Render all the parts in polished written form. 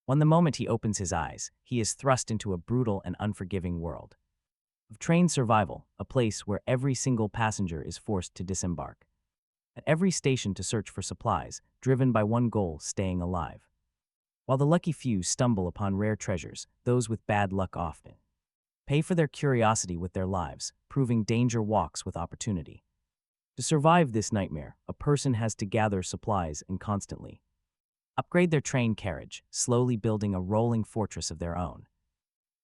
When the moment he opens his eyes, he is thrust into a brutal and unforgiving world of train survival, a place where every single passenger is forced to disembark at every station to search for supplies, driven by one goal: staying alive. While the lucky few stumble upon rare treasures, those with bad luck often pay for their curiosity with their lives, proving danger walks with opportunity. To survive this nightmare, a person has to gather supplies and constantly upgrade their train carriage, slowly building a rolling fortress of their own.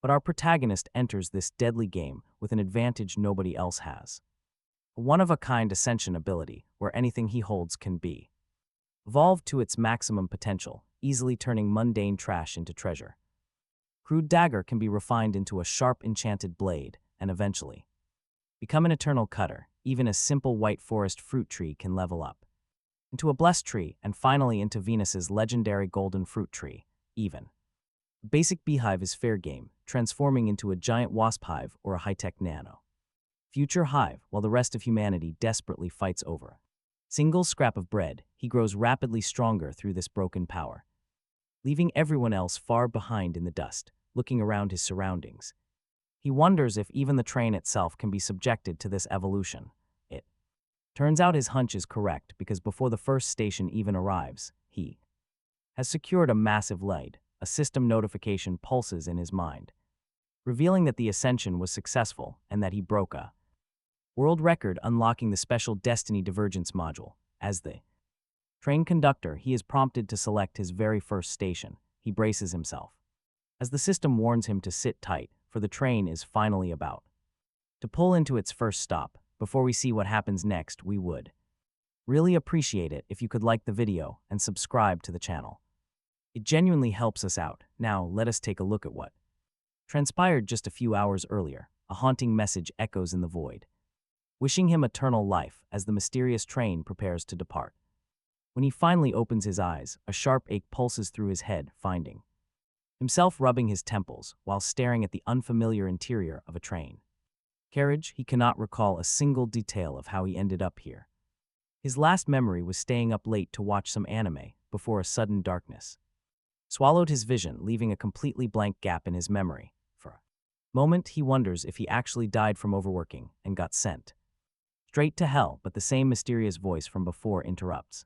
But our protagonist enters this deadly game with an advantage nobody else has: a one-of-a-kind Ascension Ability, where anything he holds can be evolved to its maximum potential, easily turning mundane trash into treasure. Crude dagger can be refined into a sharp enchanted blade, and eventually become an eternal cutter. Even a simple white forest fruit tree can level up into a blessed tree, and finally into Venus's legendary golden fruit tree. Even a basic beehive is fair game, transforming into a giant wasp hive or a high-tech nano future hive, while the rest of humanity desperately fights over a single scrap of bread. He grows rapidly stronger through this broken power, leaving everyone else far behind in the dust. Looking around his surroundings, he wonders if even the train itself can be subjected to this evolution. It turns out his hunch is correct, because before the first station even arrives, he has secured a massive lead. A system notification pulses in his mind, revealing that the ascension was successful and that he broke a world record, unlocking the special Destiny Divergence module. As the train conductor, he is prompted to select his very first station. He braces himself as the system warns him to sit tight, for the train is finally about to pull into its first stop. Before we see what happens next, we would really appreciate it if you could like the video and subscribe to the channel. It genuinely helps us out. Now, let us take a look at what transpired just a few hours earlier. A haunting message echoes in the void, wishing him eternal life as the mysterious train prepares to depart. When he finally opens his eyes, a sharp ache pulses through his head, finding himself rubbing his temples while staring at the unfamiliar interior of a train carriage. He cannot recall a single detail of how he ended up here. His last memory was staying up late to watch some anime before a sudden darkness swallowed his vision, leaving a completely blank gap in his memory. For a moment, he wonders if he actually died from overworking and got sent straight to hell, but the same mysterious voice from before interrupts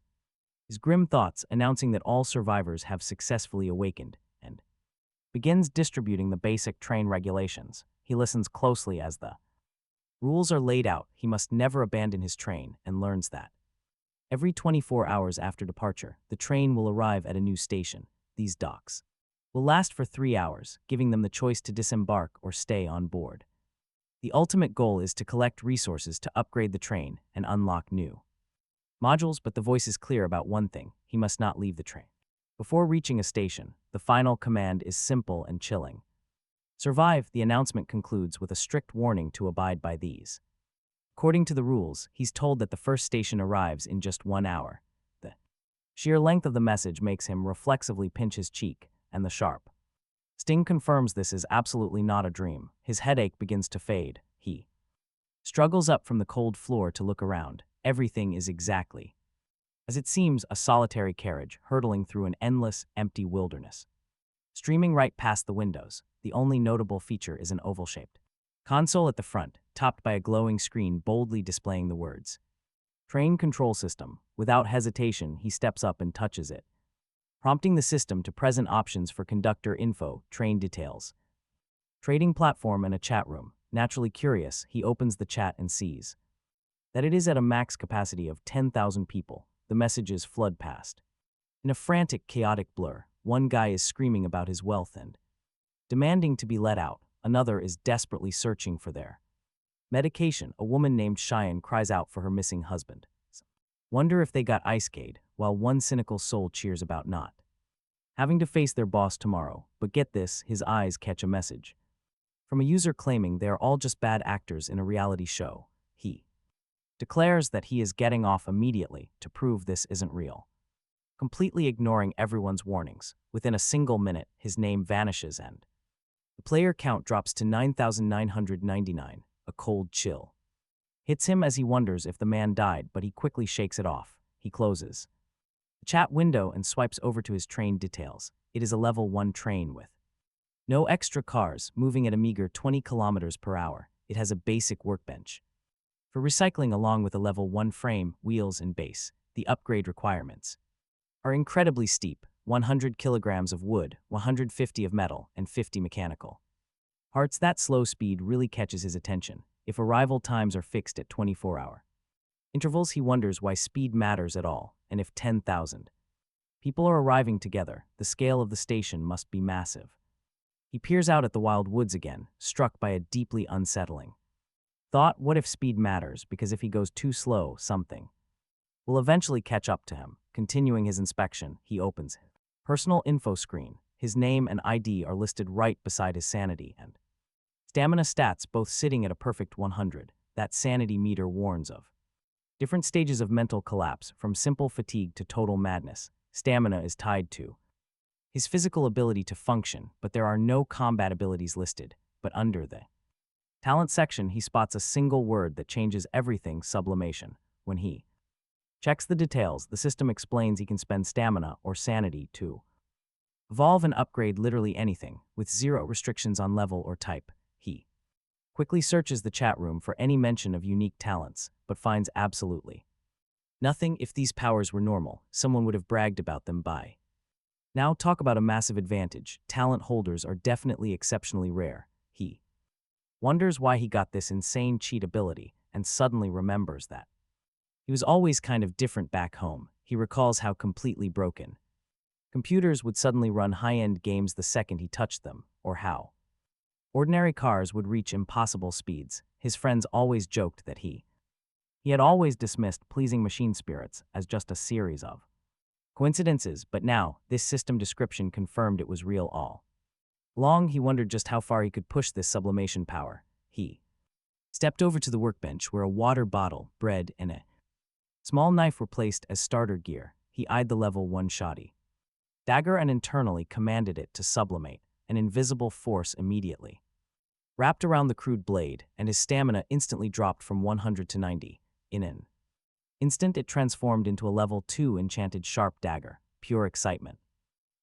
his grim thoughts, announcing that all survivors have successfully awakened, and begins distributing the basic train regulations. He listens closely as the rules are laid out. He must never abandon his train, and learns that every 24 hours after departure, the train will arrive at a new station. These docks will last for 3 hours, giving them the choice to disembark or stay on board. The ultimate goal is to collect resources to upgrade the train and unlock new modules, but the voice is clear about one thing: he must not leave the train. Before reaching a station, the final command is simple and chilling: survive. The announcement concludes with a strict warning to abide by these. According to the rules, he's told that the first station arrives in just 1 hour. The sheer length of the message makes him reflexively pinch his cheek, and the sharp sting confirms this is absolutely not a dream. His headache begins to fade. He struggles up from the cold floor to look around. Everything is exactly as it seems: a solitary carriage hurtling through an endless, empty wilderness, streaming right past the windows. The only notable feature is an oval-shaped console at the front, topped by a glowing screen boldly displaying the words Train Control System. Without hesitation, he steps up and touches it, prompting the system to present options for conductor info, train details, trading platform, and a chat room. Naturally curious, he opens the chat and sees that it is at a max capacity of 10,000 people. The messages flood past in a frantic, chaotic blur. One guy is screaming about his wealth and demanding to be let out. Another is desperately searching for their medication. A woman named Cheyenne cries out for her missing husband. Wonder if they got iced, while one cynical soul cheers about not having to face their boss tomorrow. But get this, his eyes catch a message from a user claiming they are all just bad actors in a reality show. He declares that he is getting off immediately to prove this isn't real, completely ignoring everyone's warnings. Within a single minute, his name vanishes and the player count drops to 9,999. A cold chill hits him as he wonders if the man died, but he quickly shakes it off. He closes the chat window and swipes over to his train details. it is a level 1 train with no extra cars, moving at a meager 20 kilometers per hour. It has a basic workbench for recycling along with a level 1 frame, wheels, and base. The upgrade requirements are incredibly steep: 100 kilograms of wood, 150 of metal, and 50 mechanical parts. That slow speed really catches his attention. If arrival times are fixed at 24-hour intervals, he wonders why speed matters at all, and if 10,000 people are arriving together, the scale of the station must be massive. He peers out at the wild woods again, struck by a deeply unsettling thought. What if speed matters? Because if he goes too slow, something will eventually catch up to him. Continuing his inspection, he opens his personal info screen. His name and ID are listed right beside his sanity and stamina stats, both sitting at a perfect 100. That sanity meter warns of different stages of mental collapse, from simple fatigue to total madness. Stamina is tied to his physical ability to function, but there are no combat abilities listed. But under the talent section, he spots a single word that changes everything: sublimation. When he checks the details, the system explains he can spend stamina or sanity to evolve and upgrade literally anything, with zero restrictions on level or type. He quickly searches the chat room for any mention of unique talents, but finds absolutely nothing. If these powers were normal, someone would have bragged about them by now. Talk about a massive advantage. Talent holders are definitely exceptionally rare. He wonders why he got this insane cheat ability, and suddenly remembers that he was always kind of different back home. He recalls how completely broken computers would suddenly run high-end games the second he touched them, or how ordinary cars would reach impossible speeds. His friends always joked that he had always dismissed pleasing machine spirits as just a series of coincidences, but now this system description confirmed it was real all along. He wondered just how far he could push this sublimation power. He stepped over to the workbench where a water bottle, bread, and a small knife were placed as starter gear. He eyed the level 1 shoddy dagger and internally commanded it to sublimate. An invisible force immediately wrapped around the crude blade, and his stamina instantly dropped from 100 to 90. In an instant, it transformed into a level 2 enchanted sharp dagger. Pure excitement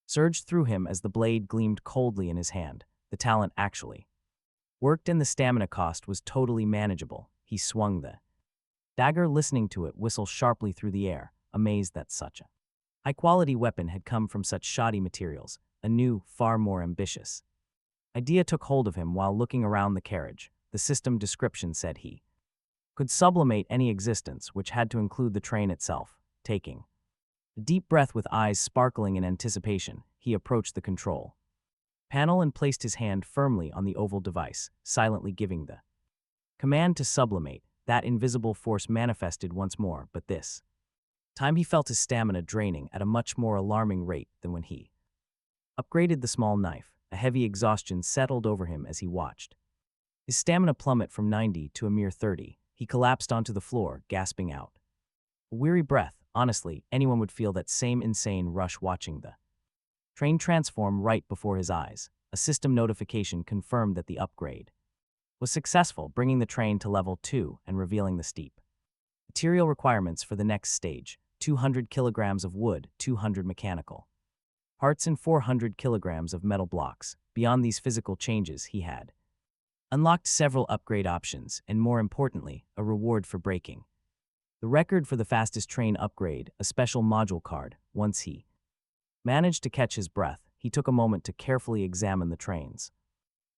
surged through him as the blade gleamed coldly in his hand. The talent actually worked, and the stamina cost was totally manageable. He swung the dagger, listening to it whistle sharply through the air, amazed that such a high-quality weapon had come from such shoddy materials. A new, far more ambitious idea took hold of him while looking around the carriage. The system description said he could sublimate any existence, which had to include the train itself. Taking a deep breath with eyes sparkling in anticipation, he approached the control panel and placed his hand firmly on the oval device, silently giving the command to sublimate. That invisible force manifested once more, but this time he felt his stamina draining at a much more alarming rate than when he upgraded the small knife. A heavy exhaustion settled over him as he watched his stamina plummet from 90 to a mere 30. He collapsed onto the floor, gasping out a weary breath. Honestly, anyone would feel that same insane rush watching the train transform right before his eyes. A system notification confirmed that the upgrade was successful, bringing the train to level 2 and revealing the steep material requirements for the next stage: 200 kilograms of wood, 200 mechanical parts, and 400 kilograms of metal blocks. Beyond these physical changes, he had unlocked several upgrade options, and more importantly, a reward for breaking the record for the fastest train upgrade, a special module card. Once he managed to catch his breath, he took a moment to carefully examine the train's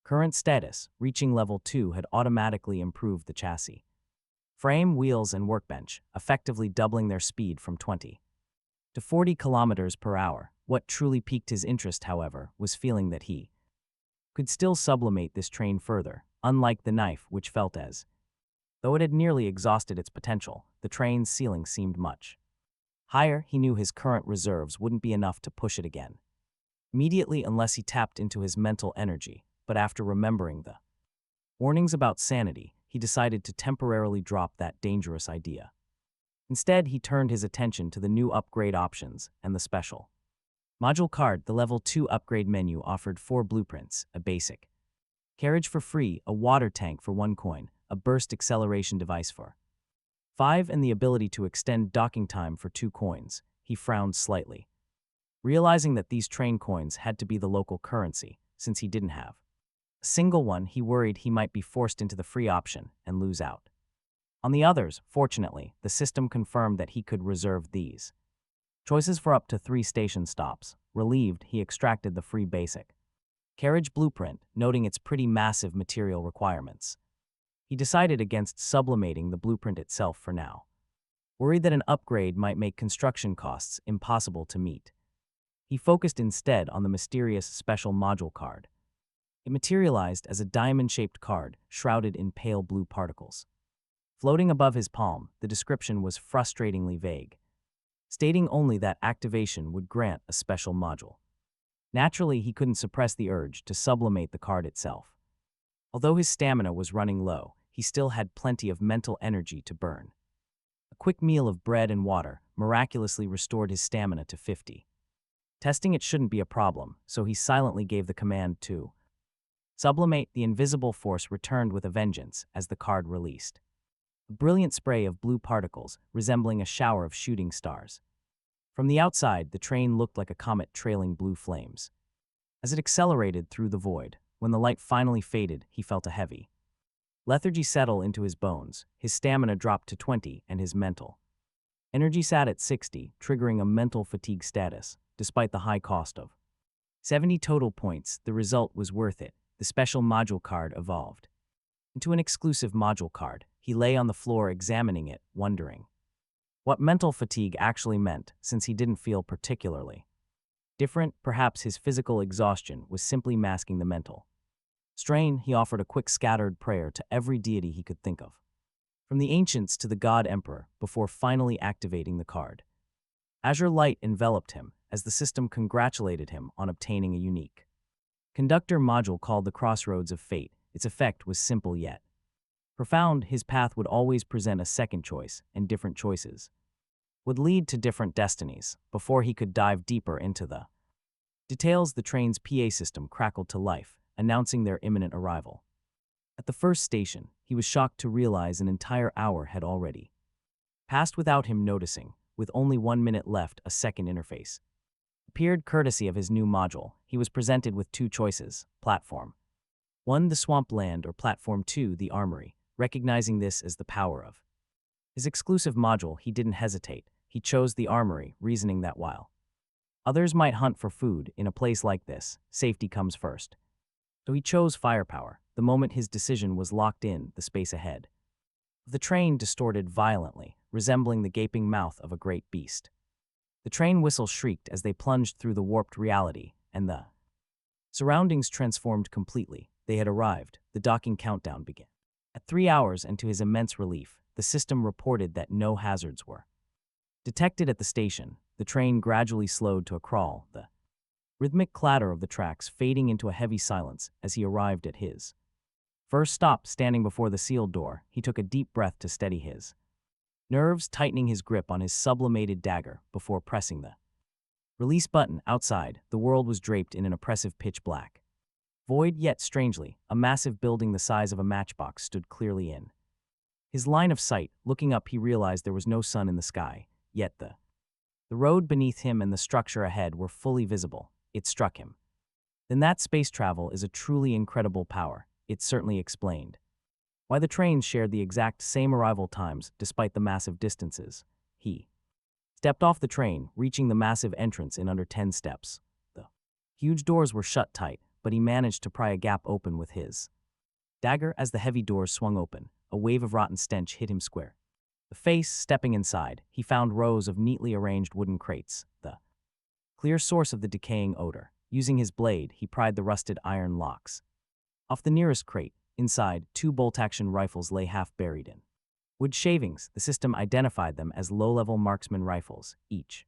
current status. Reaching level 2 had automatically improved the chassis, frame, wheels, and workbench, effectively doubling their speed from 20 to 40 kilometers per hour. What truly piqued his interest, however, was feeling that he could still sublimate this train further. Unlike the knife, which felt as though it had nearly exhausted its potential, the train's ceiling seemed much higher. He knew his current reserves wouldn't be enough to push it again immediately unless he tapped into his mental energy. But after remembering the warnings about sanity, he decided to temporarily drop that dangerous idea. Instead, he turned his attention to the new upgrade options and the special module card. The level 2 upgrade menu offered 4 blueprints: a basic carriage for free, a water tank for 1 coin, a burst acceleration device for 5, and the ability to extend docking time for 2 coins. He frowned slightly Realizing that these train coins had to be the local currency, since he didn't have a single one, he worried he might be forced into the free option and lose out. On the others, fortunately, the system confirmed that he could reserve these choices for up to 3 station stops. Relieved, he extracted the free basic carriage blueprint, noting its pretty massive material requirements. He decided against sublimating the blueprint itself for now, worried that an upgrade might make construction costs impossible to meet. He focused instead on the mysterious special module card. It materialized as a diamond-shaped card shrouded in pale blue particles. Floating above his palm, the description was frustratingly vague, stating only that activation would grant a special module. Naturally, he couldn't suppress the urge to sublimate the card itself. Although his stamina was running low, he still had plenty of mental energy to burn. A quick meal of bread and water miraculously restored his stamina to 50. Testing it shouldn't be a problem, so he silently gave the command to sublimate. The invisible force returned with a vengeance as the card released a brilliant spray of blue particles resembling a shower of shooting stars. From the outside, the train looked like a comet trailing blue flames. As it accelerated through the void, when the light finally faded, he felt a heavy lethargy settle into his bones. His stamina dropped to 20 and his mental energy sat at 60, triggering a mental fatigue status. Despite the high cost of 70 total points, the result was worth it. The special module card evolved into an exclusive module card. He lay on the floor examining it, wondering what mental fatigue actually meant, since he didn't feel particularly different. Perhaps his physical exhaustion was simply masking the mental strain. He offered a quick scattered prayer to every deity he could think of, from the ancients to the god emperor, before finally activating the card. Azure light enveloped him as the system congratulated him on obtaining a unique conductor module called the Crossroads of Fate. Its effect was simple yet profound. His path would always present a second choice, and different choices would lead to different destinies. Before he could dive deeper into the details, the train's PA system crackled to life, announcing their imminent arrival. At the first station, he was shocked to realize an entire hour had already passed without him noticing. With only 1 minute left, a second interface appeared. Courtesy of his new module, he was presented with 2 choices: Platform 1, the swampland, or Platform 2, the armory. Recognizing this as the power of his exclusive module, he didn't hesitate. He chose the armory, reasoning that while others might hunt for food, in a place like this, safety comes first. So he chose firepower. The moment his decision was locked in, the space ahead the train distorted violently, resembling the gaping mouth of a great beast. The train whistle shrieked as they plunged through the warped reality, and the surroundings transformed completely. They had arrived. The docking countdown began. At 3 hours, and to his immense relief, the system reported that no hazards were detected at the station. The train gradually slowed to a crawl, the rhythmic clatter of the tracks fading into a heavy silence as he arrived at his first stop. Standing before the sealed door, he took a deep breath to steady his nerves, tightening his grip on his sublimated dagger before pressing the release button. Outside, the world was draped in an oppressive pitch black void, yet strangely, a massive building the size of a matchbox stood clearly in his line of sight. Looking up, he realized there was no sun in the sky, yet the road beneath him and the structure ahead were fully visible. It struck him. Then that space travel is a truly incredible power. It certainly explained why the trains shared the exact same arrival times despite the massive distances. He stepped off the train, reaching the massive entrance in under 10 steps. The huge doors were shut tight, but he managed to pry a gap open with his dagger. As the heavy doors swung open, a wave of rotten stench hit him square the face. Stepping inside, he found rows of neatly arranged wooden crates, the clear source of the decaying odor. Using his blade, he pried the rusted iron locks off the nearest crate. Inside, 2 bolt-action rifles lay half buried in wood shavings. The system identified them as low-level marksman rifles, each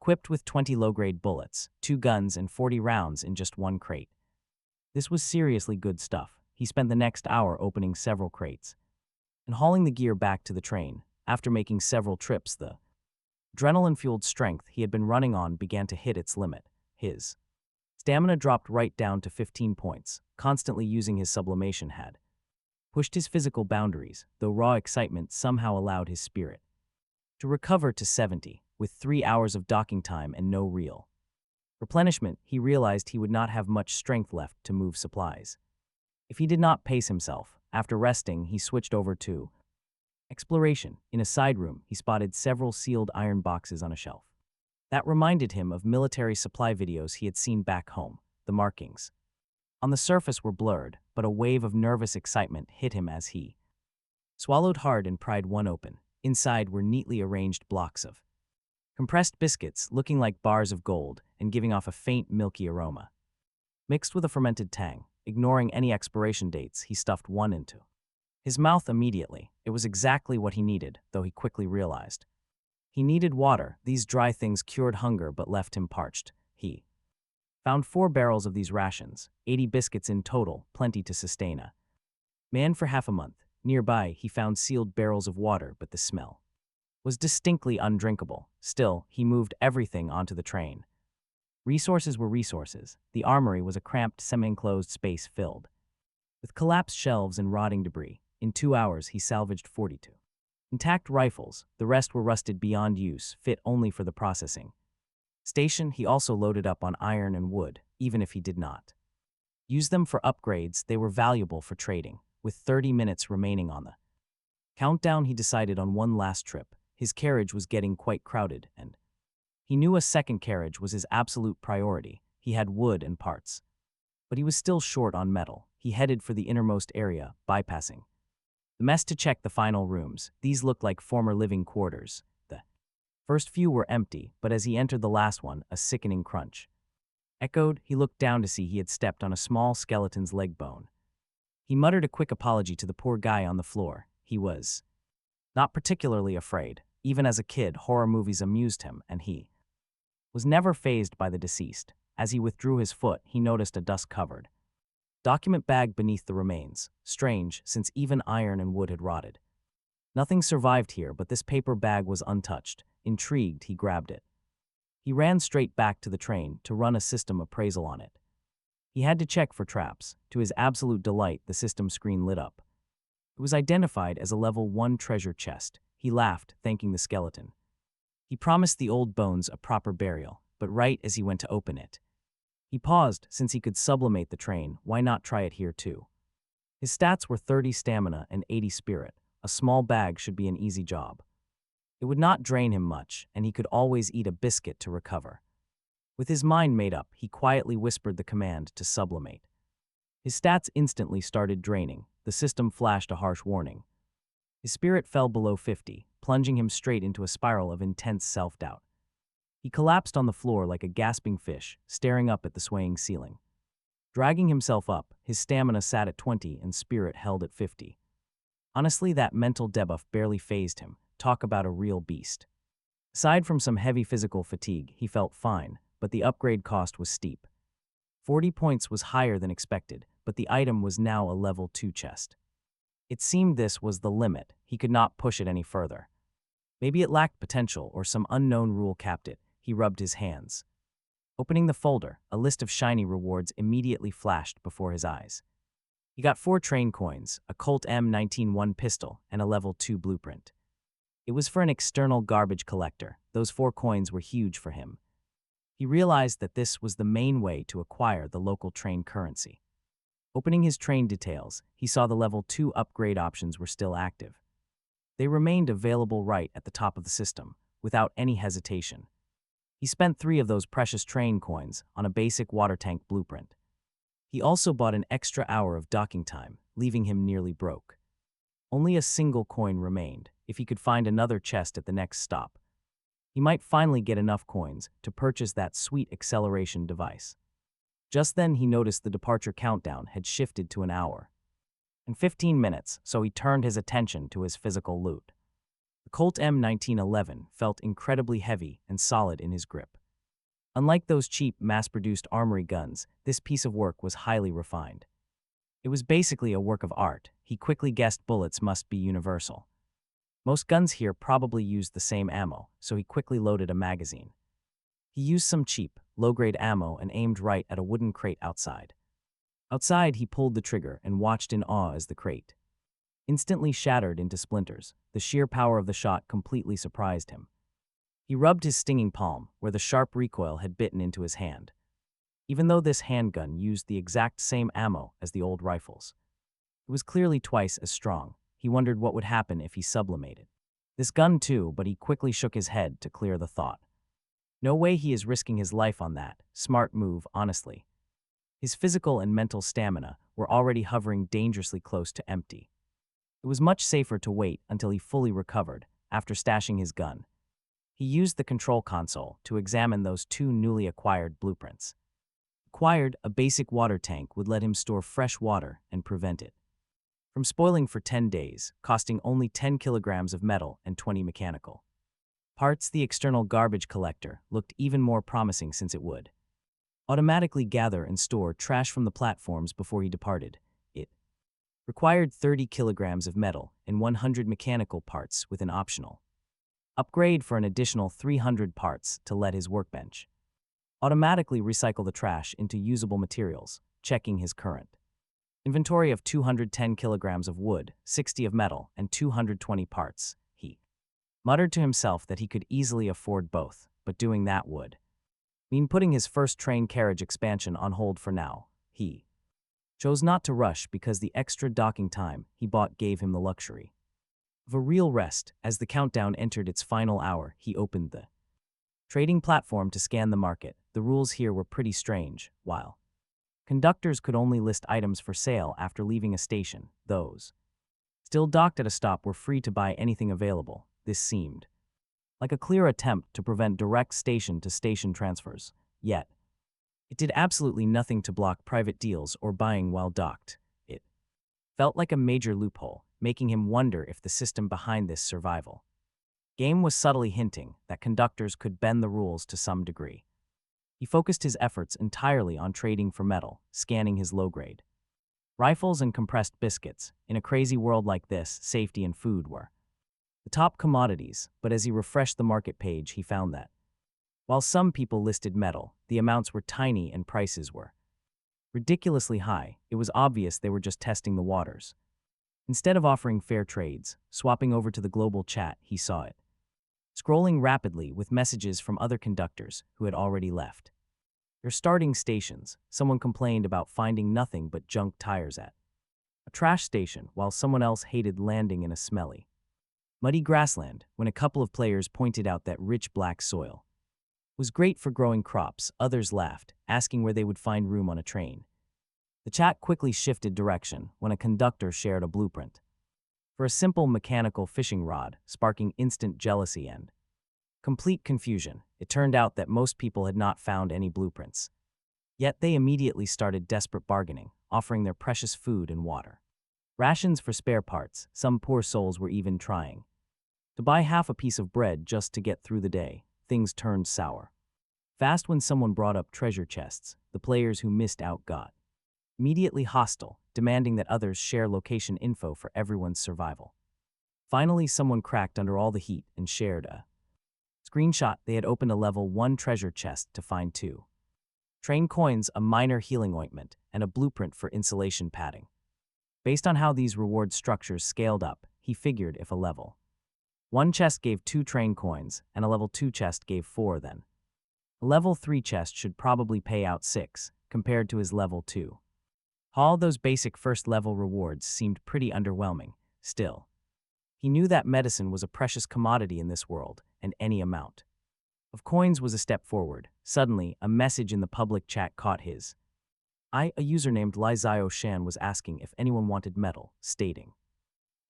equipped with 20 low-grade bullets, 2 guns, and 40 rounds in just 1 crate. This was seriously good stuff. He spent the next hour opening several crates and hauling the gear back to the train. After making several trips, the adrenaline-fueled strength he had been running on began to hit its limit. His stamina dropped right down to 15 points. Constantly using his sublimation had pushed his physical boundaries, though raw excitement somehow allowed his spirit to recover to 70. With 3 hours of docking time and no real Replenishment, he realized he would not have much strength left to move supplies. If he did not pace himself, after resting, he switched over to exploration. In a side room, he spotted several sealed iron boxes on a shelf. That reminded him of military supply videos he had seen back home. The markings on the surface were blurred, but a wave of nervous excitement hit him as he swallowed hard and pried one open. Inside were neatly arranged blocks of compressed biscuits looking like bars of gold and giving off a faint milky aroma. Mixed with a fermented tang, ignoring any expiration dates, he stuffed one into his mouth immediately. It was exactly what he needed, though he quickly realized he needed water. These dry things cured hunger but left him parched. He found 4 barrels of these rations, 80 biscuits in total, plenty to sustain a man for half a month. Nearby, he found sealed barrels of water, but the smell was distinctly undrinkable. Still, he moved everything onto the train. Resources were resources. The armory was a cramped, semi-enclosed space filled with collapsed shelves and rotting debris. In 2 hours, he salvaged 42 intact rifles. The rest were rusted beyond use, fit only for the processing station. He also loaded up on iron and wood, even if he did not use them for upgrades. They were valuable for trading. With 30 minutes remaining on the countdown, he decided on one last trip. His carriage was getting quite crowded, and he knew a second carriage was his absolute priority. He had wood and parts, but he was still short on metal. He headed for the innermost area, bypassing the mess to check the final rooms. These looked like former living quarters. The first few were empty, but as he entered the last one, a sickening crunch echoed. He looked down to see he had stepped on a small skeleton's leg bone. He muttered a quick apology to the poor guy on the floor. He was not particularly afraid. Even as a kid, horror movies amused him, and he was never fazed by the deceased. As he withdrew his foot, he noticed a dust-covered document bag beneath the remains. Strange, since even iron and wood had rotted. Nothing survived here, but this paper bag was untouched. Intrigued, he grabbed it. He ran straight back to the train to run a system appraisal on it. He had to check for traps. To his absolute delight, the system screen lit up. It was identified as a level 1 treasure chest. He laughed, thanking the skeleton. He promised the old bones a proper burial, but right as he went to open it, he paused. Since he could sublimate the train, why not try it here too? His stats were 30 stamina and 80 spirit. A small bag should be an easy job. It would not drain him much, and he could always eat a biscuit to recover. With his mind made up, he quietly whispered the command to sublimate. His stats instantly started draining. The system flashed a harsh warning. His spirit fell below 50, plunging him straight into a spiral of intense self-doubt. He collapsed on the floor like a gasping fish, staring up at the swaying ceiling. Dragging himself up, his stamina sat at 20 and spirit held at 50. Honestly, that mental debuff barely fazed him. Talk about a real beast. Aside from some heavy physical fatigue, he felt fine, but the upgrade cost was steep. 40 points was higher than expected, but the item was now a level 2 chest. It seemed this was the limit. He could not push it any further. Maybe it lacked potential or some unknown rule capped it. He rubbed his hands. Opening the folder, a list of shiny rewards immediately flashed before his eyes. He got 4 train coins, a Colt M19-1 pistol, and a level 2 blueprint. It was for an external garbage collector. Those 4 coins were huge for him. He realized that this was the main way to acquire the local train currency. Opening his train details, he saw the level 2 upgrade options were still active. They remained available right at the top of the system, without any hesitation. He spent 3 of those precious train coins on a basic water tank blueprint. He also bought an extra hour of docking time, leaving him nearly broke. Only a single coin remained. If he could find another chest at the next stop, he might finally get enough coins to purchase that sweet acceleration device. Just then he noticed the departure countdown had shifted to an hour and 15 minutes, so he turned his attention to his physical loot. The Colt M1911 felt incredibly heavy and solid in his grip. Unlike those cheap, mass-produced armory guns, this piece of work was highly refined. It was basically a work of art. He quickly guessed bullets must be universal. Most guns here probably used the same ammo, so he quickly loaded a magazine. He used some cheap, low-grade ammo and aimed right at a wooden crate outside. Outside, he pulled the trigger and watched in awe as the crate instantly shattered into splinters. The sheer power of the shot completely surprised him. He rubbed his stinging palm, where the sharp recoil had bitten into his hand. Even though this handgun used the exact same ammo as the old rifles, it was clearly twice as strong. He wondered what would happen if he sublimated this gun too, but he quickly shook his head to clear the thought. No way he is risking his life on that. Smart move, honestly. His physical and mental stamina were already hovering dangerously close to empty. It was much safer to wait until he fully recovered. After stashing his gun, he used the control console to examine those two newly acquired blueprints. Acquired, a basic water tank would let him store fresh water and prevent it from spoiling for 10 days, costing only 10 kilograms of metal and 20 mechanical parts. The external garbage collector looked even more promising since it would automatically gather and store trash from the platforms before he departed. It required 30 kilograms of metal and 100 mechanical parts with an optional upgrade for an additional 300 parts to let his workbench automatically recycle the trash into usable materials. Checking his current inventory of 210 kilograms of wood, 60 of metal, and 220 parts, he muttered to himself that he could easily afford both, but doing that would mean putting his first train carriage expansion on hold for now. He chose not to rush because the extra docking time he bought gave him the luxury of a real rest. As the countdown entered its final hour, he opened the trading platform to scan the market. The rules here were pretty strange. While conductors could only list items for sale after leaving a station, those still docked at a stop were free to buy anything available. This seemed like a clear attempt to prevent direct station-to-station transfers. Yet, it did absolutely nothing to block private deals or buying while docked. It felt like a major loophole, making him wonder if the system behind this survival game was subtly hinting that conductors could bend the rules to some degree. He focused his efforts entirely on trading for metal, scanning his low-grade rifles and compressed biscuits. In a crazy world like this, safety and food were the top commodities, but as he refreshed the market page, he found that while some people listed metal, the amounts were tiny and prices were ridiculously high. It was obvious they were just testing the waters. Instead of offering fair trades, swapping over to the global chat, he saw it scrolling rapidly with messages from other conductors who had already left their starting stations. Someone complained about finding nothing but junk tires at a trash station, while someone else hated landing in a smelly, muddy grassland. When a couple of players pointed out that rich black soil was great for growing crops, others laughed, asking where they would find room on a train. The chat quickly shifted direction when a conductor shared a blueprint for a simple mechanical fishing rod, sparking instant jealousy and complete confusion. It turned out that most people had not found any blueprints. Yet they immediately started desperate bargaining, offering their precious food and water rations for spare parts. Some poor souls were even trying to buy half a piece of bread just to get through the day. Things turned sour fast when someone brought up treasure chests. The players who missed out got immediately hostile, demanding that others share location info for everyone's survival. Finally, someone cracked under all the heat and shared a screenshot. They had opened a level 1 treasure chest to find 2 train coins, a minor healing ointment, and a blueprint for insulation padding. Based on how these reward structures scaled up, he figured if a level 1 chest gave 2 train coins and a level 2 chest gave 4, then a level 3 chest should probably pay out 6, compared to his level 2. All those basic first-level rewards seemed pretty underwhelming. Still, he knew that medicine was a precious commodity in this world, and any amount of coins was a step forward. Suddenly, a message in the public chat caught his eye. A user named Lizio Shan was asking if anyone wanted metal, stating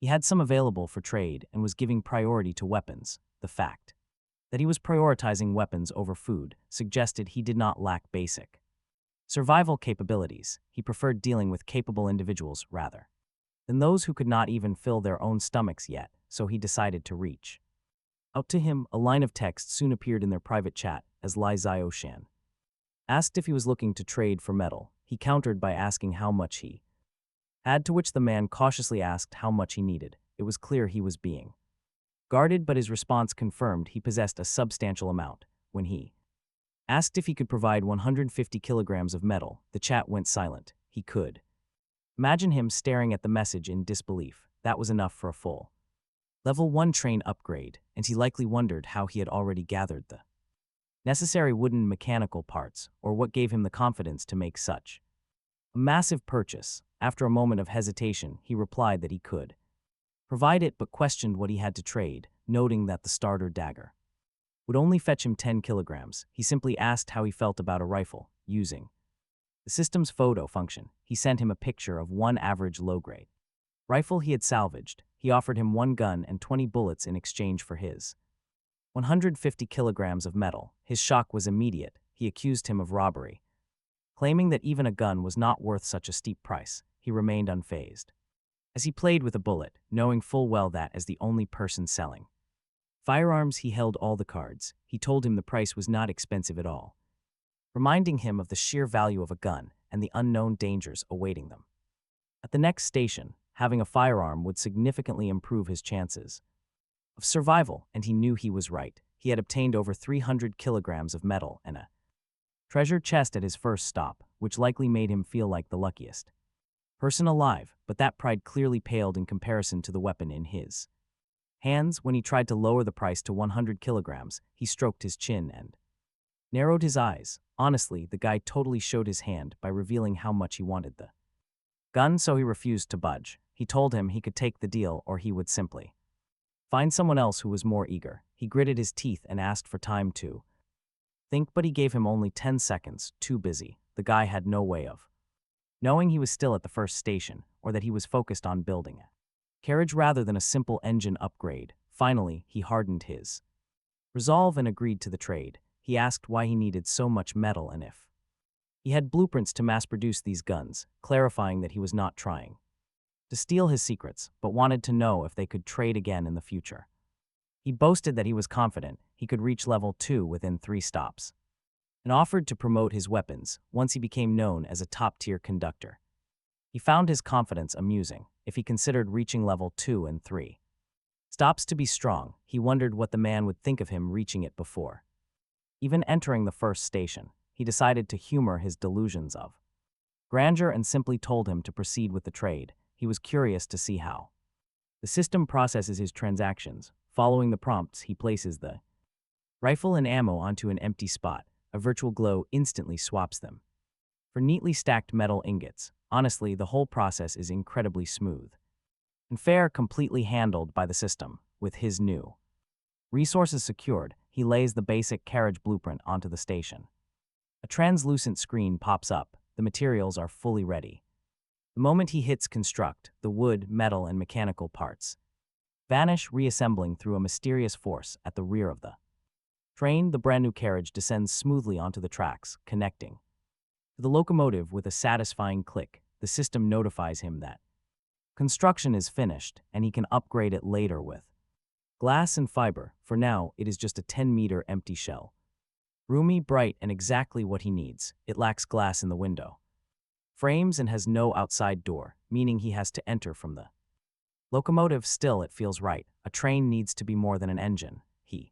he had some available for trade and was giving priority to weapons. The fact that he was prioritizing weapons over food suggested he did not lack basic survival capabilities. He preferred dealing with capable individuals rather than those who could not even fill their own stomachs yet, so he decided to reach out to him. A line of text soon appeared in their private chat as Lai Zioshan asked if he was looking to trade for metal. He countered by asking how much he had, to which the man cautiously asked how much he needed. It was clear he was being guarded, but his response confirmed he possessed a substantial amount. When he asked if he could provide 150 kilograms of metal, the chat went silent. He could imagine him staring at the message in disbelief. That was enough for a full level 1 train upgrade. and he likely wondered how he had already gathered the necessary wooden mechanical parts, or what gave him the confidence to make such a massive purchase. After a moment of hesitation, he replied that he could provide it, but questioned what he had to trade, noting that the starter dagger would only fetch him 10 kilograms. He simply asked how he felt about a rifle. Using the system's photo function, he sent him a picture of one average low-grade rifle he had salvaged. He offered him one gun and 20 bullets in exchange for his 150 kilograms of metal. His shock was immediate. He accused him of robbery. Claiming that even a gun was not worth such a steep price, he remained unfazed as he played with a bullet, knowing full well that, as the only person selling firearms, he held all the cards. He told him the price was not expensive at all, reminding him of the sheer value of a gun and the unknown dangers awaiting them. At the next station, having a firearm would significantly improve his chances of survival, and he knew he was right. He had obtained over 300 kilograms of metal and a treasure chest at his first stop, which likely made him feel like the luckiest person alive, but that pride clearly paled in comparison to the weapon in his hands. When he tried to lower the price to 100 kilograms, he stroked his chin and narrowed his eyes. Honestly, the guy totally showed his hand by revealing how much he wanted the gun, so he refused to budge. He told him he could take the deal or he would simply find someone else who was more eager. He gritted his teeth and asked for time to think, but he gave him only 10 seconds, too busy. The guy had no way of knowing he was still at the first station, or that he was focused on building a carriage rather than a simple engine upgrade. Finally, he hardened his resolve and agreed to the trade. He asked why he needed so much metal and if he had blueprints to mass-produce these guns, clarifying that he was not trying to steal his secrets, but wanted to know if they could trade again in the future. He boasted that he was confident he could reach level 2 within 3 stops, and offered to promote his weapons once he became known as a top-tier conductor. He found his confidence amusing. If he considered reaching level 2 and 3 stops to be strong, he wondered what the man would think of him reaching it before even entering the first station. He decided to humor his delusions of grandeur and simply told him to proceed with the trade. He was curious to see how the system processes his transactions. Following the prompts, he places the rifle and ammo onto an empty spot. A virtual glow instantly swaps them for neatly stacked metal ingots. Honestly, the whole process is incredibly smooth and fair, completely handled by the system. With his new resources secured, he lays the basic carriage blueprint onto the station. A translucent screen pops up. The materials are fully ready. The moment he hits construct, the wood, metal, and mechanical parts vanish, reassembling through a mysterious force at the rear of the train. The brand new carriage descends smoothly onto the tracks, connecting to the locomotive with a satisfying click. The system notifies him that construction is finished and he can upgrade it later with glass and fiber. For now, it is just a 10-meter empty shell. Roomy, bright, and exactly what he needs. It lacks glass in the window frames and has no outside door, meaning he has to enter from the locomotive. Still, it feels right. A train needs to be more than an engine. He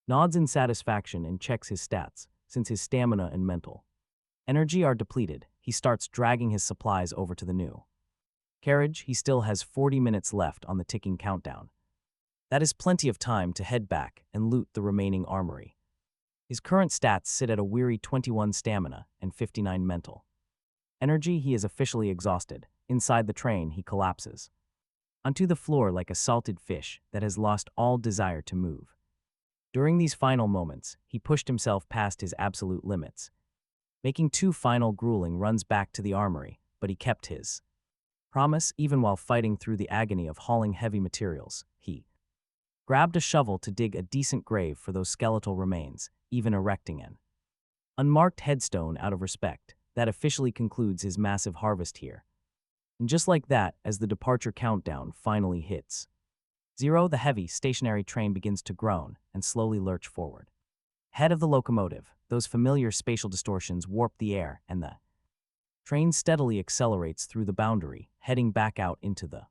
nods in satisfaction and checks his stats. Since his stamina and mental energy are depleted, he starts dragging his supplies over to the new carriage. He still has 40 minutes left on the ticking countdown. That is plenty of time to head back and loot the remaining armory. His current stats sit at a weary 21 stamina and 59 mental energy. He is officially exhausted. Inside the train, he collapses onto the floor like a salted fish that has lost all desire to move. During these final moments, he pushed himself past his absolute limits, making 2 final grueling runs back to the armory, but he kept his promise. Even while fighting through the agony of hauling heavy materials, he grabbed a shovel to dig a decent grave for those skeletal remains, even erecting an unmarked headstone out of respect. That officially concludes his massive harvest here. And just like that, as the departure countdown finally hits 0, the heavy, stationary train begins to groan and slowly lurch forward. Ahead of the locomotive, those familiar spatial distortions warp the air, and the train steadily accelerates through the boundary, heading back out into the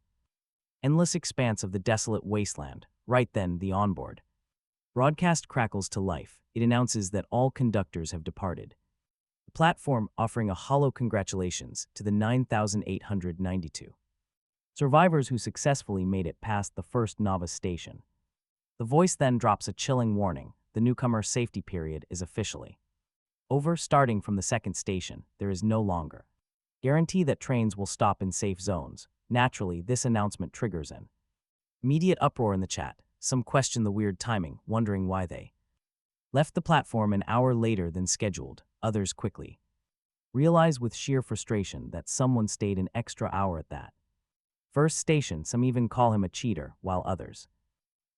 endless expanse of the desolate wasteland. Right then, the onboard broadcast crackles to life. It announces that all conductors have departed. The platform offering a hollow congratulations to the 9,892 survivors who successfully made it past the first novice station. The voice then drops a chilling warning. The newcomer's safety period is officially over. Starting from the second station, there is no longer guarantee that trains will stop in safe zones. Naturally, this announcement triggers an immediate uproar in the chat. Some question the weird timing, wondering why they left the platform an hour later than scheduled. Others quickly realize with sheer frustration that someone stayed an extra hour at that first station. Some even call him a cheater, while others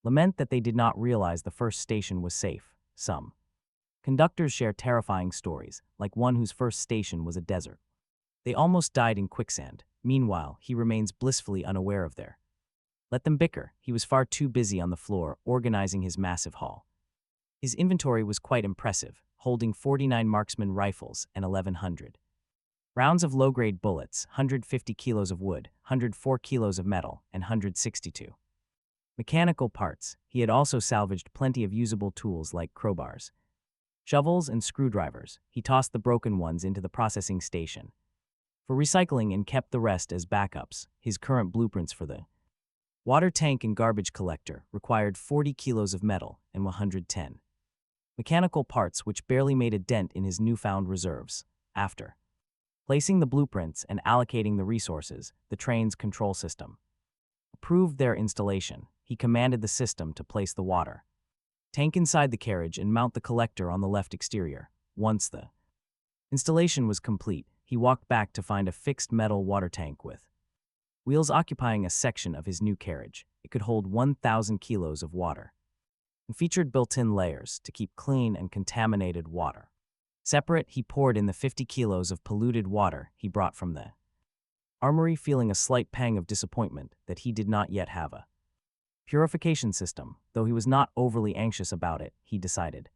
lament that they did not realize the first station was safe. Some conductors share terrifying stories, like one whose first station was a desert. They almost died in quicksand. Meanwhile, he remains blissfully unaware of their let them bicker. He was far too busy on the floor organizing his massive haul. His inventory was quite impressive, holding 49 marksman rifles and 1,100 rounds of low-grade bullets, 150 kilos of wood, 104 kilos of metal, and 162 mechanical parts. He had also salvaged plenty of usable tools like crowbars, shovels, and screwdrivers. He tossed the broken ones into the processing station for recycling and kept the rest as backups. His current blueprints for the water tank and garbage collector required 40 kilos of metal and 110 mechanical parts, which barely made a dent in his newfound reserves. After placing the blueprints and allocating the resources, the train's control system approved their installation. He commanded the system to place the water tank inside the carriage and mount the collector on the left exterior. Once the installation was complete, he walked back to find a fixed metal water tank with wheels occupying a section of his new carriage. It could hold 1,000 kilos of water and featured built-in layers to keep clean and contaminated water separate. He poured in the 50 kilos of polluted water he brought from the armory, feeling a slight pang of disappointment that he did not yet have a purification system. Though he was not overly anxious about it, he decided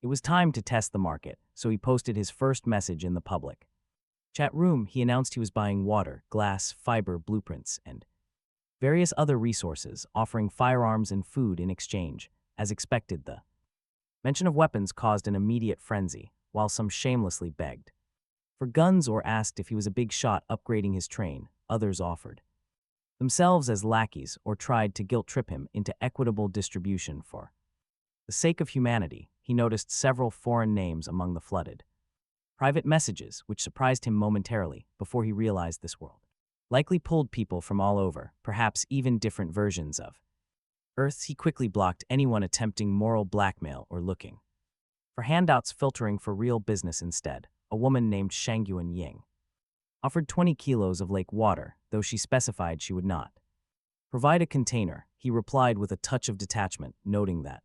it was time to test the market, so he posted his first message in the public chat room. He announced he was buying water, glass, fiber, blueprints, and various other resources, offering firearms and food in exchange. As expected, the mention of weapons caused an immediate frenzy, while some shamelessly begged for guns or asked if he was a big shot upgrading his train. Others offered themselves as lackeys or tried to guilt-trip him into equitable distribution for the sake of humanity. He noticed several foreign names among the flooded private messages, which surprised him momentarily before he realized this world likely pulled people from all over, perhaps even different versions of Earth. He quickly blocked anyone attempting moral blackmail or looking for handouts, filtering for real business instead. A woman named Shangyuan Ying offered 20 kilos of lake water, though she specified she would not provide a container. He replied with a touch of detachment, noting that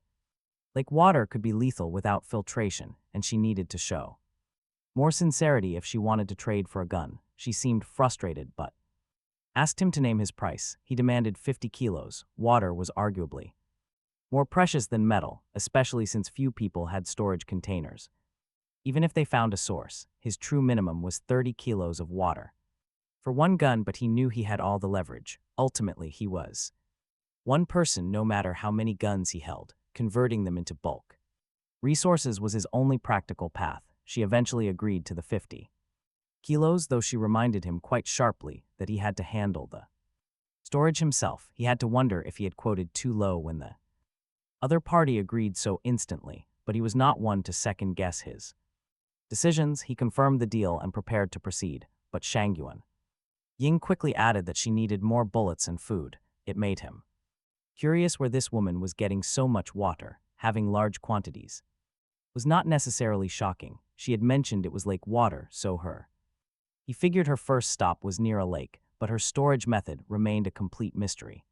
lake water could be lethal without filtration, and she needed to show more sincerity if she wanted to trade for a gun. She seemed frustrated, but asked him to name his price. He demanded 50 kilos. Water was arguably more precious than metal, especially since few people had storage containers. Even if they found a source, his true minimum was 30 kilos of water for one gun, but he knew he had all the leverage. Ultimately, he was one person, no matter how many guns he held. Converting them into bulk resources was his only practical path. She eventually agreed to the 50 kilos, though she reminded him quite sharply that he had to handle the storage himself. He had to wonder if he had quoted too low when the other party agreed so instantly, but he was not one to second-guess his decisions. He confirmed the deal and prepared to proceed, but Shangyuan Ying quickly added that she needed more bullets and food. It made him curious where this woman was getting so much water. Having large quantities was not necessarily shocking. She had mentioned it was lake water, so he figured her first stop was near a lake, but her storage method remained a complete mystery.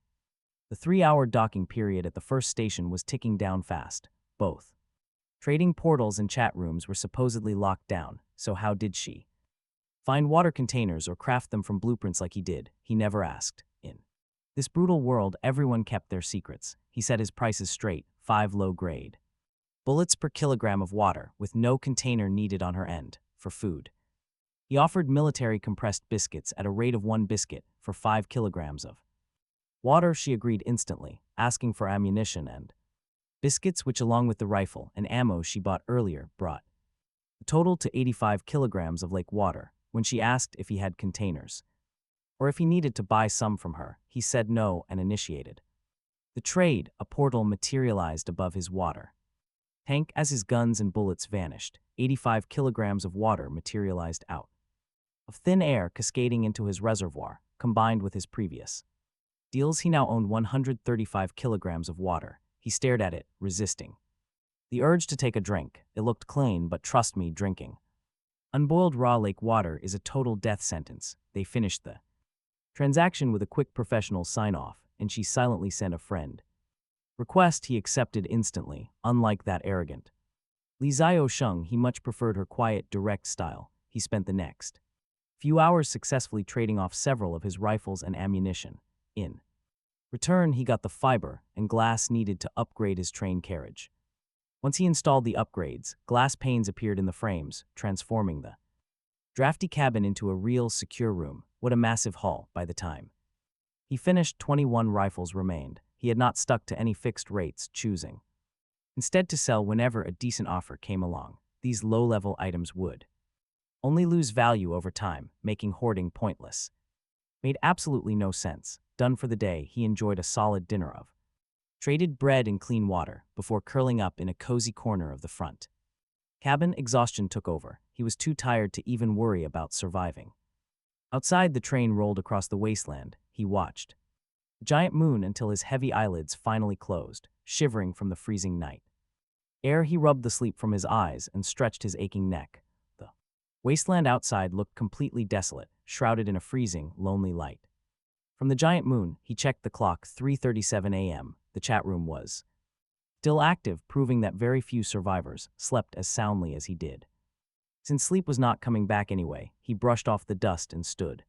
The 3-hour docking period at the first station was ticking down fast. Both trading portals and chat rooms were supposedly locked down, so how did she find water containers or craft them from blueprints like he did? He never asked. In this brutal world, everyone kept their secrets. He set his prices straight: 5 low-grade bullets per kilogram of water, with no container needed on her end. For food, he offered military compressed biscuits at a rate of 1 biscuit for 5 kilograms of water. She agreed instantly, asking for ammunition and biscuits, which, along with the rifle and ammo she bought earlier, brought a total to 85 kilograms of lake water. When she asked if he had containers or if he needed to buy some from her, he said no and initiated The trade, a portal materialized above his water tank as his guns and bullets vanished. 85 kilograms of water materialized out of thin air cascading into his reservoir, combined with his previous deals. He now owned 135 kilograms of water. He stared at it, resisting the urge to take a drink. It looked clean, but trust me, drinking unboiled raw lake water is a total death sentence. They finished the transaction with a quick professional sign-off, and she silently sent a friend request he accepted instantly. Unlike that arrogant Li Xiao Sheng, he much preferred her quiet, direct style. He spent the next few hours successfully trading off several of his rifles and ammunition. In return, he got the fiber and glass needed to upgrade his train carriage. Once he installed the upgrades, glass panes appeared in the frames, transforming the drafty cabin into a real secure room. What a massive haul. By the time he finished, 21 rifles remained. He had not stuck to any fixed rates, choosing instead to sell whenever a decent offer came along. These low-level items would only lose value over time, making hoarding pointless. Made absolutely no sense. Done for the day, he enjoyed a solid dinner of traded bread and clean water before curling up in a cozy corner of the front cabin. Exhaustion took over. He was too tired to even worry about surviving. Outside, the train rolled across the wasteland. He watched the giant moon until his heavy eyelids finally closed, shivering from the freezing night air. He rubbed the sleep from his eyes and stretched his aching neck. The wasteland outside looked completely desolate, shrouded in a freezing, lonely light. From the giant moon, he checked the clock. 3:37 a.m. The chat room was still active, proving that very few survivors slept as soundly as he did. Since sleep was not coming back anyway, he brushed off the dust and stood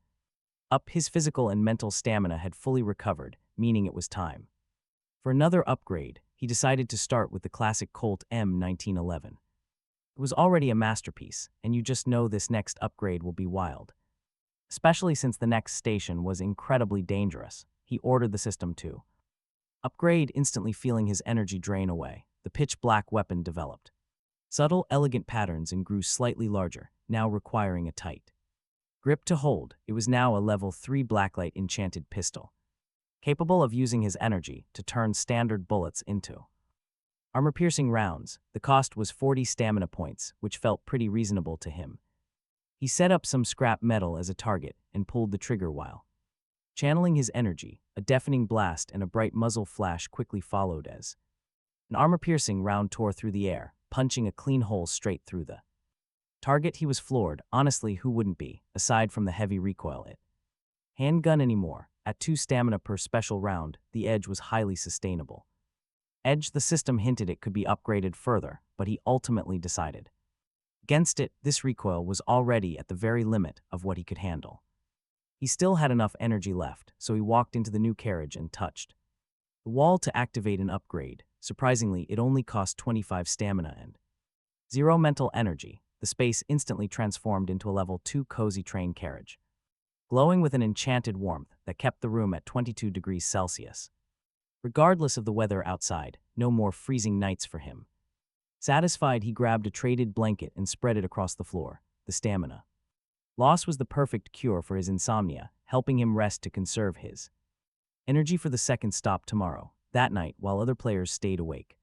up. His physical and mental stamina had fully recovered, meaning it was time for another upgrade. He decided to start with the classic Colt M1911. It was already a masterpiece, and you just know this next upgrade will be wild. Especially since the next station was incredibly dangerous. He ordered the system to upgrade, instantly feeling his energy drain away. The pitch-black weapon developed subtle, elegant patterns and grew slightly larger, now requiring a tight grip to hold. It was now a level 3 blacklight enchanted pistol, capable of using his energy to turn standard bullets into armor-piercing rounds. The cost was 40 stamina points, which felt pretty reasonable to him. He set up some scrap metal as a target and pulled the trigger while channeling his energy. A deafening blast and a bright muzzle flash quickly followed as an armor-piercing round tore through the air, punching a clean hole straight through the target. He was floored. Honestly, who wouldn't be, aside from the heavy recoil? It handgun anymore. At 2 stamina per special round, the edge was highly sustainable. Edge, the system hinted it could be upgraded further, but he ultimately decided against it. This recoil was already at the very limit of what he could handle. He still had enough energy left, so he walked into the new carriage and touched the wall to activate an upgrade. Surprisingly, it only cost 25 stamina and 0 mental energy. The space instantly transformed into a level 2 cozy train carriage, glowing with an enchanted warmth that kept the room at 22 degrees Celsius. Regardless of the weather outside, no more freezing nights for him. Satisfied, he grabbed a traded blanket and spread it across the floor. The stamina loss was the perfect cure for his insomnia, helping him rest to conserve his energy for the second stop tomorrow. That night, while other players stayed awake,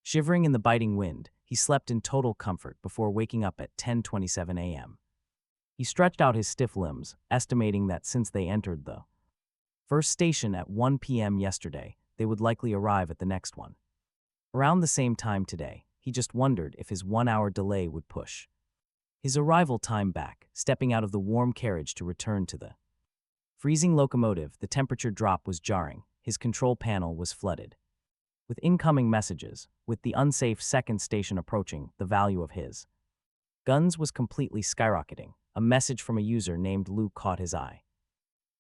shivering in the biting wind, he slept in total comfort before waking up at 10:27 a.m. He stretched out his stiff limbs, estimating that since they entered the first station at 1 p.m. yesterday, they would likely arrive at the next one around the same time today. He just wondered if his 1-hour delay would push his arrival time back. Stepping out of the warm carriage to return to the freezing locomotive, the temperature drop was jarring. His control panel was flooded with incoming messages. With the unsafe second station approaching, the value of his guns was completely skyrocketing. A message from a user named Lu caught his eye.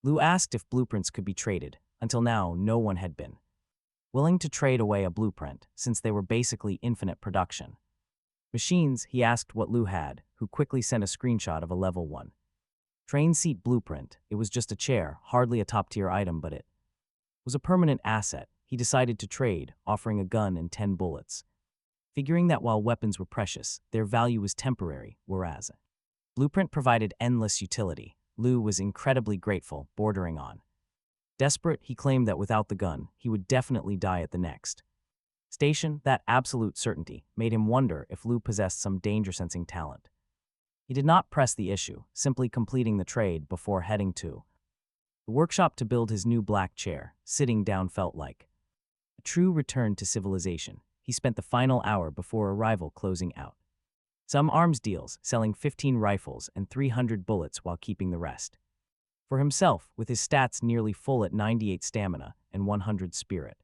Lu asked if blueprints could be traded. Until now, no one had been willing to trade away a blueprint, since they were basically infinite production machines. He asked what Lu had, who quickly sent a screenshot of a level 1 train seat blueprint. It was just a chair, hardly a top-tier item, but it was a permanent asset. He decided to trade, offering a gun and 10 bullets, figuring that while weapons were precious, their value was temporary, whereas a blueprint provided endless utility. Lu was incredibly grateful, bordering on Desperate, he claimed that without the gun, he would definitely die at the next station. That absolute certainty made him wonder if Lu possessed some danger-sensing talent. He did not press the issue, simply completing the trade before heading to the workshop to build his new black chair. Sitting down felt like a true return to civilization. He spent the final hour before arrival closing out some arms deals, selling 15 rifles and 300 bullets while keeping the rest for himself, with his stats nearly full at 98 stamina and 100 spirit.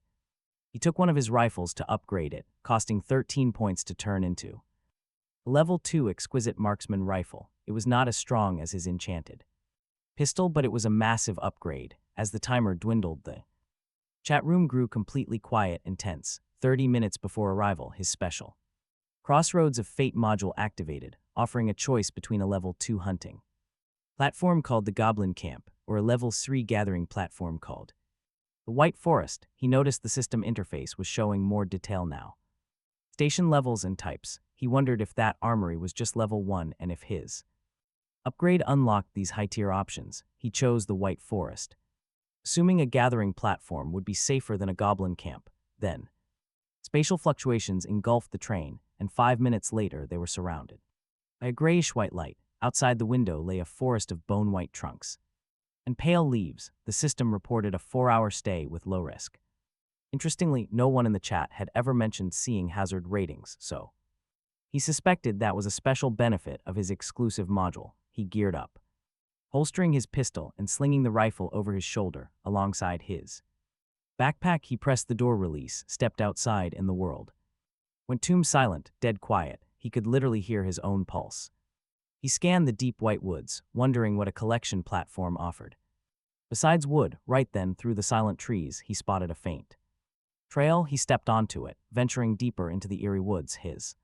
He took one of his rifles to upgrade it, costing 13 points to turn into a level 2 exquisite marksman rifle. It was not as strong as his enchanted pistol, but it was a massive upgrade. As the timer dwindled, the chat room grew completely quiet and tense. 30 minutes before arrival, his special Crossroads of Fate module activated, offering a choice between a level 2 hunting platform called the Goblin Camp or a level 3 gathering platform called the White Forest. He noticed the system interface was showing more detail now. Station levels and types. He wondered if that armory was just level 1 and if his upgrade unlocked these high-tier options. He chose the White Forest, assuming a gathering platform would be safer than a goblin camp. Then, spatial fluctuations engulfed the train, and 5 minutes later they were surrounded by a grayish-white light. Outside the window lay a forest of bone-white trunks and pale leaves. The system reported a 4-hour stay with low risk. Interestingly, no one in the chat had ever mentioned seeing hazard ratings, so he suspected that was a special benefit of his exclusive module. He geared up, holstering his pistol and slinging the rifle over his shoulder alongside his backpack. He pressed the door release, stepped outside, and the world went tomb silent, dead quiet. He could literally hear his own pulse. He scanned the deep white woods, wondering what a collection platform offered. Besides wood, right then, through the silent trees, he spotted a faint trail. He stepped onto it, venturing deeper into the eerie woods, his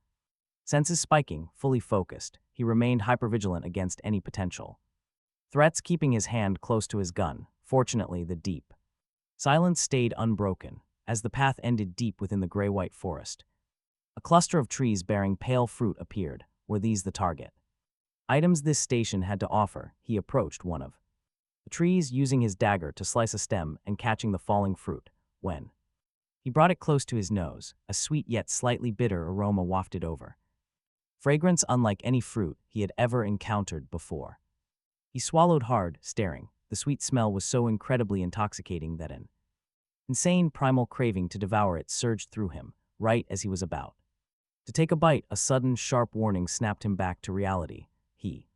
senses spiking. Fully focused, he remained hypervigilant against any potential threats, keeping his hand close to his gun. Fortunately, the deep silence stayed unbroken. As the path ended deep within the gray-white forest, a cluster of trees bearing pale fruit appeared. Were these the target items this station had to offer? He approached one of the trees, using his dagger to slice a stem and catching the falling fruit. When he brought it close to his nose, a sweet yet slightly bitter aroma wafted over. Fragrance unlike any fruit he had ever encountered before. He swallowed hard, staring. The sweet smell was so incredibly intoxicating that an insane primal craving to devour it surged through him. Right as he was about to take a bite, a sudden, sharp warning snapped him back to reality. He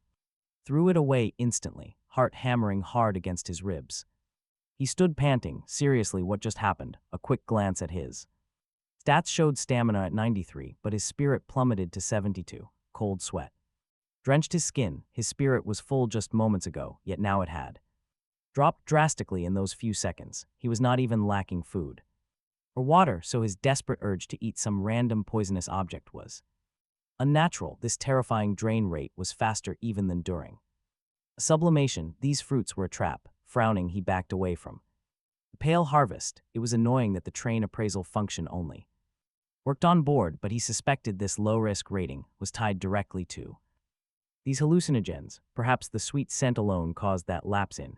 threw it away instantly, heart hammering hard against his ribs. He stood panting. Seriously, what just happened? A quick glance at his stats showed stamina at 93, but his spirit plummeted to 72. Cold sweat drenched his skin. His spirit was full just moments ago, yet now it had dropped drastically in those few seconds. He was not even lacking food or water, so his desperate urge to eat some random poisonous object was unnatural. This terrifying drain rate was faster even than during a sublimation. These fruits were a trap. Frowning, he backed away from the pale harvest. It was annoying that the train appraisal function only worked on board, but he suspected this low-risk rating was tied directly to these hallucinogens. Perhaps the sweet scent alone caused that lapse in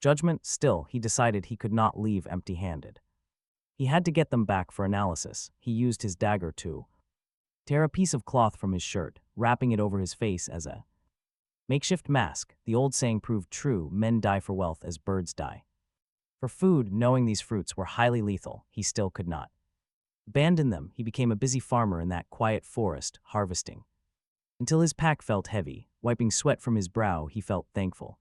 judgment. Still, he decided he could not leave empty-handed. He had to get them back for analysis. He used his dagger to tear a piece of cloth from his shirt, wrapping it over his face as a makeshift mask. The old saying proved true: men die for wealth as birds die for food. Knowing these fruits were highly lethal, he still could not abandon them. He became a busy farmer in that quiet forest, harvesting until his pack felt heavy. Wiping sweat from his brow, he felt thankful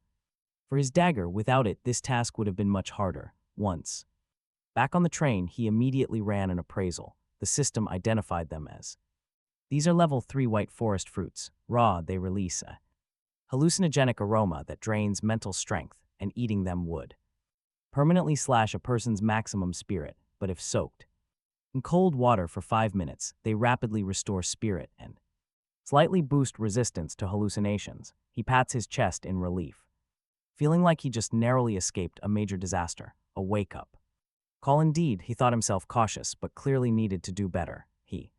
for his dagger. Without it, this task would have been much harder. Once back on the train, he immediately ran an appraisal. The system identified them as these are level 3 white forest fruits. Raw, they release a hallucinogenic aroma that drains mental strength, and eating them would permanently slash a person's maximum spirit, but if soaked in cold water for 5 minutes, they rapidly restore spirit and slightly boost resistance to hallucinations. He pats his chest in relief, feeling like he just narrowly escaped a major disaster. A wake-up call indeed. He thought himself cautious, but clearly needed to do better. He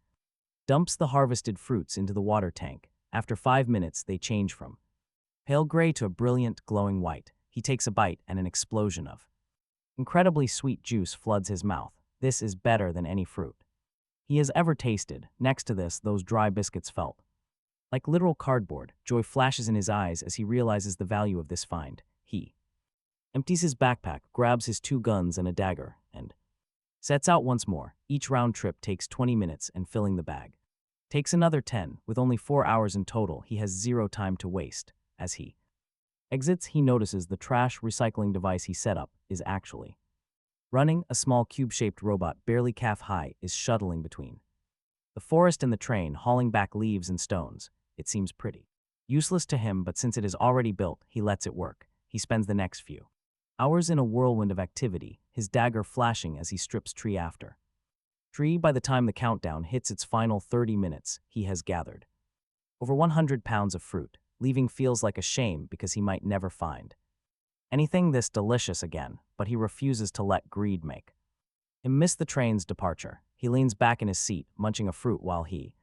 dumps the harvested fruits into the water tank. After 5 minutes, they change from pale gray to a brilliant, glowing white. He takes a bite, and an explosion of Incredibly sweet juice floods his mouth. This is better than any fruit he has ever tasted. Next to this, those dry biscuits felt like literal cardboard. Joy flashes in his eyes as he realizes the value of this find. He empties his backpack, grabs his 2 guns and a dagger, and sets out once more. Each round trip takes 20 minutes, and filling the bag takes another 10. With only 4 hours in total, he has 0 time to waste. As he exits, he notices the trash recycling device he set up is actually running. A small cube-shaped robot, barely calf-high, is shuttling between the forest and the train, hauling back leaves and stones. It seems pretty useless to him, but since it is already built, he lets it work. He spends the next few hours in a whirlwind of activity, his dagger flashing as he strips tree after tree. By the time the countdown hits its final 30 minutes, he has gathered over 100 pounds of fruit. Leaving feels like a shame because he might never find anything this delicious again, but he refuses to let greed make him miss the train's departure. He leans back in his seat, munching a fruit while he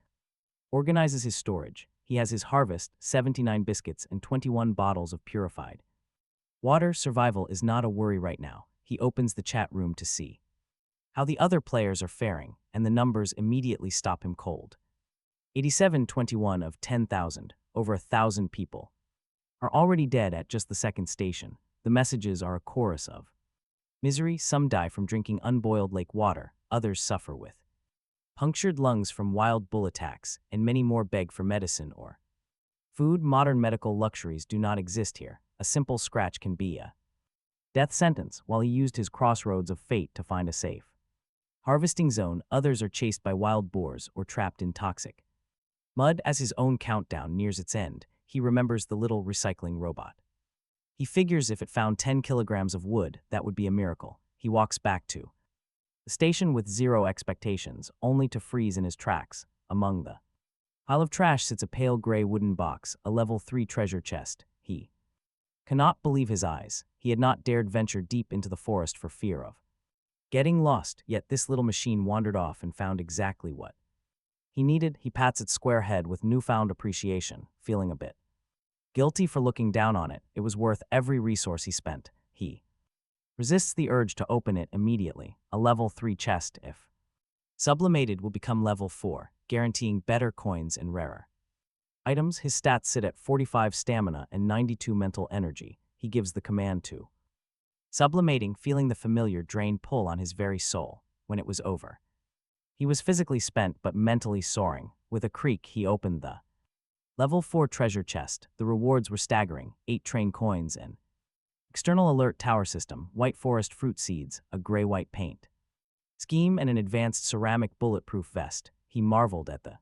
organizes his storage. He has his harvest, 79 biscuits and 21 bottles of purified water. Survival is not a worry right now. He opens the chat room to see how the other players are faring, and the numbers immediately stop him cold. 87-21 of 10,000, over 1,000 people, are already dead at just the second station. The messages are a chorus of misery. Some die from drinking unboiled lake water, others suffer with punctured lungs from wild bull attacks, and many more beg for medicine or food. Modern medical luxuries do not exist here. A simple scratch can be a death sentence. While he used his crossroads of fate to find a safe harvesting zone, others are chased by wild boars or trapped in toxic mud. As his own countdown nears its end, he remembers the little recycling robot. He figures if it found 10 kilograms of wood, that would be a miracle. He walks back to the station with 0 expectations, only to freeze in his tracks. Among the pile of trash sits a pale gray wooden box, a level 3 treasure chest. He cannot believe his eyes. He had not dared venture deep into the forest for fear of getting lost, yet this little machine wandered off and found exactly what he needed. He pats its square head with newfound appreciation, feeling a bit guilty for looking down on it. It was worth every resource he spent. He resists the urge to open it immediately. A level 3 chest, if sublimated, will become level 4, guaranteeing better coins and rarer items. His stats sit at 45 stamina and 92 mental energy. He gives the command to sublimating, feeling the familiar drain pull on his very soul. When it was over, he was physically spent but mentally soaring. With a creak, he opened the level 4 treasure chest. The rewards were staggering: 8 train coins, and external alert tower system, white forest fruit seeds, a gray-white paint scheme, and an advanced ceramic bulletproof vest. He marveled at the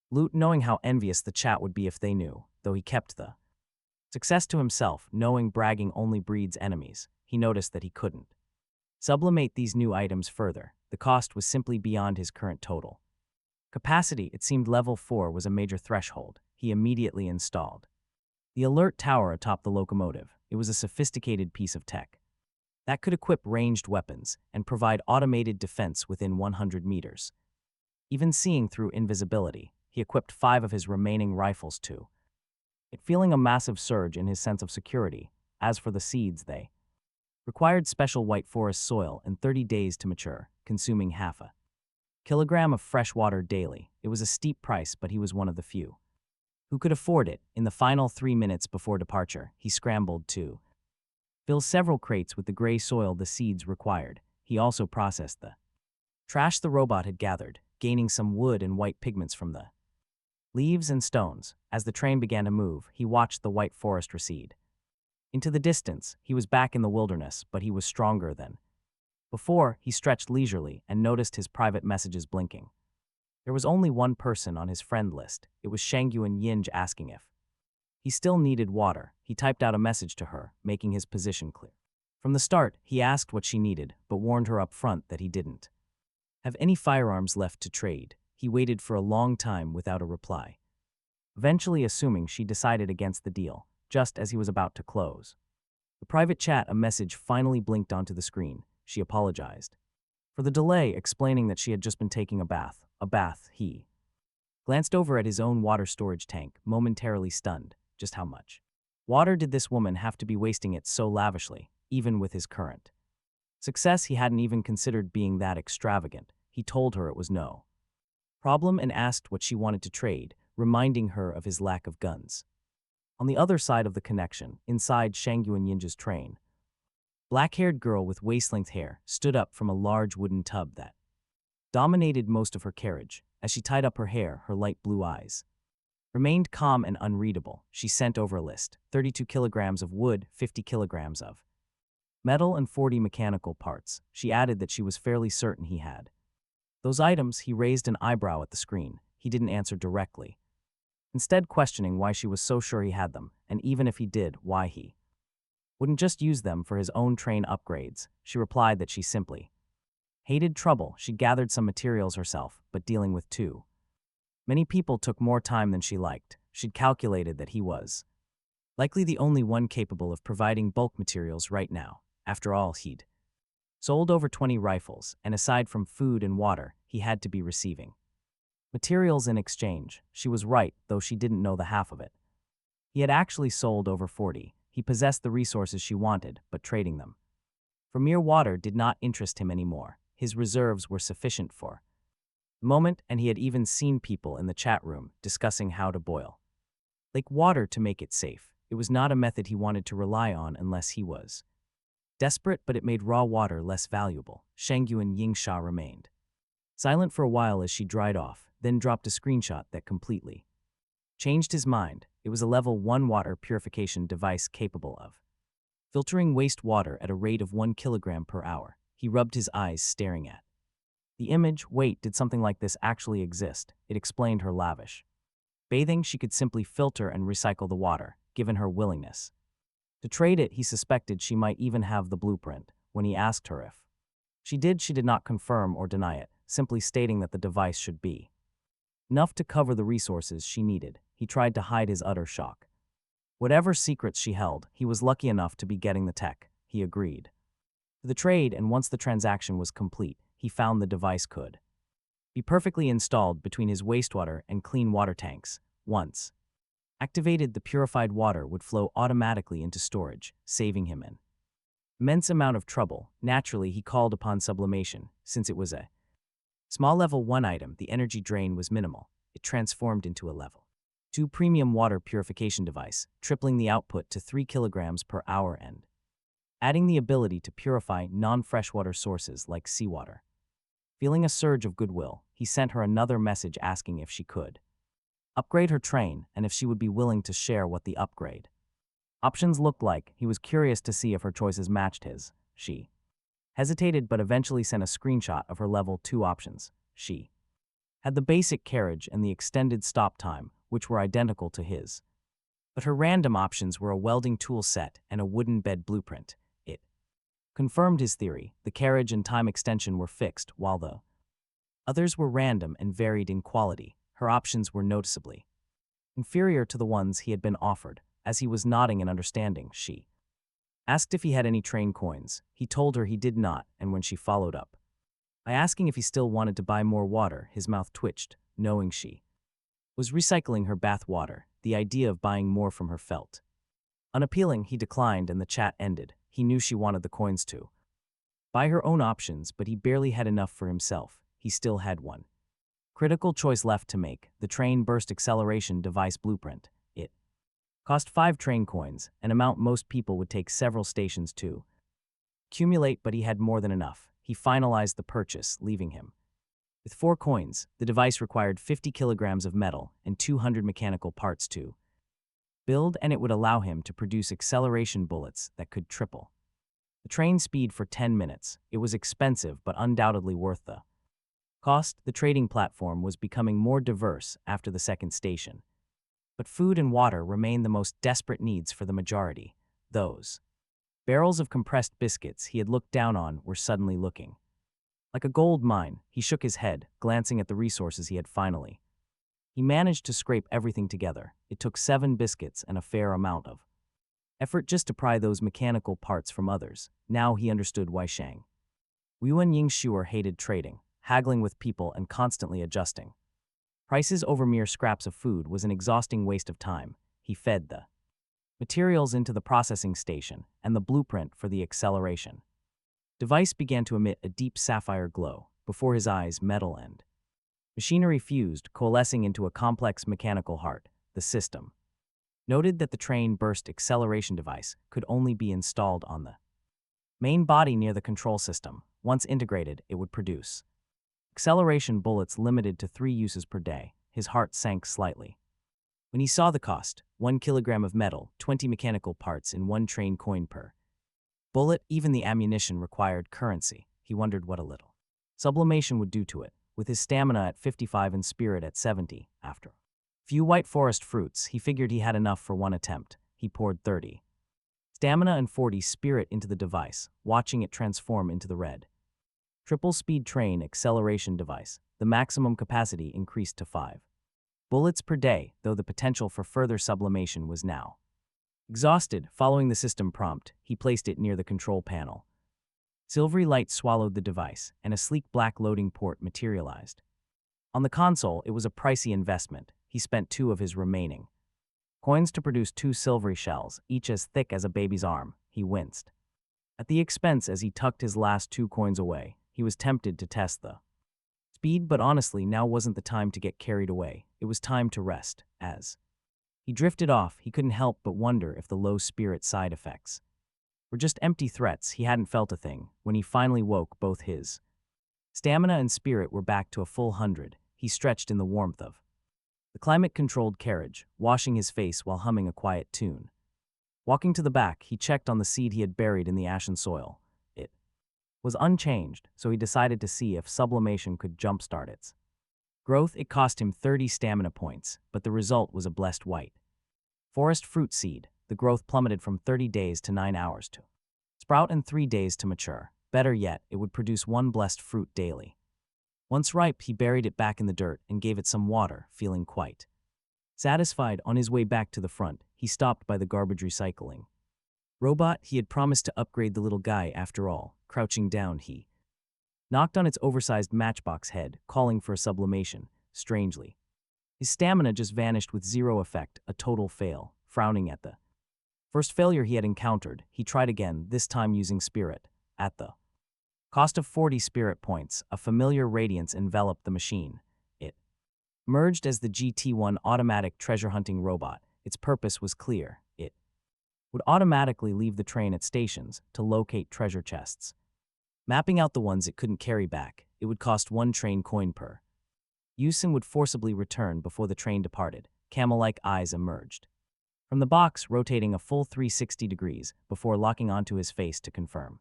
loot, knowing how envious the chat would be if they knew, though he kept the success to himself, knowing bragging only breeds enemies. He noticed that he couldn't sublimate these new items further. The cost was simply beyond his current total capacity. It seemed level 4 was a major threshold. He immediately installed the alert tower atop the locomotive. It was a sophisticated piece of tech that could equip ranged weapons and provide automated defense within 100 meters. Even seeing through invisibility, he equipped 5 of his remaining rifles too, feeling a massive surge in his sense of security. As for the seeds, they required special white forest soil and 30 days to mature, consuming half a kilogram of fresh water daily. It was a steep price, but he was one of the few who could afford it. In the final 3 minutes before departure, he scrambled to fill several crates with the gray soil the seeds required. He also processed the trash the robot had gathered, gaining some wood and white pigments from the leaves and stones. As the train began to move, he watched the white forest recede into the distance. He was back in the wilderness, but he was stronger than before. He stretched leisurely and noticed his private messages blinking. There was only one person on his friend list. It was Shangyuan Yinj, asking if he still needed water. He typed out a message to her, making his position clear. From the start, he asked what she needed, but warned her up front that he didn't have any firearms left to trade. He waited for a long time without a reply, eventually assuming she decided against the deal. Just as he was about to close the private chat, a message finally blinked onto the screen. She apologized for the delay, explaining that she had just been taking a bath. He glanced over at his own water storage tank, momentarily stunned. Just how much water did this woman have to be wasting it so lavishly, even with his current Success he hadn't even considered being that extravagant. He told her it was no problem and asked what she wanted to trade, reminding her of his lack of guns. On the other side of the connection, inside Shangyuan Yinja's train, black-haired girl with waist-length hair stood up from a large wooden tub that dominated most of her carriage. As she tied up her hair, her light blue eyes remained calm and unreadable. She sent over a list: 32 kilograms of wood, 50 kilograms of metal, and 40 mechanical parts. She added that she was fairly certain he had those items. He raised an eyebrow at the screen. He didn't answer directly, instead questioning why she was so sure he had them, and even if he did, why he wouldn't just use them for his own train upgrades. She replied that she simply hated trouble. She gathered some materials herself, but dealing with too many people took more time than she liked. She'd calculated that he was likely the only one capable of providing bulk materials right now. After all, he'd sold over 20 rifles, and aside from food and water, he had to be receiving materials in exchange. She was right, though she didn't know the half of it. He had actually sold over 40. He possessed the resources she wanted, but trading them for mere water did not interest him anymore. His reserves were sufficient for the moment, and he had even seen people in the chat room discussing how to boil lake water to make it safe. It was not a method he wanted to rely on unless he was desperate, but it made raw water less valuable. Shangyuan Yingsha remained silent for a while as she dried off, then dropped a screenshot that completely changed his mind. It was a level 1 water purification device capable of filtering wastewater at a rate of 1 kilogram per hour. He rubbed his eyes, staring at the image. Wait, did something like this actually exist? It explained her lavish bathing. She could simply filter and recycle the water, given her willingness to trade it. He suspected she might even have the blueprint. When he asked her if she did not confirm or deny it, simply stating that the device should be enough to cover the resources she needed. He tried to hide his utter shock. Whatever secrets she held, he was lucky enough to be getting the tech. He agreed to the trade, and once the transaction was complete, he found the device could be perfectly installed between his wastewater and clean water tanks. Once activated, the purified water would flow automatically into storage, saving him an immense amount of trouble. Naturally, he called upon sublimation. Since it was a small level 1 item, the energy drain was minimal. It transformed into a level 2 premium water purification device, tripling the output to 3 kilograms per hour and adding the ability to purify non-freshwater sources like seawater. Feeling a surge of goodwill, he sent her another message asking if she could upgrade her train and if she would be willing to share what the upgrade options looked like. He was curious to see if her choices matched his. She hesitated, but eventually sent a screenshot of her level 2 options. She had the basic carriage and the extended stop time, which were identical to his. But her random options were a welding tool set and a wooden bed blueprint. It confirmed his theory. The carriage and time extension were fixed, while the others were random and varied in quality. Her options were noticeably inferior to the ones he had been offered. As he was nodding in understanding, she asked if he had any train coins. He told her he did not, and when she followed up by asking if he still wanted to buy more water, his mouth twitched, knowing she was recycling her bath water. The idea of buying more from her felt unappealing. He declined, and the chat ended. He knew she wanted the coins to buy her own options, but he barely had enough for himself. He still had one critical choice left to make: the train burst acceleration device blueprint. It cost 5 train coins, an amount most people would take several stations to accumulate, but he had more than enough. He finalized the purchase, leaving him with 4 coins. The device required 50 kilograms of metal and 200 mechanical parts to build, and it would allow him to produce acceleration bullets that could triple the train speed for 10 minutes. It was expensive, but undoubtedly worth the cost. The trading platform was becoming more diverse after the second station, but food and water remained the most desperate needs for the majority. Those barrels of compressed biscuits he had looked down on were suddenly looking like a gold mine. He shook his head, glancing at the resources he had finally. He managed to scrape everything together. It took 7 biscuits and a fair amount of effort just to pry those mechanical parts from others. Now he understood why Shang Yuan Yingshuer hated trading. Haggling with people and constantly adjusting prices over mere scraps of food was an exhausting waste of time. He fed the materials into the processing station and the blueprint for the acceleration Device began to emit a deep sapphire glow. Before his eyes, metal and machinery fused, coalescing into a complex mechanical heart, the system. Noted that the train burst acceleration device could only be installed on the main body near the control system. Once integrated, it would produce acceleration bullets limited to 3 uses per day. His heart sank slightly. When he saw the cost, 1 kilogram of metal, 20 mechanical parts in 1 train coin per bullet, even the ammunition required currency. He wondered what a little sublimation would do to it. With his stamina at 55 and spirit at 70, after few white forest fruits, he figured he had enough for 1 attempt. He poured 30 stamina and 40 spirit into the device, watching it transform into the red triple-speed train acceleration device. The maximum capacity increased to 5 bullets per day, though the potential for further sublimation was now exhausted. Following the system prompt, he placed it near the control panel. Silvery light swallowed the device, and a sleek black loading port materialized. On the console, it was a pricey investment. He spent 2 of his remaining coins to produce 2 silvery shells, each as thick as a baby's arm. He winced at the expense as he tucked his last 2 coins away. He was tempted to test the speed, but honestly, now wasn't the time to get carried away. It was time to rest. As he drifted off, he couldn't help but wonder if the low spirit side effects were just empty threats. He hadn't felt a thing. When he finally woke, both his stamina and spirit were back to a full 100. He stretched in the warmth of the climate-controlled carriage, washing his face while humming a quiet tune. Walking to the back, he checked on the seed he had buried in the ashen soil. It was unchanged, so he decided to see if sublimation could jumpstart its growth. It cost him 30 stamina points, but the result was a blessed white forest fruit seed. The growth plummeted from 30 days to 9 hours to sprout and 3 days to mature. Better yet, it would produce 1 blessed fruit daily. Once ripe, he buried it back in the dirt and gave it some water, feeling quite satisfied. On his way back to the front, he stopped by the garbage recycling robot. He had promised to upgrade the little guy after all. Crouching down, he knocked on its oversized matchbox head, calling for a sublimation. Strangely, his stamina just vanished with 0 effect, a total fail. Frowning at the first failure he had encountered, he tried again, this time using spirit. At the cost of 40 spirit points, a familiar radiance enveloped the machine. It emerged as the GT-1 automatic treasure hunting robot. Its purpose was clear. It would automatically leave the train at stations to locate treasure chests, mapping out the ones it couldn't carry back. It would cost 1 train coin per use and would forcibly return before the train departed. Camel-like eyes emerged from the box, rotating a full 360 degrees before locking onto his face to confirm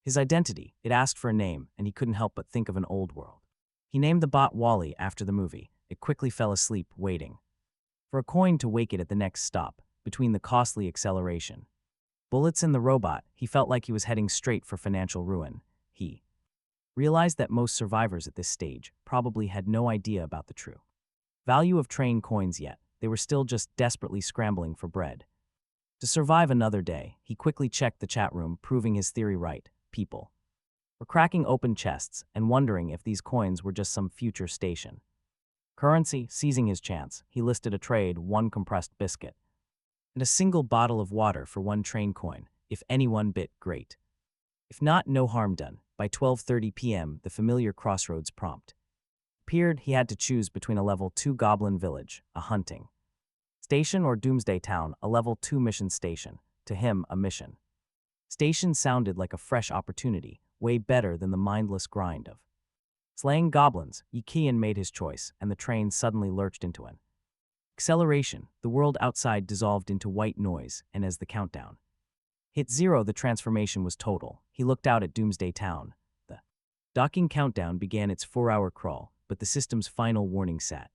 his identity. It asked for a name, and he couldn't help but think of an old world. He named the bot Wally after the movie. It quickly fell asleep, waiting for a coin to wake it at the next stop. Between the costly acceleration bullets and the robot, he felt like he was heading straight for financial ruin. He realized that most survivors at this stage probably had no idea about the true value of train coins yet. They were still just desperately scrambling for bread to survive another day. He quickly checked the chat room, proving his theory right. People were cracking open chests and wondering if these coins were just some future station currency. Seizing his chance, he listed a trade: 1 compressed biscuit and a single bottle of water for 1 train coin. If anyone bit, great. If not, no harm done. By 12:30 p.m., the familiar crossroads prompt appeared. He had to choose between a level 2 goblin village, a hunting station, or Doomsday Town, a level 2 mission station. To him, a mission station sounded like a fresh opportunity, way better than the mindless grind of slaying goblins. Yikian made his choice, and the train suddenly lurched into an acceleration. The world outside dissolved into white noise, and as the countdown hit 0, the transformation was total. He looked out at Doomsday Town. The docking countdown began its 4-hour crawl, but the system's final warning sat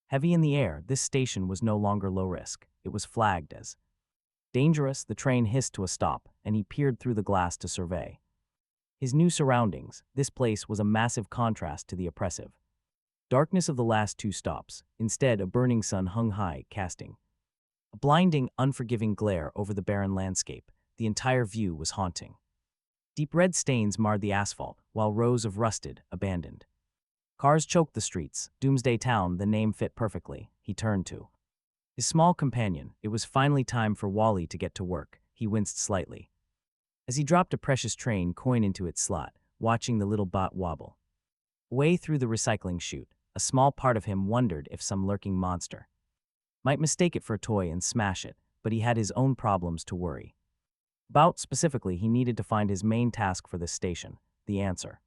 heavy in the air. This station was no longer low risk. It was flagged as dangerous. The train hissed to a stop, and he peered through the glass to survey his new surroundings. This place was a massive contrast to the oppressive darkness of the last 2 stops. Instead, a burning sun hung high, casting a blinding, unforgiving glare over the barren landscape. The entire view was haunting. Deep red stains marred the asphalt, while rows of rusted, abandoned cars choked the streets. Doomsday Town, the name fit perfectly. He turned to his small companion. It was finally time for Wally to get to work. He winced slightly as he dropped a precious train coin into its slot, watching the little bot wobble. Way through the recycling chute, a small part of him wondered if some lurking monster might mistake it for a toy and smash it, but he had his own problems to worry about. Specifically, he needed to find his main task for this station. The answer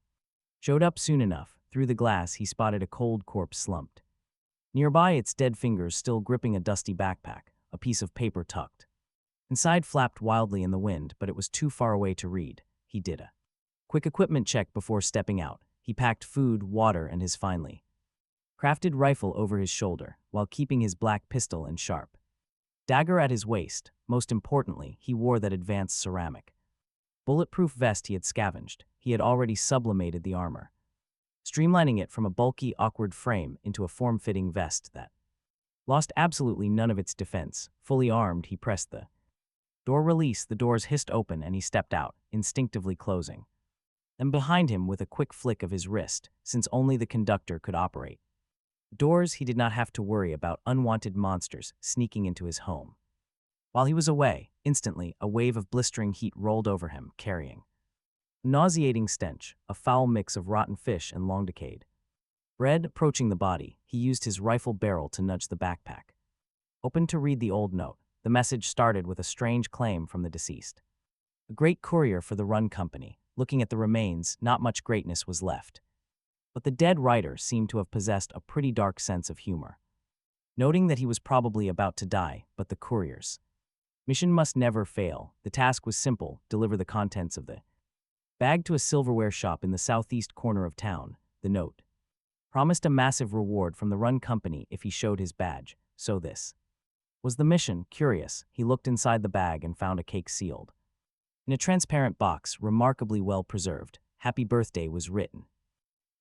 showed up soon enough. Through the glass, he spotted a cold corpse slumped nearby, its dead fingers still gripping a dusty backpack, a piece of paper tucked inside flapped wildly in the wind, but it was too far away to read. He did a quick equipment check before stepping out. He packed food, water, and his finely crafted rifle over his shoulder, while keeping his black pistol and sharp dagger at his waist. Most importantly, he wore that advanced ceramic bulletproof vest he had scavenged. He had already sublimated the armor, streamlining it from a bulky, awkward frame into a form-fitting vest that lost absolutely none of its defense. Fully armed, he pressed the door release. The doors hissed open and he stepped out, instinctively closing them behind him with a quick flick of his wrist, since only the conductor could operate doors. He did not have to worry about unwanted monsters sneaking into his home. While he was away, instantly, a wave of blistering heat rolled over him, carrying a nauseating stench, a foul mix of rotten fish and long-decayed bread. Approaching the body, he used his rifle barrel to nudge the backpack open to read the old note. The message started with a strange claim from the deceased. A great courier for the run company. Looking at the remains, not much greatness was left, but the dead writer seemed to have possessed a pretty dark sense of humor. Noting that he was probably about to die, but the courier's mission must never fail. The task was simple: deliver the contents of the bag to a silverware shop in the southeast corner of town. The note promised a massive reward from the run company if he showed his badge, so this was the mission. Curious, he looked inside the bag and found a cake sealed in a transparent box, remarkably well preserved. Happy birthday was written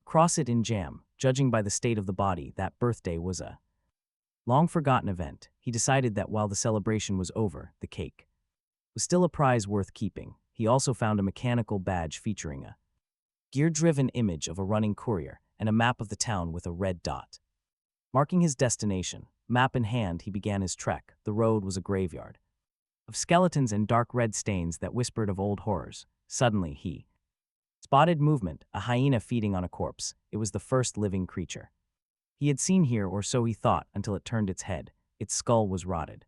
across it in jam. Judging by the state of the body, that birthday was a long-forgotten event. He decided that while the celebration was over, the cake was still a prize worth keeping. He also found a mechanical badge featuring a gear-driven image of a running courier and a map of the town with a red dot marking his destination. Map in hand, he began his trek. The road was a graveyard of skeletons and dark red stains that whispered of old horrors. Suddenly, he spotted movement, a hyena feeding on a corpse. It was the first living creature he had seen here, or so he thought, until it turned its head. Its skull was rotted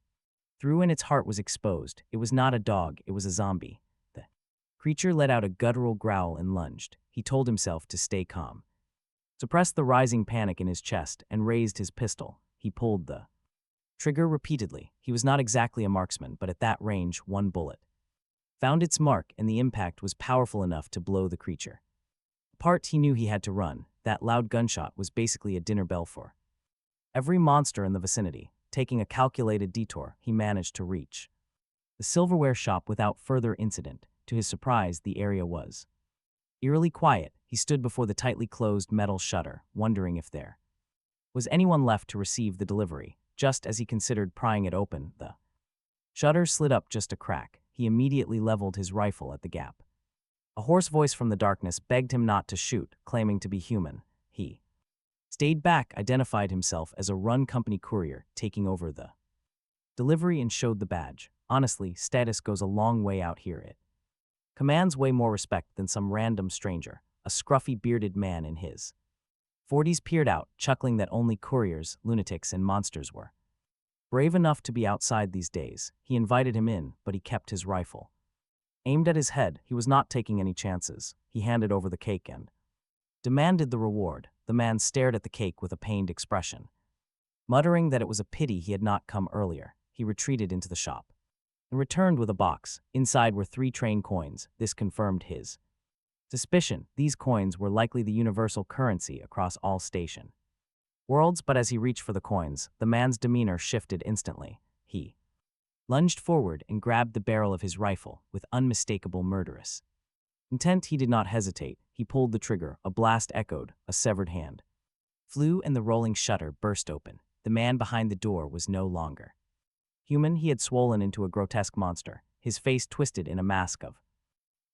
through and its heart was exposed. It was not a dog, it was a zombie. The creature let out a guttural growl and lunged. He told himself to stay calm, suppressed the rising panic in his chest, and raised his pistol. He pulled the trigger repeatedly. He was not exactly a marksman, but at that range, one bullet found its mark, and the impact was powerful enough to blow the creature apart. He knew he had to run. That loud gunshot was basically a dinner bell for every monster in the vicinity. Taking a calculated detour, he managed to reach the silverware shop without further incident. To his surprise, the area was eerily quiet. He stood before the tightly closed metal shutter, wondering if there was anyone left to receive the delivery. Just as he considered prying it open, the shutter slid up just a crack. He immediately leveled his rifle at the gap. A hoarse voice from the darkness begged him not to shoot, claiming to be human. He stayed back, identified himself as a run company courier, taking over the delivery, and showed the badge. Honestly, status goes a long way out here. It commands way more respect than some random stranger. A scruffy, bearded man in his 40s peered out, chuckling that only couriers, lunatics, and monsters were brave enough to be outside these days. He invited him in, but he kept his rifle aimed at his head. He was not taking any chances. He handed over the cake and demanded the reward. The man stared at the cake with a pained expression. Muttering that it was a pity he had not come earlier, he retreated into the shop and returned with a box. Inside were 3 train coins. This confirmed his suspicion. These coins were likely the universal currency across all station worlds, but as he reached for the coins, the man's demeanor shifted instantly. He lunged forward and grabbed the barrel of his rifle with unmistakable murderous intent. He did not hesitate. He pulled the trigger. A blast echoed. A severed hand flew and the rolling shutter burst open. The man behind the door was no longer human. He had swollen into a grotesque monster, his face twisted in a mask of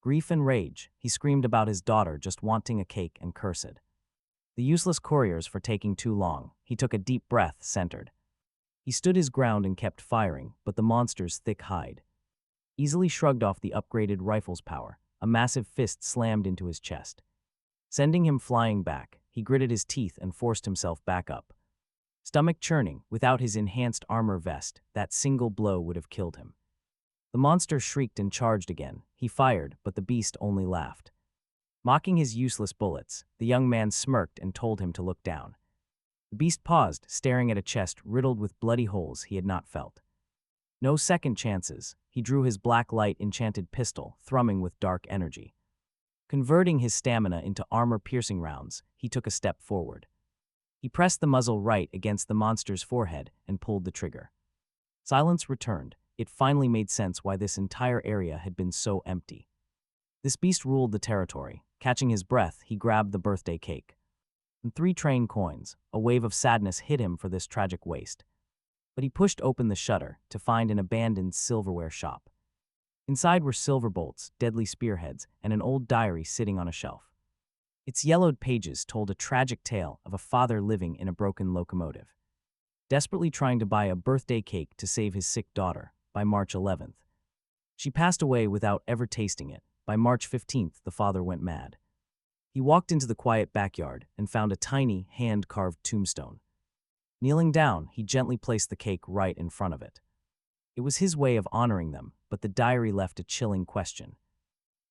grief and rage. He screamed about his daughter just wanting a cake and cursed the useless couriers for taking too long. He took a deep breath, centered. He stood his ground and kept firing, but the monster's thick hide easily shrugged off the upgraded rifle's power. A massive fist slammed into his chest. Sending him flying back, he gritted his teeth and forced himself back up. Stomach churning, without his enhanced armor vest, that single blow would have killed him. The monster shrieked and charged again. He fired, but the beast only laughed. Mocking his useless bullets, the young man smirked and told him to look down. The beast paused, staring at a chest riddled with bloody holes he had not felt. No second chances, he drew his black light enchanted pistol, thrumming with dark energy. Converting his stamina into armor-piercing rounds, he took a step forward. He pressed the muzzle right against the monster's forehead and pulled the trigger. Silence returned. It finally made sense why this entire area had been so empty. This beast ruled the territory. Catching his breath, he grabbed the birthday cake. And 3 train coins. A wave of sadness hit him for this tragic waste. But he pushed open the shutter to find an abandoned silverware shop. Inside were silver bolts, deadly spearheads, and an old diary sitting on a shelf. Its yellowed pages told a tragic tale of a father living in a broken locomotive, desperately trying to buy a birthday cake to save his sick daughter. By March 11th, she passed away without ever tasting it. By March 15th, the father went mad. He walked into the quiet backyard and found a tiny, hand-carved tombstone. Kneeling down, he gently placed the cake right in front of it. It was his way of honoring them, but the diary left a chilling question.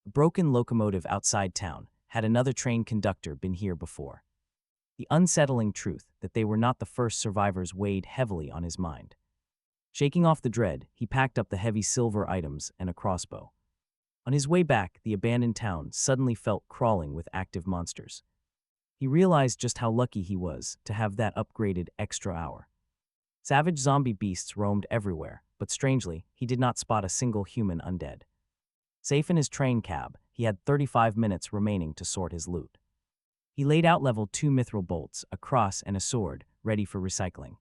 A broken locomotive outside town. Had another train conductor been here before? The unsettling truth that they were not the first survivors weighed heavily on his mind. Shaking off the dread, he packed up the heavy silver items and a crossbow. On his way back, the abandoned town suddenly felt crawling with active monsters. He realized just how lucky he was to have that upgraded extra hour. Savage zombie beasts roamed everywhere, but strangely, he did not spot a single human undead. Safe in his train cab, he had 35 minutes remaining to sort his loot. He laid out level 2 mithril bolts, a cross, and a sword, ready for recycling.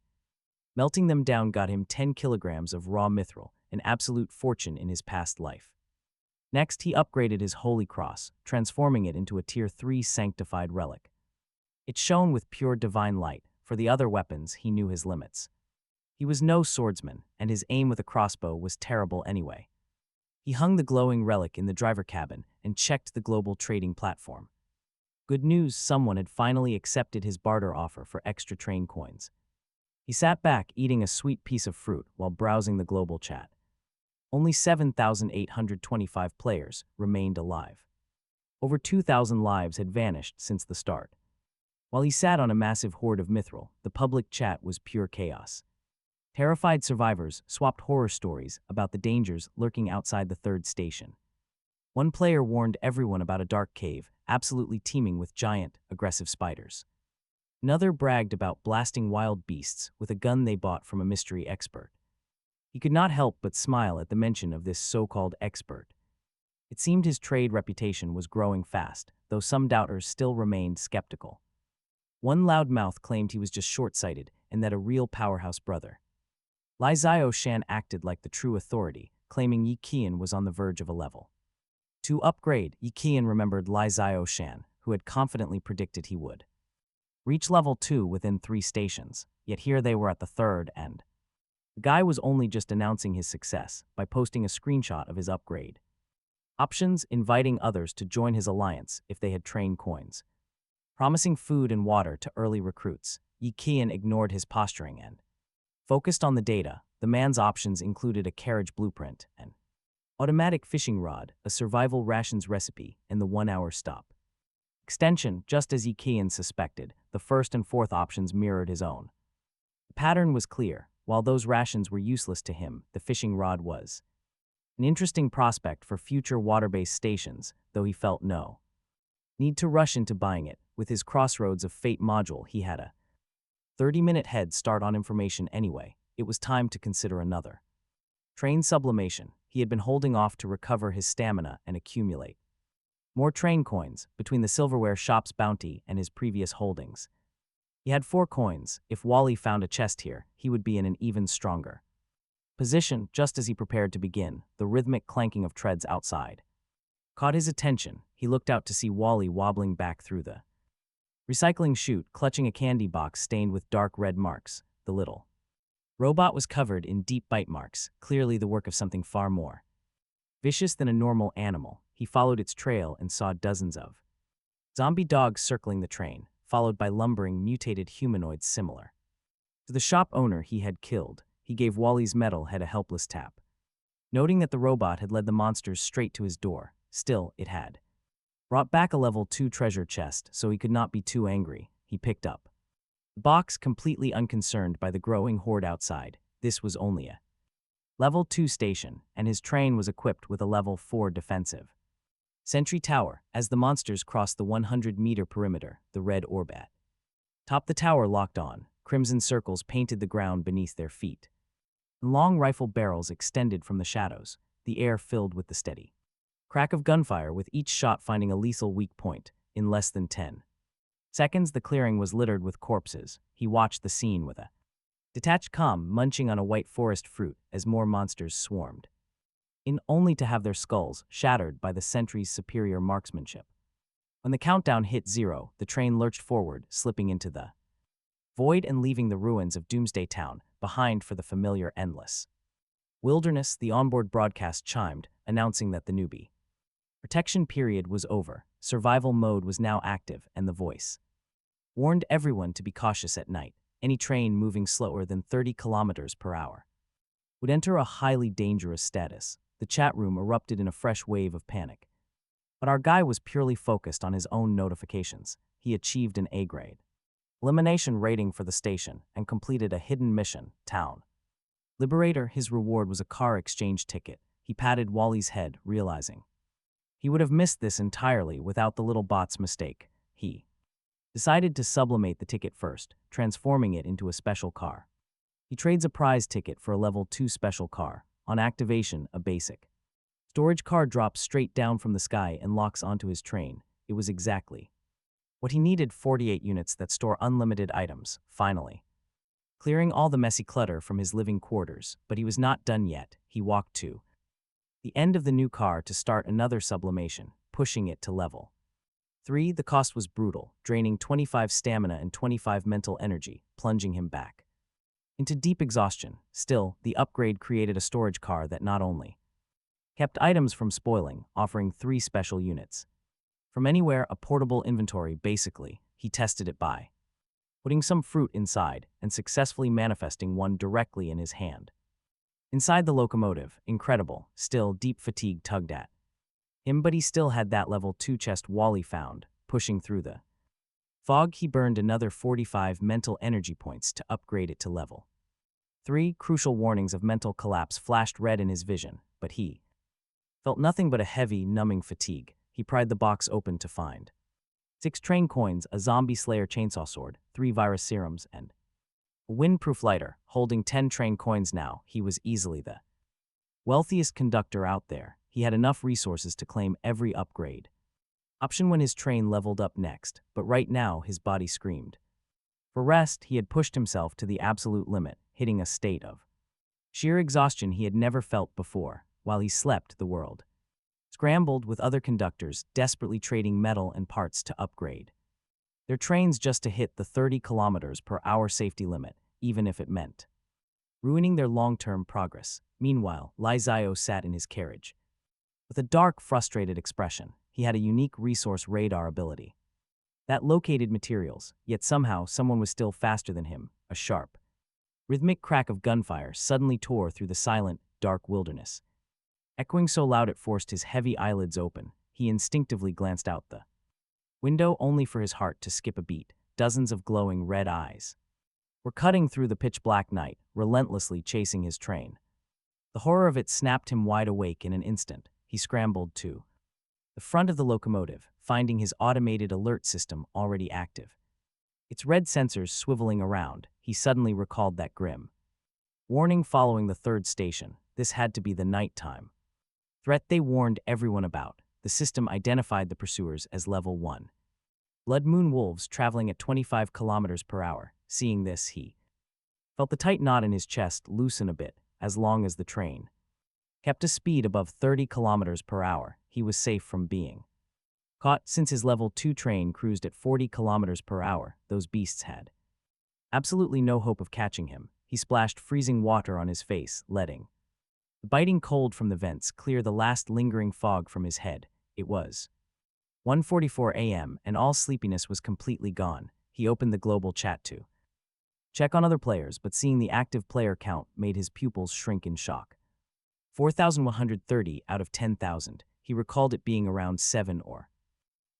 Melting them down got him 10 kilograms of raw mithril, an absolute fortune in his past life. Next, he upgraded his holy cross, transforming it into a tier 3 sanctified relic. It shone with pure divine light. For the other weapons, he knew his limits. He was no swordsman, and his aim with a crossbow was terrible anyway. He hung the glowing relic in the driver cabin and checked the global trading platform. Good news, someone had finally accepted his barter offer for extra train coins. He sat back eating a sweet piece of fruit while browsing the global chat. Only 7,825 players remained alive. Over 2,000 lives had vanished since the start. While he sat on a massive hoard of mithril, the public chat was pure chaos. Terrified survivors swapped horror stories about the dangers lurking outside the 3rd station. One player warned everyone about a dark cave, absolutely teeming with giant, aggressive spiders. Another bragged about blasting wild beasts with a gun they bought from a mystery expert. He could not help but smile at the mention of this so-called expert. It seemed his trade reputation was growing fast, though some doubters still remained skeptical. One loudmouth claimed he was just short-sighted and that a real powerhouse brother. Lai Zio Shan acted like the true authority, claiming Yi Qian was on the verge of a level. To upgrade, Yi Qian remembered Lai Zio Shan, who had confidently predicted he would reach level 2 within 3 stations, yet here they were at the 3rd end. The guy was only just announcing his success by posting a screenshot of his upgrade. Options: inviting others to join his alliance if they had train coins. Promising food and water to early recruits. Yi Qian ignored his posturing and focused on the data. The man's options included a carriage blueprint, an automatic fishing rod, a survival rations recipe, and the 1-hour stop extension. Just as Yi Qian suspected, the 1st and 4th options mirrored his own. The pattern was clear. While those rations were useless to him, the fishing rod was an interesting prospect for future water-based stations, though he felt no need to rush into buying it. With his Crossroads of Fate module, he had a 30-minute head start on information anyway. It was time to consider another train sublimation. He had been holding off to recover his stamina and accumulate more train coins between the silverware shop's bounty and his previous holdings. He had 4 coins. If Wally found a chest here, he would be in an even stronger position. Just as he prepared to begin, the rhythmic clanking of treads outside caught his attention. He looked out to see Wally wobbling back through the recycling chute, clutching a candy box stained with dark red marks. The little robot was covered in deep bite marks, clearly the work of something far more Vicious than a normal animal, he followed its trail and saw dozens of zombie dogs circling the train, followed by lumbering mutated humanoids similar to the shop owner he had killed. He gave Wally's metal head a helpless tap, noting that the robot had led the monsters straight to his door. Still, it had brought back a level 2 treasure chest, so he could not be too angry. He picked up the box, completely unconcerned by the growing horde outside. This was only a level 2 station, and his train was equipped with a level 4 defensive sentry tower. As the monsters crossed the 100-meter perimeter, the red orb at top the tower locked on. Crimson circles painted the ground beneath their feet. Long rifle barrels extended from the shadows, the air filled with the steady crack of gunfire, with each shot finding a lethal weak point. In less than 10 seconds, the clearing was littered with corpses. He watched the scene with a detached calm, munching on a white forest fruit as more monsters swarmed in, only to have their skulls shattered by the sentry's superior marksmanship. When the countdown hit 0, the train lurched forward, slipping into the void and leaving the ruins of Doomsday Town behind for the familiar endless wilderness. The onboard broadcast chimed, announcing that the newbie protection period was over. Survival mode was now active, and the voice warned everyone to be cautious at night. Any train moving slower than 30 kilometers per hour would enter a highly dangerous status. The chat room erupted in a fresh wave of panic. But our guy was purely focused on his own notifications. He achieved an A-grade elimination rating for the station and completed a hidden mission, Town Liberator. His reward was a car exchange ticket. He patted Wally's head, realizing he would have missed this entirely without the little bot's mistake. He decided to sublimate the ticket first, transforming it into a special car. He trades a prize ticket for a level 2 special car. On activation, a basic storage car drops straight down from the sky and locks onto his train. It was exactly what he needed: 48 units that store unlimited items. Finally, clearing all the messy clutter from his living quarters. But he was not done yet. He walked to the end of the new car to start another sublimation, pushing it to level 3. The cost was brutal, draining 25 stamina and 25 mental energy, plunging him back into deep exhaustion. Still, the upgrade created a storage car that not only kept items from spoiling, offering 3 special units from anywhere, a portable inventory basically. He tested it by putting some fruit inside and successfully manifesting one directly in his hand. Inside the locomotive, incredible, still deep fatigue tugged at him, but he still had that level 2 chest Wally found. Pushing through the fog, he burned another 45 mental energy points to upgrade it to level 3. Crucial warnings of mental collapse flashed red in his vision, but he felt nothing but a heavy, numbing fatigue. He pried the box open to find 6 train coins, a zombie slayer chainsaw sword, 3 virus serums, and a windproof lighter. Holding 10 train coins now, he was easily the wealthiest conductor out there. He had enough resources to claim every upgrade option when his train leveled up next, but right now his body screamed for rest. He had pushed himself to the absolute limit, hitting a state of sheer exhaustion he had never felt before. While he slept, the world scrambled, with other conductors desperately trading metal and parts to upgrade their trains just to hit the 30 kilometers per hour safety limit, even if it meant ruining their long-term progress. Meanwhile, Lai Zio sat in his carriage with a dark, frustrated expression. He had a unique resource radar ability that located materials, yet somehow someone was still faster than him. A sharp, rhythmic crack of gunfire suddenly tore through the silent, dark wilderness, echoing so loud it forced his heavy eyelids open. He instinctively glanced out the window, only for his heart to skip a beat. Dozens of glowing red eyes were cutting through the pitch-black night, relentlessly chasing his train. The horror of it snapped him wide awake in an instant. He scrambled to the front of the locomotive, finding his automated alert system already active. Its red sensors swiveling around, he suddenly recalled that grim warning following the 3rd station. This had to be the nighttime threat they warned everyone about. The system identified the pursuers as level 1 blood moon wolves traveling at 25 kilometers per hour. Seeing this, he felt the tight knot in his chest loosen a bit. As long as the train kept a speed above 30 kilometers per hour, he was safe from being caught. Since his level 2 train cruised at 40 kilometers per hour, those beasts had absolutely no hope of catching him. He splashed freezing water on his face, letting The biting cold from the vents cleared the last lingering fog from his head. It was 1:44 a.m. and all sleepiness was completely gone. He opened the global chat to check on other players, but seeing the active player count made his pupils shrink in shock. 4,130 out of 10,000. He recalled it being around 7 or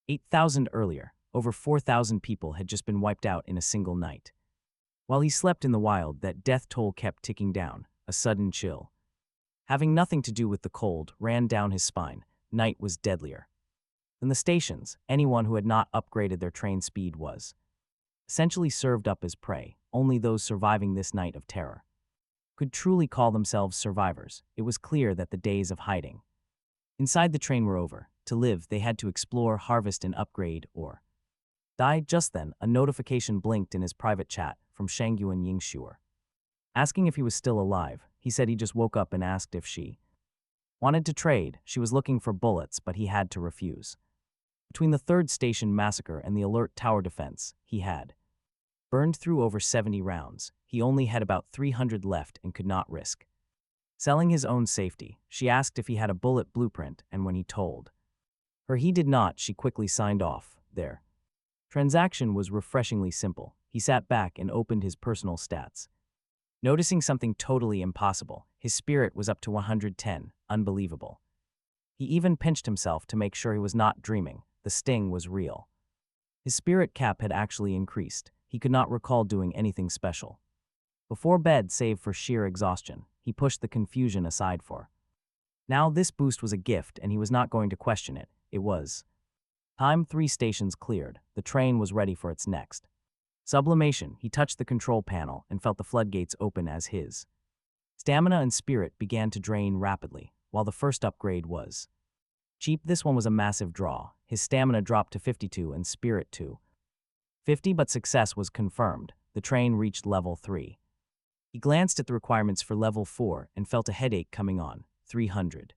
8,000 earlier. Over 4,000 people had just been wiped out in a single night. While he slept in the wild, that death toll kept ticking down. A sudden chill, having nothing to do with the cold, ran down his spine. Night was deadlier than the stations. Anyone who had not upgraded their train speed was essentially served up as prey. Only those surviving this night of terror could truly call themselves survivors. It was clear that the days of hiding inside the train were over. To live, they had to explore, harvest, and upgrade, or die. Just then, a notification blinked in his private chat from Shangyuan Yingshuer, asking if he was still alive. He said he just woke up and asked if she wanted to trade. She was looking for bullets, but he had to refuse. Between the third station massacre and the alert tower defense, he had burned through over 70 rounds. He only had about 300 left and could not risk selling his own safety. She asked if he had a bullet blueprint, and when he told her he did not, she quickly signed off. Their transaction was refreshingly simple. He sat back and opened his personal stats, noticing something totally impossible. His spirit was up to 110. Unbelievable. He even pinched himself to make sure he was not dreaming. The sting was real. His spirit cap had actually increased. He could not recall doing anything special before bed save for sheer exhaustion. He pushed the confusion aside for now. This boost was a gift, and he was not going to question it. It was time. 3 stations cleared. The train was ready for its next sublimation. He touched the control panel and felt the floodgates open as his stamina and spirit began to drain rapidly. While the first upgrade was cheap, this one was a massive draw. His stamina dropped to 52 and spirit to 50, but success was confirmed. The train reached level 3. He glanced at the requirements for level 4 and felt a headache coming on. 300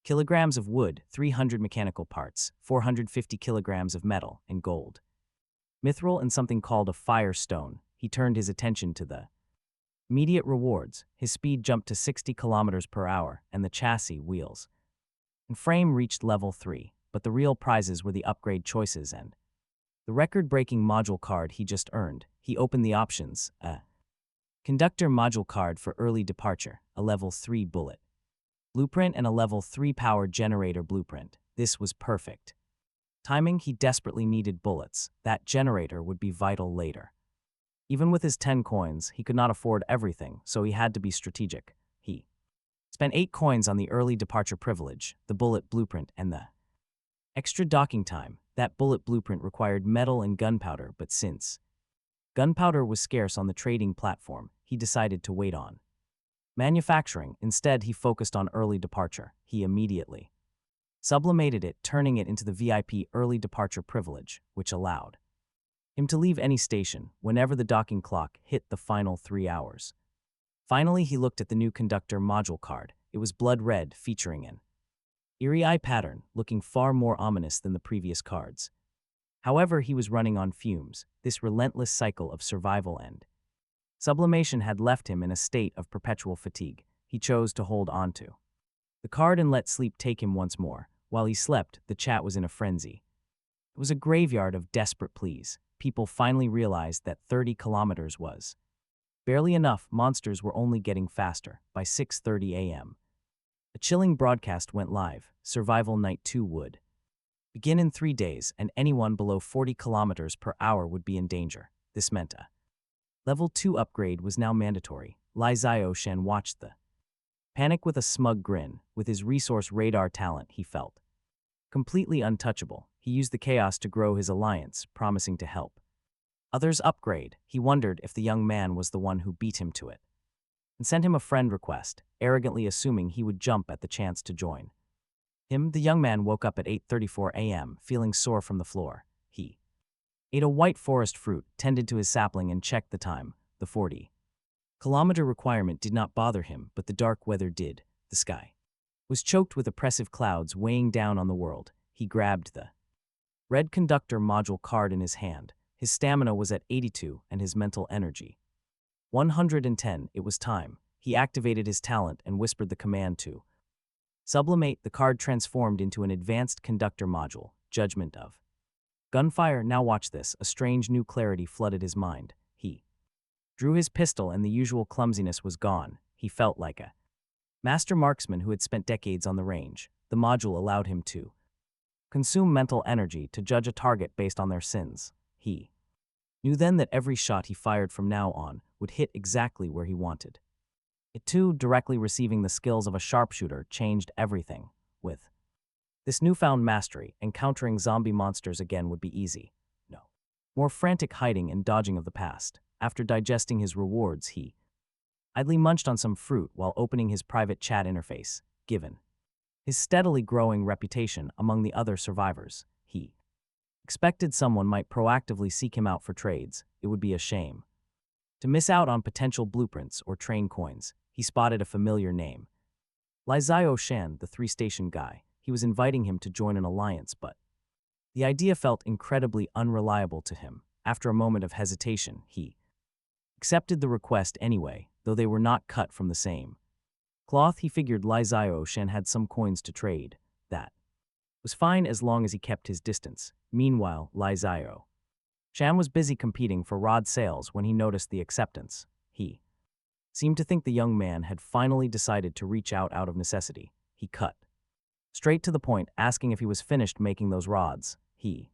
kilograms of wood, 300 mechanical parts, 450 kilograms of metal and gold, mithril, and something called a fire stone. He turned his attention to the immediate rewards. His speed jumped to 60 kilometers per hour, and the chassis, wheels, and frame reached level 3. But the real prizes were the upgrade choices and the record-breaking module card he just earned. He opened the options. A conductor module card for early departure, a level 3 bullet blueprint, and a level 3 power generator blueprint. This was perfect timing. He desperately needed bullets. That generator would be vital later. Even with his 10 coins, he could not afford everything, so he had to be strategic. He spent 8 coins on the early departure privilege, the bullet blueprint, and the extra docking time. That bullet blueprint required metal and gunpowder, but since gunpowder was scarce on the trading platform, he decided to wait on manufacturing. Instead, he focused on early departure. He immediately sublimated it, turning it into the VIP early departure privilege, which allowed him to leave any station whenever the docking clock hit the final 3 hours. Finally, he looked at the new conductor module card. It was blood red, featuring an eerie eye pattern, looking far more ominous than the previous cards. However, he was running on fumes. This relentless cycle of survival and sublimation had left him in a state of perpetual fatigue. He chose to hold on to the card and let sleep take him once more. While he slept, the chat was in a frenzy. It was a graveyard of desperate pleas. People finally realized that 30 kilometers was barely enough. Monsters were only getting faster. By 6:30 a.m., a chilling broadcast went live. Survival Night 2 would begin in 3 days, and anyone below 40 kilometers per hour would be in danger. This meant a level 2 upgrade was now mandatory. Lai Zioshan watched the panic with a smug grin. With his resource radar talent, he felt completely untouchable. He used the chaos to grow his alliance, promising to help others upgrade. He wondered if the young man was the one who beat him to it, and sent him a friend request, arrogantly assuming he would jump at the chance to join him. The young man woke up at 8:34 a.m., feeling sore from the floor. He ate a white forest fruit, tended to his sapling, and checked the time. The 40-kilometer requirement did not bother him, but the dark weather did. The sky was choked with oppressive clouds weighing down on the world. He grabbed the red conductor module card in his hand. His stamina was at 82 and his mental energy 110. It was time. He activated his talent and whispered the command to sublimate. The card transformed into an advanced conductor module, Judgment of Gunfire. Now watch this. A strange new clarity flooded his mind. He drew his pistol and the usual clumsiness was gone. He felt like a master marksman who had spent decades on the range. The module allowed him to consume mental energy to judge a target based on their sins. He knew then that every shot he fired from now on would hit exactly where he wanted. It too, directly receiving the skills of a sharpshooter, changed everything. With this newfound mastery, encountering zombie monsters again would be easy. No more frantic hiding and dodging of the past. After digesting his rewards, he idly munched on some fruit while opening his private chat interface. Given his steadily growing reputation among the other survivors, he expected someone might proactively seek him out for trades. It would be a shame to miss out on potential blueprints or train coins. He spotted a familiar name. Li Zio Shan, the 3-station guy. He was inviting him to join an alliance, but the idea felt incredibly unreliable to him. After a moment of hesitation, he accepted the request anyway, though they were not cut from the same cloth. He figured Li Zio Shan had some coins to trade. That was fine as long as he kept his distance. Meanwhile, Li Zio Shan was busy competing for rod sales when he noticed the acceptance. He seemed to think the young man had finally decided to reach out of necessity. He cut straight to the point, asking if he was finished making those rods. He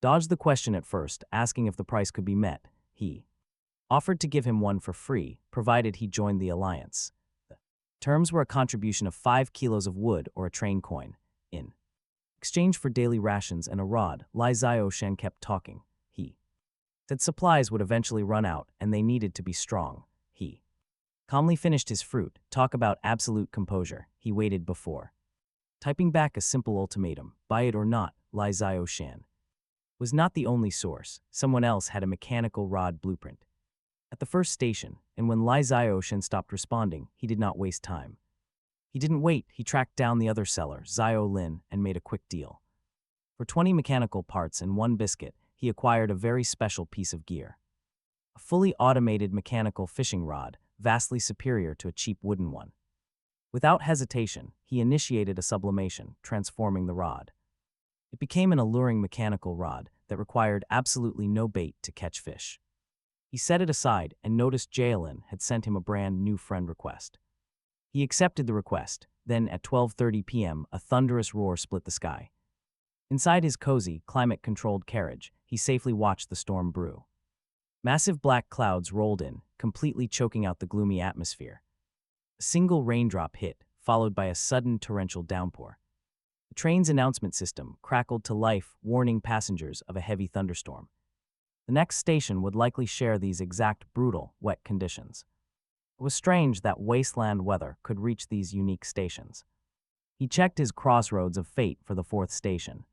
dodged the question at first, asking if the price could be met. He offered to give him one for free, provided he joined the alliance. The terms were a contribution of 5 kilos of wood or a train coin. In exchange for daily rations and a rod, Li Zio Shan kept talking. He said supplies would eventually run out and they needed to be strong. He calmly finished his fruit. Talk about absolute composure. He waited before typing back a simple ultimatum. Buy it or not. Li Zio Shan was not the only source. Someone else had a mechanical rod blueprint at the first station, and when Li Zio Shan stopped responding, he did not waste time. He didn't wait. He tracked down the other seller, Zio Lin, and made a quick deal. For 20 mechanical parts and 1 biscuit, he acquired a very special piece of gear. A fully automated mechanical fishing rod, vastly superior to a cheap wooden one. Without hesitation, he initiated a sublimation, transforming the rod. It became an alluring mechanical rod that required absolutely no bait to catch fish. He set it aside and noticed Jaelin had sent him a brand new friend request. He accepted the request. Then at 12:30 p.m., a thunderous roar split the sky. Inside his cozy, climate-controlled carriage, he safely watched the storm brew. Massive black clouds rolled in, completely choking out the gloomy atmosphere. A single raindrop hit, followed by a sudden torrential downpour. The train's announcement system crackled to life, warning passengers of a heavy thunderstorm. The next station would likely share these exact brutal, wet conditions. It was strange that wasteland weather could reach these unique stations. He checked his crossroads of fate for the 4th station.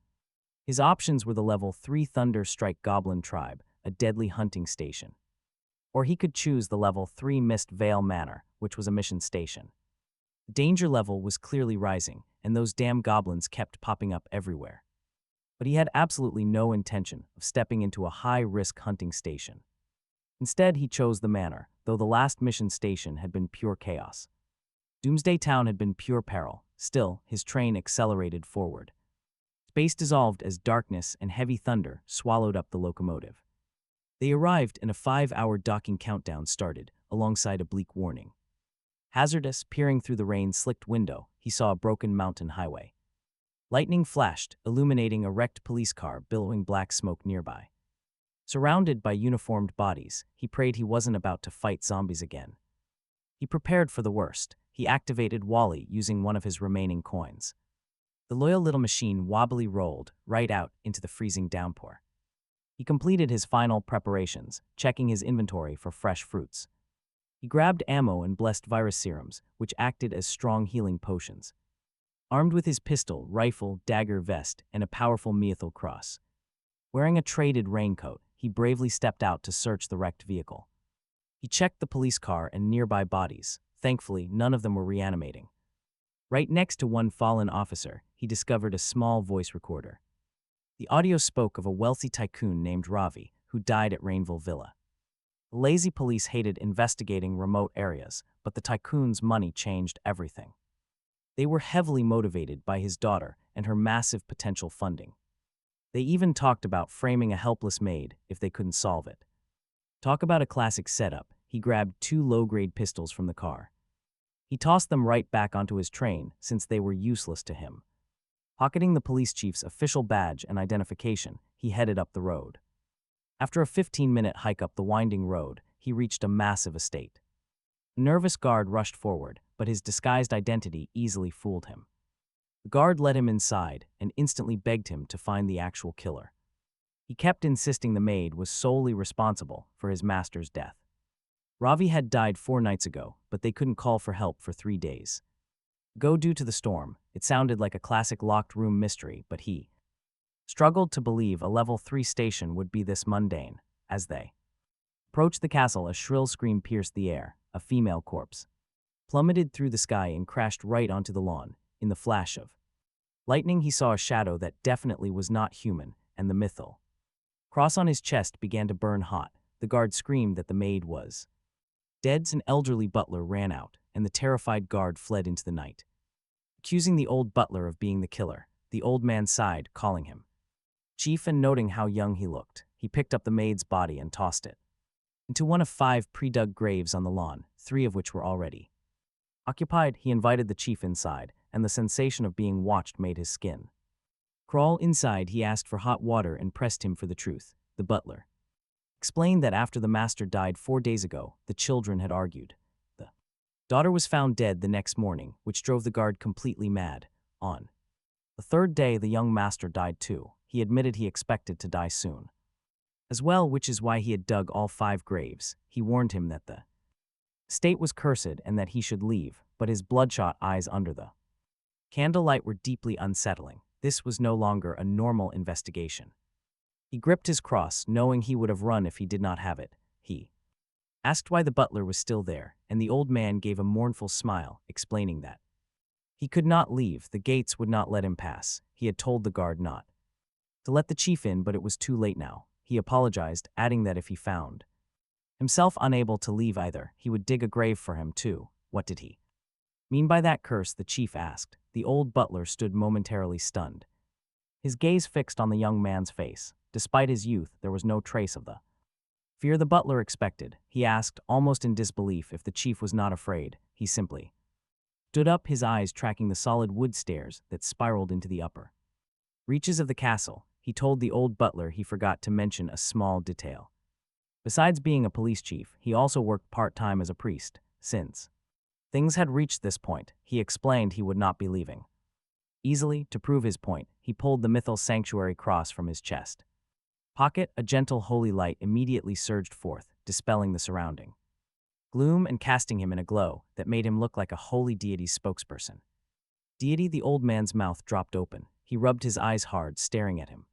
His options were the level 3 Thunder Strike Goblin Tribe, a deadly hunting station. Or he could choose the level 3 Mist Vale Manor, which was a mission station. The danger level was clearly rising, and those damn goblins kept popping up everywhere. But he had absolutely no intention of stepping into a high-risk hunting station. Instead, he chose the manor, though the last mission station had been pure chaos. Doomsday Town had been pure peril. Still, his train accelerated forward. Space dissolved as darkness and heavy thunder swallowed up the locomotive. They arrived and a 5-hour docking countdown started, alongside a bleak warning. Hazardous, peering through the rain-slicked window, he saw a broken mountain highway. Lightning flashed, illuminating a wrecked police car billowing black smoke nearby. Surrounded by uniformed bodies, he prayed he wasn't about to fight zombies again. He prepared for the worst. He activated Wally using one of his remaining coins. The loyal little machine wobbly rolled right out into the freezing downpour. He completed his final preparations, checking his inventory for fresh fruits. He grabbed ammo and blessed virus serums, which acted as strong healing potions. Armed with his pistol, rifle, dagger vest, and a powerful Meathal cross. Wearing a traded raincoat, he bravely stepped out to search the wrecked vehicle. He checked the police car and nearby bodies. Thankfully, none of them were reanimating. Right next to one fallen officer, he discovered a small voice recorder. The audio spoke of a wealthy tycoon named Ravi, who died at Rainville Villa. The lazy police hated investigating remote areas, but the tycoon's money changed everything. They were heavily motivated by his daughter and her massive potential funding. They even talked about framing a helpless maid if they couldn't solve it. Talk about a classic setup. He grabbed 2 low-grade pistols from the car. He tossed them right back onto his train since they were useless to him. Pocketing the police chief's official badge and identification, he headed up the road. After a 15-minute hike up the winding road, he reached a massive estate. A nervous guard rushed forward, but his disguised identity easily fooled him. The guard led him inside and instantly begged him to find the actual killer. He kept insisting the maid was solely responsible for his master's death. Ravi had died 4 nights ago, but they couldn't call for help for 3 days. Due to the storm, it sounded like a classic locked room mystery, but he struggled to believe a level 3 station would be this mundane. As they approached the castle, a shrill scream pierced the air. A female corpse plummeted through the sky and crashed right onto the lawn. In the flash of lightning, he saw a shadow that definitely was not human, and the mythal cross on his chest began to burn hot. The guard screamed that the maid was dead. An elderly butler ran out, and the terrified guard fled into the night. Accusing the old butler of being the killer, the old man sighed, calling him chief, and noting how young he looked, he picked up the maid's body and tossed it into one of 5 pre-dug graves on the lawn, 3 of which were already occupied. He invited the chief inside, and the sensation of being watched made his skin crawl. Inside, he asked for hot water and pressed him for the truth. The butler explained that after the master died 4 days ago, the children had argued. The daughter was found dead the next morning, which drove the guard completely mad. On the 3rd day, the young master died too. He admitted he expected to die soon as well, which is why he had dug all 5 graves. He warned him that the estate was cursed and that he should leave, but his bloodshot eyes under the candlelight were deeply unsettling. This was no longer a normal investigation. He gripped his cross, knowing he would have run if he did not have it. He asked why the butler was still there, and the old man gave a mournful smile, explaining that he could not leave. The gates would not let him pass. He had told the guard not to let the chief in, but it was too late now. He apologized, adding that if he found himself unable to leave either, he would dig a grave for him too. What did he mean by that curse? The chief asked. The old butler stood momentarily stunned, his gaze fixed on the young man's face. Despite his youth, there was no trace of the fear the butler expected. He asked, almost in disbelief, if the chief was not afraid. He simply stood up, his eyes tracking the solid wood stairs that spiraled into the upper reaches of the castle. He told the old butler he forgot to mention a small detail. Besides being a police chief, he also worked part-time as a priest. Since things had reached this point, he explained he would not be leaving easily. To prove his point, he pulled the mythal sanctuary cross from his chest pocket. A gentle holy light immediately surged forth, dispelling the surrounding gloom and casting him in a glow that made him look like a holy deity's spokesperson. Deity, the old man's mouth dropped open. He rubbed his eyes hard, staring at him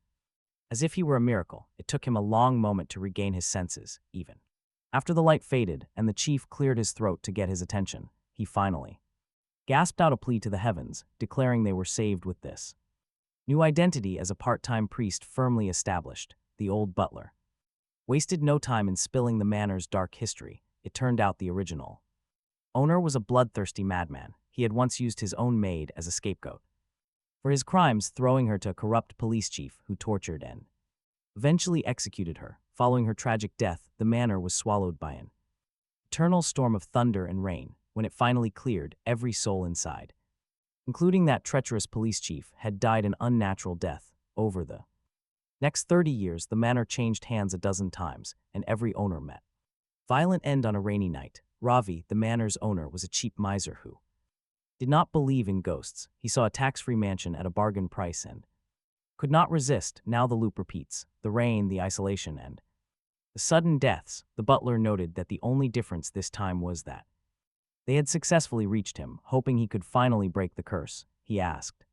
as if he were a miracle. It took him a long moment to regain his senses. Even after the light faded and the chief cleared his throat to get his attention, he finally gasped out a plea to the heavens, declaring they were saved with this new identity as a part-time priest firmly established. The old butler wasted no time in spilling the manor's dark history. It turned out the original owner was a bloodthirsty madman. He had once used his own maid as a scapegoat for his crimes, throwing her to a corrupt police chief who tortured and eventually executed her. Following her tragic death, the manor was swallowed by an eternal storm of thunder and rain. When it finally cleared, every soul inside, including that treacherous police chief, had died an unnatural death. Over the next 30 years, the manor changed hands a dozen times, and every owner met violent end on a rainy night. Ravi, the manor's owner, was a cheap miser who did not believe in ghosts. He saw a tax-free mansion at a bargain price and could not resist. Now the loop repeats. The rain, the isolation, and the sudden deaths. The butler noted that the only difference this time was that they had successfully reached him. Hoping he could finally break the curse, he asked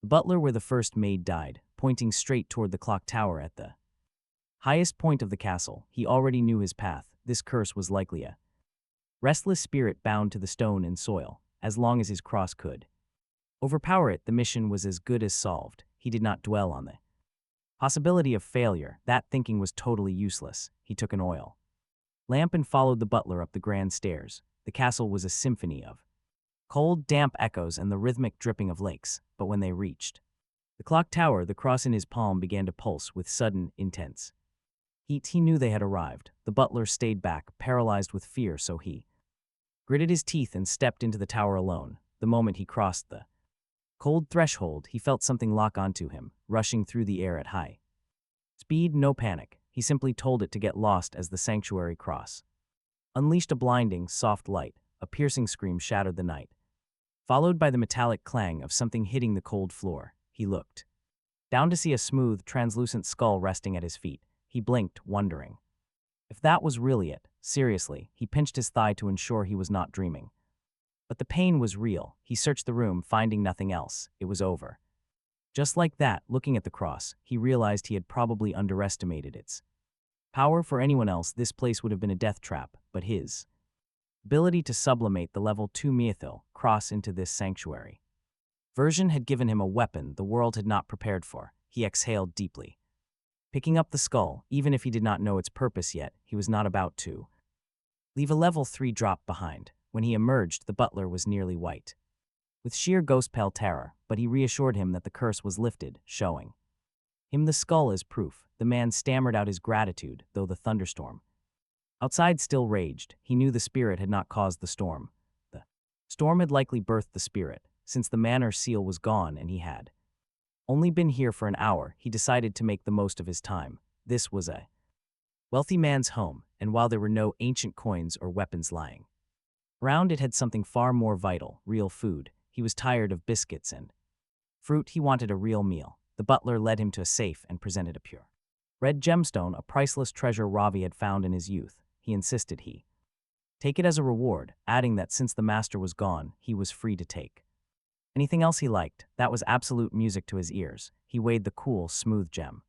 the butler where the first maid died, pointing straight toward the clock tower at the highest point of the castle. He already knew his path. This curse was likely a restless spirit bound to the stone and soil. As long as his cross could overpower it, the mission was as good as solved. He did not dwell on the possibility of failure. That thinking was totally useless. He took an oil lamp and followed the butler up the grand stairs. The castle was a symphony of cold, damp echoes and the rhythmic dripping of lakes, but when they reached the clock tower, the cross in his palm began to pulse with sudden, intense heat. He knew they had arrived. The butler stayed back, paralyzed with fear, so he gritted his teeth and stepped into the tower alone. The moment he crossed the cold threshold, he felt something lock onto him, rushing through the air at high speed. No panic. He simply told it to get lost as the sanctuary cross unleashed a blinding, soft light. A piercing scream shattered the night, followed by the metallic clang of something hitting the cold floor. He looked down to see a smooth, translucent skull resting at his feet. He blinked, wondering if that was really it. Seriously, he pinched his thigh to ensure he was not dreaming. But the pain was real. He searched the room, finding nothing else. It was over. Just like that, looking at the cross, he realized he had probably underestimated its power. For anyone else, this place would have been a death trap, but his ability to sublimate the level 2 Mythil cross into this sanctuary version had given him a weapon the world had not prepared for. He exhaled deeply, picking up the skull. Even if he did not know its purpose yet, he was not about to leave a level 3 drop behind. When he emerged, the butler was nearly white with sheer ghost-pale terror, but he reassured him that the curse was lifted, showing him the skull as proof. The man stammered out his gratitude, though the thunderstorm outside still raged. He knew the spirit had not caused the storm. The storm had likely birthed the spirit, since the manor seal was gone and he had only been here for an hour. He decided to make the most of his time. This was a wealthy man's home, and while there were no ancient coins or weapons lying around, it had something far more vital: real food. He was tired of biscuits and fruit. He wanted a real meal. The butler led him to a safe and presented a pure red gemstone, a priceless treasure Ravi had found in his youth. He insisted he take it as a reward, adding that since the master was gone, he was free to take anything else he liked. That was absolute music to his ears. He weighed the cool, smooth gem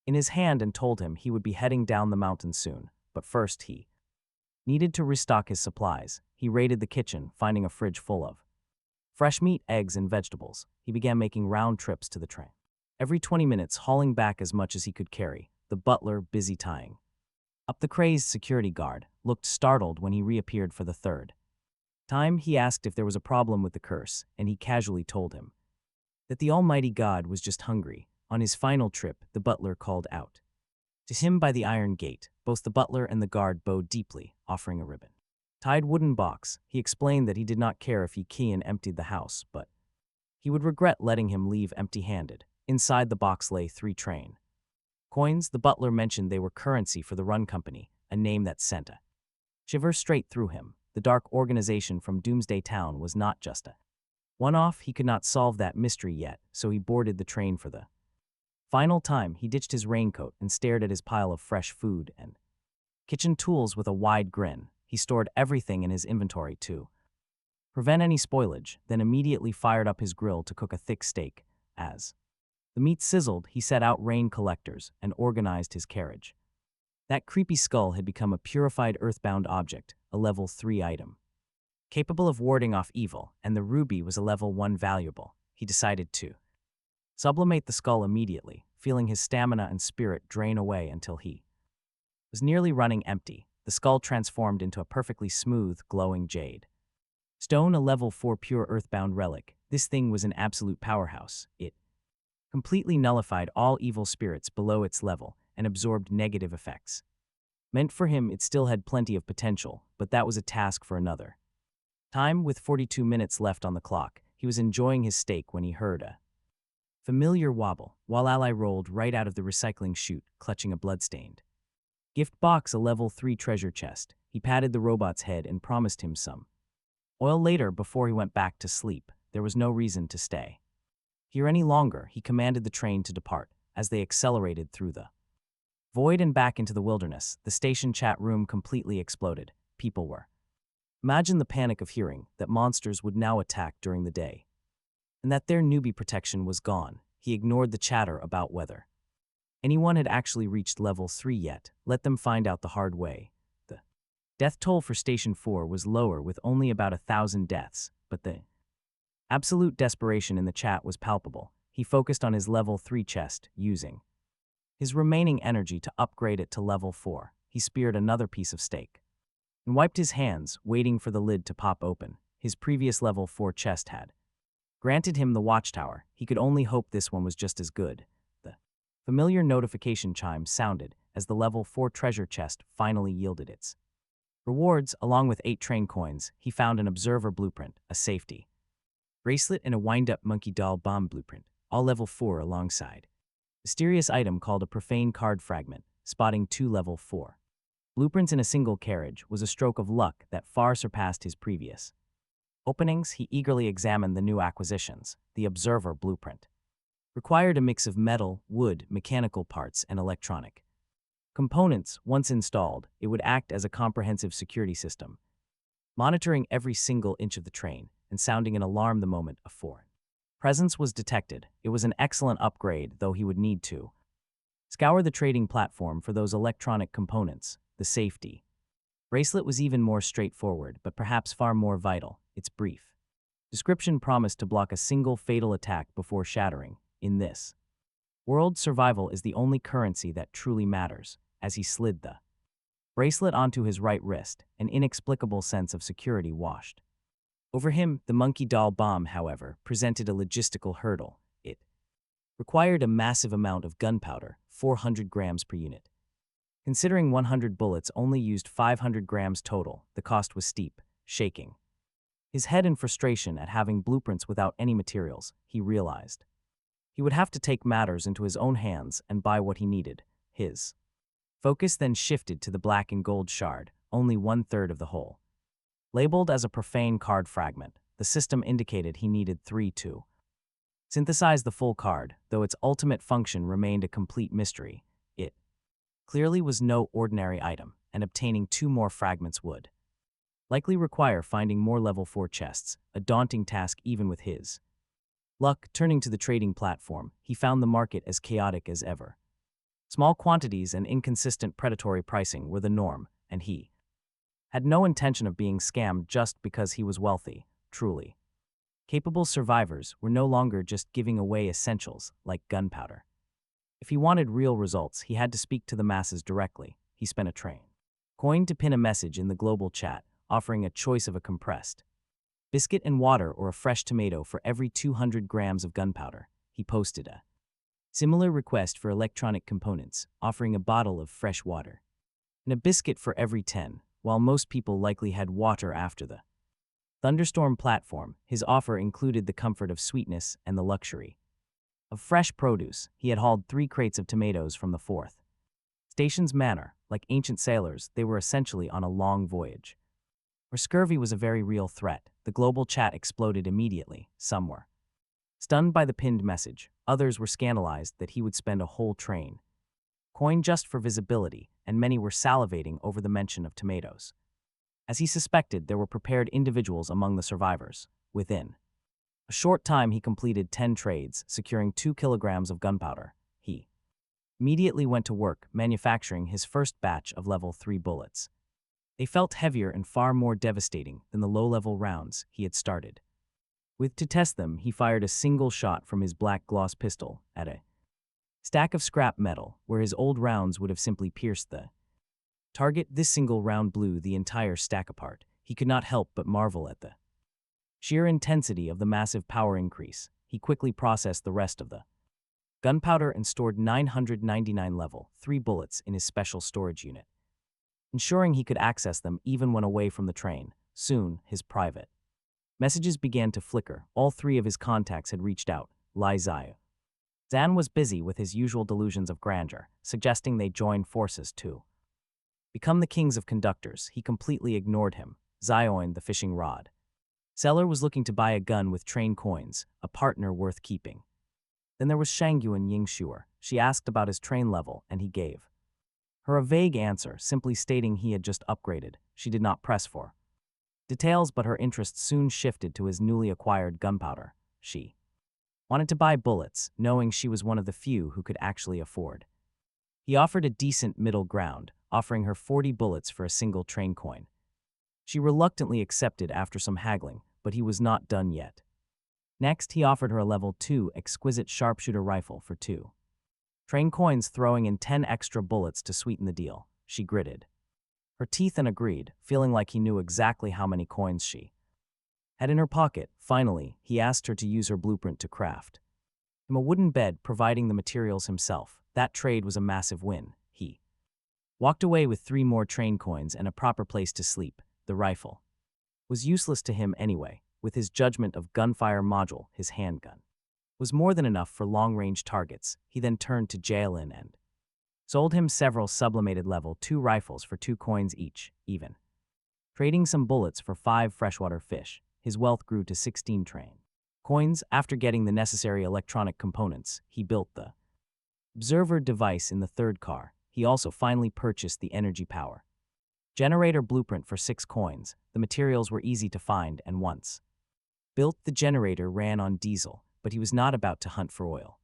in his hand and told him he would be heading down the mountain soon. But first he needed to restock his supplies. He raided the kitchen, finding a fridge full of fresh meat, eggs, and vegetables. He began making round trips to the train every 20 minutes, hauling back as much as he could carry. The butler, busy tying up the crazed security guard, looked startled when he reappeared for the third time. He asked if there was a problem with the curse, and he casually told him that the almighty god was just hungry. On his final trip, the butler called out to him by the iron gate. Both the butler and the guard bowed deeply, offering a ribbon tied wooden box. He explained that he did not care if he key and emptied the house, but he would regret letting him leave empty-handed. Inside the box lay 3 train coins. The butler mentioned they were currency for the Run Company, a name that sent a shiver straight through him. The dark organization from Doomsday Town was not just a one-off. He could not solve that mystery yet, so he boarded the train for the final time. He ditched his raincoat and stared at his pile of fresh food and kitchen tools with a wide grin. He stored everything in his inventory to prevent any spoilage, then immediately fired up his grill to cook a thick steak. As the meat sizzled, he set out rain collectors and organized his carriage. That creepy skull had become a purified earthbound object, a level 3 item, capable of warding off evil, and the ruby was a level 1 valuable. He decided to sublimate the skull immediately, feeling his stamina and spirit drain away until he was nearly running empty. The skull transformed into a perfectly smooth, glowing jade stone, a level 4 pure earthbound relic. This thing was an absolute powerhouse. It completely nullified all evil spirits below its level and absorbed negative effects. Meant for him, it still had plenty of potential, but that was a task for another time. With 42 minutes left on the clock, he was enjoying his steak when he heard a familiar wobble, while Ally rolled right out of the recycling chute, clutching a bloodstained gift box, a level 3 treasure chest. He patted the robot's head and promised him some oil later before he went back to sleep. There was no reason to stay here any longer. He commanded the train to depart. As they accelerated through the void and back into the wilderness, the station chat room completely exploded. People were imagine the panic of hearing that monsters would now attack during the day, and that their newbie protection was gone. He ignored the chatter about whether anyone had actually reached level 3 yet. Let them find out the hard way. The death toll for Station 4 was lower, with only about 1,000 deaths, but the absolute desperation in the chat was palpable. He focused on his level 3 chest, using his remaining energy to upgrade it to level 4. He speared another piece of steak and wiped his hands, waiting for the lid to pop open. His previous level 4 chest had granted him the watchtower. He could only hope this one was just as good. The familiar notification chime sounded as the level 4 treasure chest finally yielded its rewards. Along with 8 train coins, he found an observer blueprint, a safety bracelet, and a wind-up monkey doll bomb blueprint, all level 4 alongside mysterious item called a profane card fragment. Spotting 2 level 4 blueprints in a single carriage was a stroke of luck that far surpassed his previous openings. He eagerly examined the new acquisitions. The observer blueprint required a mix of metal, wood, mechanical parts, and electronic components. Once installed, it would act as a comprehensive security system, monitoring every single inch of the train and sounding an alarm the moment a foreign presence was detected. It was an excellent upgrade, though he would need to scour the trading platform for those electronic components. The safety bracelet was even more straightforward, but perhaps far more vital. Its brief description promised to block a single fatal attack before shattering. In this world, survival is the only currency that truly matters. As he slid the bracelet onto his right wrist, an inexplicable sense of security washed over him. The monkey doll bomb, however, presented a logistical hurdle. It required a massive amount of gunpowder, 400 grams per unit. Considering 100 bullets only used 500 grams total, the cost was steep. Shaking his head in frustration at having blueprints without any materials, he realized he would have to take matters into his own hands and buy what he needed. His focus then shifted to the black and gold shard, only 1/3 of the whole. Labeled as a profane card fragment, the system indicated he needed 3 to synthesize the full card. Though its ultimate function remained a complete mystery, it clearly was no ordinary item, and obtaining 2 more fragments would likely require finding more level 4 chests, a daunting task even with his luck. Turning to the trading platform, he found the market as chaotic as ever. Small quantities and inconsistent predatory pricing were the norm, and he had no intention of being scammed just because he was wealthy. Truly capable survivors were no longer just giving away essentials like gunpowder. If he wanted real results, he had to speak to the masses directly. He spent a train coin to pin a message in the global chat, offering a choice of a compressed biscuit and water or a fresh tomato for every 200 grams of gunpowder. He posted a similar request for electronic components, offering a bottle of fresh water and a biscuit for every 10. While most people likely had water after the thunderstorm platform, his offer included the comfort of sweetness and the luxury of fresh produce. He had hauled 3 crates of tomatoes from the 4th station's manor. Like ancient sailors, they were essentially on a long voyage where scurvy was a very real threat. The global chat exploded immediately. Some were stunned by the pinned message. Others were scandalized that he would spend a whole train coin just for visibility, and many were salivating over the mention of tomatoes. As he suspected, there were prepared individuals among the survivors. Within a short time, he completed 10 trades, securing 2 kilograms of gunpowder. He immediately went to work, manufacturing his first batch of level 3 bullets. They felt heavier and far more devastating than the low-level rounds he had started with. To test them, he fired a single shot from his black gloss pistol at a stack of scrap metal, where his old rounds would have simply pierced the target. This single round blew the entire stack apart. He could not help but marvel at the sheer intensity of the massive power increase. He quickly processed the rest of the gunpowder and stored 999 level 3 bullets in his special storage unit, ensuring he could access them even when away from the train. Soon, his private messages began to flicker. All 3 of his contacts had reached out. Lai Zai Zan was busy with his usual delusions of grandeur, suggesting they join forces to become the kings of conductors. He completely ignored him. Zioin, the fishing rod seller, was looking to buy a gun with train coins, a partner worth keeping. Then there was Shangyuan Yingshuer. She asked about his train level, and he gave her a vague answer, simply stating he had just upgraded. She did not press for details, but her interest soon shifted to his newly acquired gunpowder. She wanted to buy bullets, knowing she was one of the few who could actually afford. He offered a decent middle ground, offering her 40 bullets for a single train coin. She reluctantly accepted after some haggling, but he was not done yet. Next, he offered her a level 2 exquisite sharpshooter rifle for 2 train coins, throwing in 10 extra bullets to sweeten the deal. She gritted Her teeth and agreed, feeling like he knew exactly how many coins she had in her pocket. Finally, he asked her to use her blueprint to craft him a wooden bed, providing the materials himself. That trade was a massive win. He walked away with 3 more train coins and a proper place to sleep. The rifle was useless to him anyway. With his judgment of gunfire module, his handgun was more than enough for long-range targets. He then turned to Jaelin and sold him several sublimated level 2 rifles for 2 coins each, even trading some bullets for 5 freshwater fish. His wealth grew to 16 train coins. After getting the necessary electronic components, he built the observer device in the 3rd car. He also finally purchased the energy power generator blueprint for 6 coins. The materials were easy to find, and once built, the generator ran on diesel, but he was not about to hunt for oil.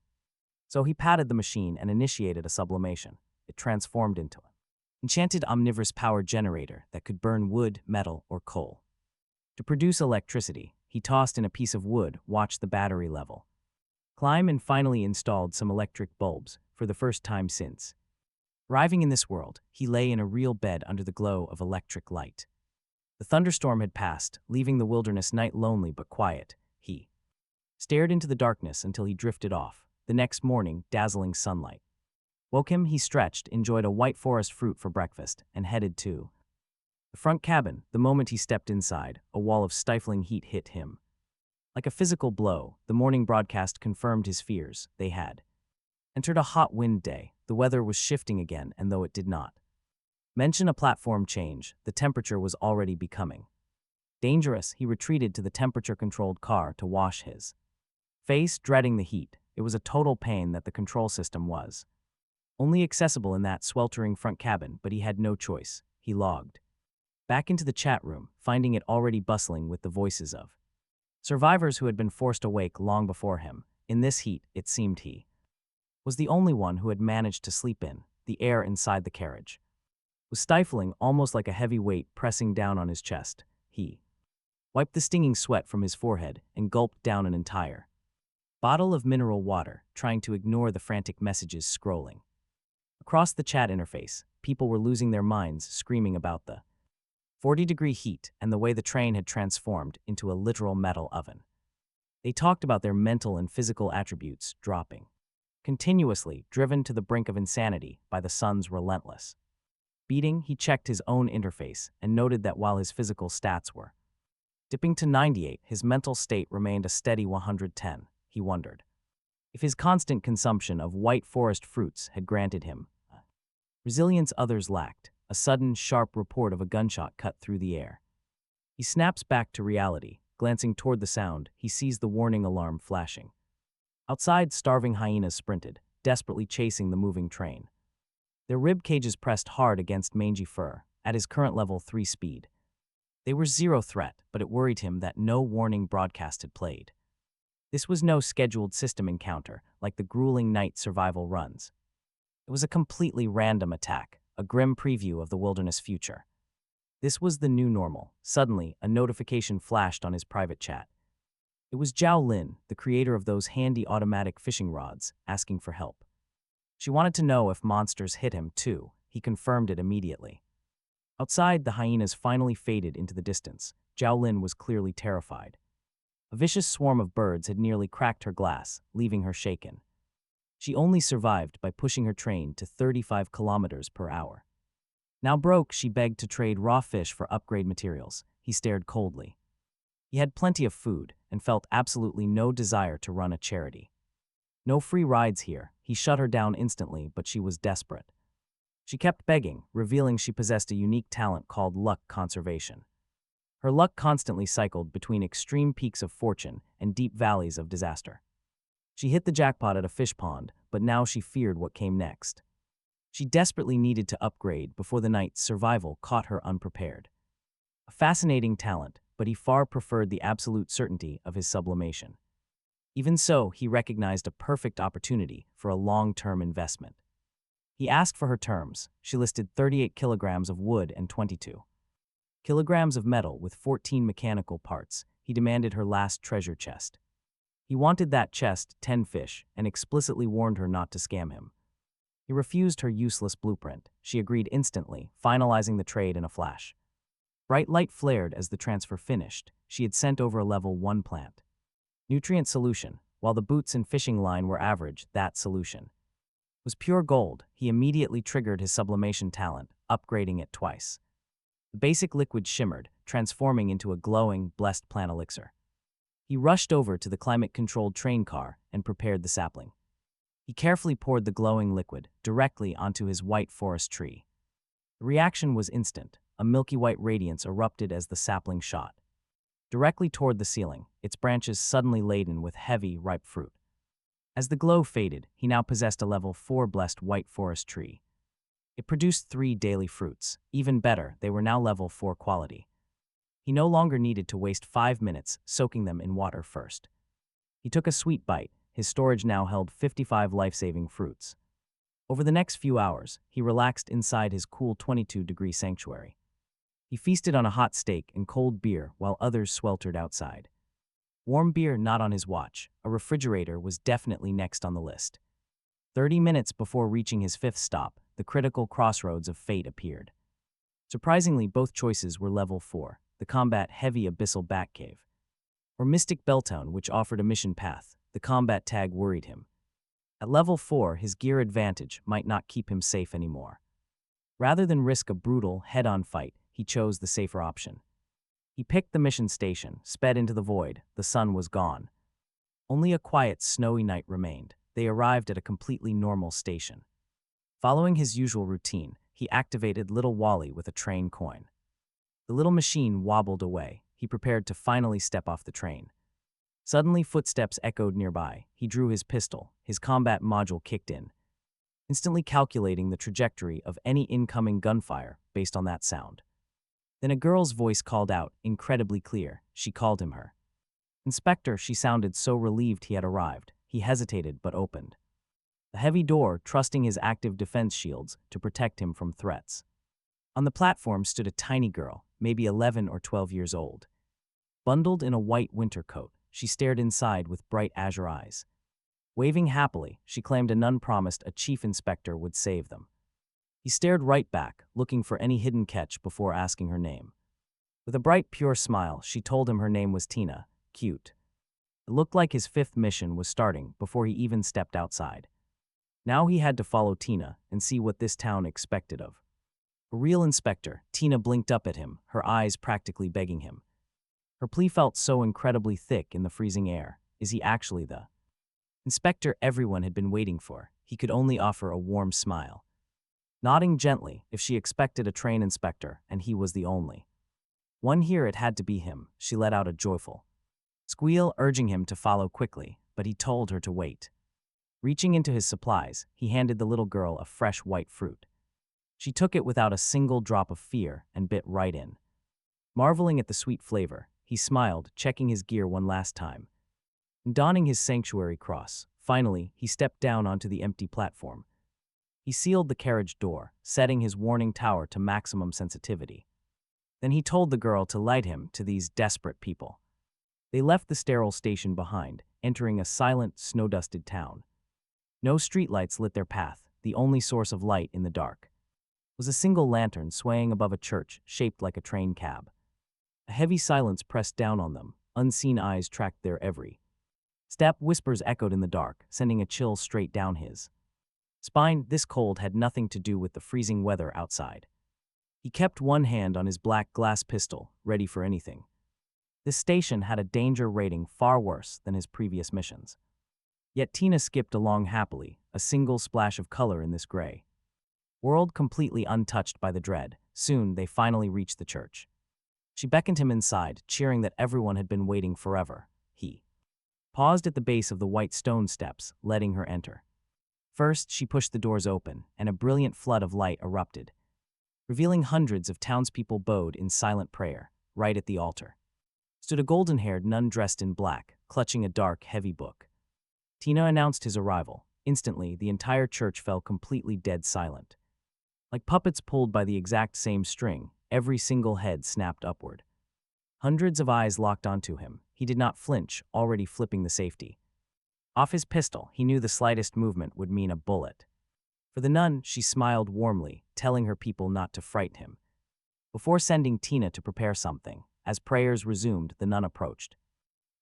So he patted the machine and initiated a sublimation. It transformed into an enchanted omnivorous power generator that could burn wood, metal, or coal. To produce electricity, he tossed in a piece of wood, watched the battery level climb, and finally installed some electric bulbs for the first time since arriving in this world. He lay in a real bed under the glow of electric light. The thunderstorm had passed, leaving the wilderness night lonely but quiet. He stared into the darkness until he drifted off. The next morning, dazzling sunlight woke him. He stretched, enjoyed a white forest fruit for breakfast, and headed to the front cabin. The moment he stepped inside, a wall of stifling heat hit him like a physical blow. The morning broadcast confirmed his fears. They had entered a hot wind day. The weather was shifting again, and though it did not mention a platform change, the temperature was already becoming dangerous. He retreated to the temperature-controlled car to wash his face, dreading the heat. It was a total pain that the control system was only accessible in that sweltering front cabin, but he had no choice. He logged back into the chat room, finding it already bustling with the voices of survivors who had been forced awake long before him. In this heat, it seemed he was the only one who had managed to sleep in. The air inside the carriage was stifling, almost like a heavy weight pressing down on his chest. He wiped the stinging sweat from his forehead and gulped down an entire bottle of mineral water, trying to ignore the frantic messages scrolling across the chat interface. People were losing their minds, screaming about the 40-degree heat and the way the train had transformed into a literal metal oven. They talked about their mental and physical attributes dropping continuously, driven to the brink of insanity by the sun's relentless beating. He checked his own interface and noted that while his physical stats were dipping to 98, his mental state remained a steady 110. He wondered if his constant consumption of white forest fruits had granted him resilience others lacked. A sudden, sharp report of a gunshot cut through the air. He snaps back to reality. Glancing toward the sound, he sees the warning alarm flashing. Outside, starving hyenas sprinted, desperately chasing the moving train. Their rib cages pressed hard against mangy fur, at his current level 3 speed. They were zero threat, but it worried him that no warning broadcast had played. This was no scheduled system encounter, like the grueling night survival runs. It was a completely random attack, a grim preview of the wilderness future. This was the new normal. Suddenly, a notification flashed on his private chat. It was Zhao Lin, the creator of those handy automatic fishing rods, asking for help. She wanted to know if monsters hit him, too. He confirmed it immediately. Outside, the hyenas finally faded into the distance. Zhao Lin was clearly terrified. A vicious swarm of birds had nearly cracked her glass, leaving her shaken. She only survived by pushing her train to 35 kilometers per hour. Now broke, she begged to trade raw fish for upgrade materials. He stared coldly. He had plenty of food and felt absolutely no desire to run a charity. No free rides here. He shut her down instantly, but she was desperate. She kept begging, revealing she possessed a unique talent called luck conservation. Her luck constantly cycled between extreme peaks of fortune and deep valleys of disaster. She hit the jackpot at a fish pond, but now she feared what came next. She desperately needed to upgrade before the night's survival caught her unprepared. A fascinating talent, but he far preferred the absolute certainty of his sublimation. Even so, he recognized a perfect opportunity for a long-term investment. He asked for her terms. She listed 38 kilograms of wood and 22 kilograms of metal with 14 mechanical parts. He demanded her last treasure chest. He wanted that chest, 10 fish, and explicitly warned her not to scam him. He refused her useless blueprint. She agreed instantly, finalizing the trade in a flash. Bright light flared as the transfer finished. She had sent over a level 1 plant. Nutrient solution. While the boots and fishing line were average, that solution was pure gold. He immediately triggered his sublimation talent, upgrading it twice. The basic liquid shimmered, transforming into a glowing, blessed plant elixir. He rushed over to the climate-controlled train car and prepared the sapling. He carefully poured the glowing liquid directly onto his white forest tree. The reaction was instant. A milky white radiance erupted as the sapling shot directly toward the ceiling, its branches suddenly laden with heavy, ripe fruit. As the glow faded, he now possessed a level 4 blessed white forest tree. It produced 3 daily fruits. Even better, they were now level 4 quality. He no longer needed to waste 5 minutes soaking them in water first. He took a sweet bite. His storage now held 55 life-saving fruits. Over the next few hours, he relaxed inside his cool 22-degree sanctuary. He feasted on a hot steak and cold beer while others sweltered outside. Warm beer not on his watch. A refrigerator was definitely next on the list. 30 minutes before reaching his 5th stop, the critical crossroads of fate appeared. Surprisingly, both choices were level 4, the combat-heavy abyssal Batcave, or Mystic Belltown, which offered a mission path. The combat tag worried him. At level 4, his gear advantage might not keep him safe anymore. Rather than risk a brutal, head-on fight, he chose the safer option. He picked the mission station, sped into the void. The sun was gone. Only a quiet, snowy night remained. They arrived at a completely normal station. Following his usual routine, he activated Little Wally with a train coin. The little machine wobbled away. He prepared to finally step off the train. Suddenly, footsteps echoed nearby. He drew his pistol. His combat module kicked in, instantly calculating the trajectory of any incoming gunfire based on that sound. Then a girl's voice called out, incredibly clear. She called him her Inspector. She sounded so relieved he had arrived. He hesitated but opened the heavy door, trusting his active defense shields to protect him from threats. On the platform stood a tiny girl, maybe 11 or 12 years old. Bundled in a white winter coat, she stared inside with bright azure eyes. Waving happily, she claimed a nun promised a chief inspector would save them. He stared right back, looking for any hidden catch before asking her name. With a bright, pure smile, she told him her name was Tina. Cute. It looked like his 5th mission was starting before he even stepped outside. Now he had to follow Tina and see what this town expected of a real inspector. Tina blinked up at him, her eyes practically begging him. Her plea felt so incredibly thick in the freezing air. Is he actually the inspector everyone had been waiting for? He could only offer a warm smile, nodding gently if she expected a train inspector, and he was the only one here. It had to be him. She let out a joyful squeal, urging him to follow quickly, but he told her to wait. Reaching into his supplies, he handed the little girl a fresh white fruit. She took it without a single drop of fear and bit right in. Marveling at the sweet flavor, he smiled, checking his gear one last time. Donning his sanctuary cross, finally, he stepped down onto the empty platform. He sealed the carriage door, setting his warning tower to maximum sensitivity. Then he told the girl to light him to these desperate people. They left the sterile station behind, entering a silent, snow-dusted town. No streetlights lit their path. The only source of light in the dark was a single lantern swaying above a church shaped like a train cab. A heavy silence pressed down on them. Unseen eyes tracked their every step. Whispers echoed in the dark, sending a chill straight down his spine. This cold had nothing to do with the freezing weather outside. He kept one hand on his black glass pistol, ready for anything. This station had a danger rating far worse than his previous missions. Yet Tina skipped along happily, a single splash of color in this gray world completely untouched by the dread. Soon they finally reached the church. She beckoned him inside, cheering that everyone had been waiting forever. He paused at the base of the white stone steps, letting her enter. First, she pushed the doors open, and a brilliant flood of light erupted, revealing hundreds of townspeople bowed in silent prayer. Right at the altar stood a golden-haired nun dressed in black, clutching a dark, heavy book. Tina announced his arrival. Instantly, the entire church fell completely dead silent. Like puppets pulled by the exact same string, every single head snapped upward. Hundreds of eyes locked onto him. He did not flinch, already flipping the safety off his pistol. He knew the slightest movement would mean a bullet. For the nun, she smiled warmly, telling her people not to frighten him. Before sending Tina to prepare something, as prayers resumed, the nun approached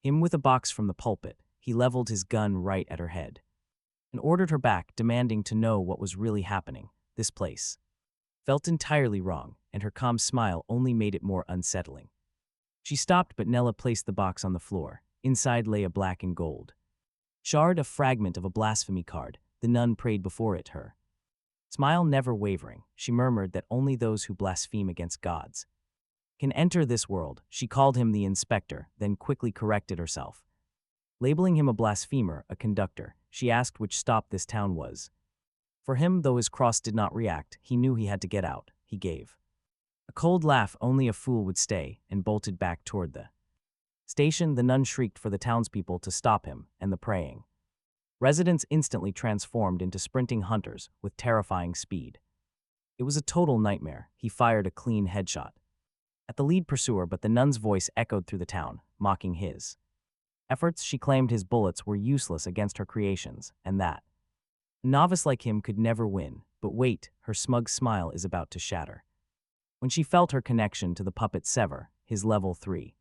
him with a box from the pulpit. He leveled his gun right at her head and ordered her back, demanding to know what was really happening. This place felt entirely wrong, and her calm smile only made it more unsettling. She stopped, but Nella placed the box on the floor. Inside lay a black and gold shard, a fragment of a blasphemy card. The nun prayed before it, her smile never wavering. She murmured that only those who blaspheme against gods can enter this world. She called him the inspector, then quickly corrected herself, labeling him a blasphemer, a conductor. She asked which stop this town was. For him, though his cross did not react, he knew he had to get out. He gave a cold laugh only a fool would stay, and bolted back toward the station. The nun shrieked for the townspeople to stop him, and the praying residents instantly transformed into sprinting hunters with terrifying speed. It was a total nightmare. He fired a clean headshot at the lead pursuer, but the nun's voice echoed through the town, mocking his efforts. She claimed his bullets were useless against her creations, and that a novice like him could never win. But wait, her smug smile is about to shatter when she felt her connection to the puppet sever. His level 3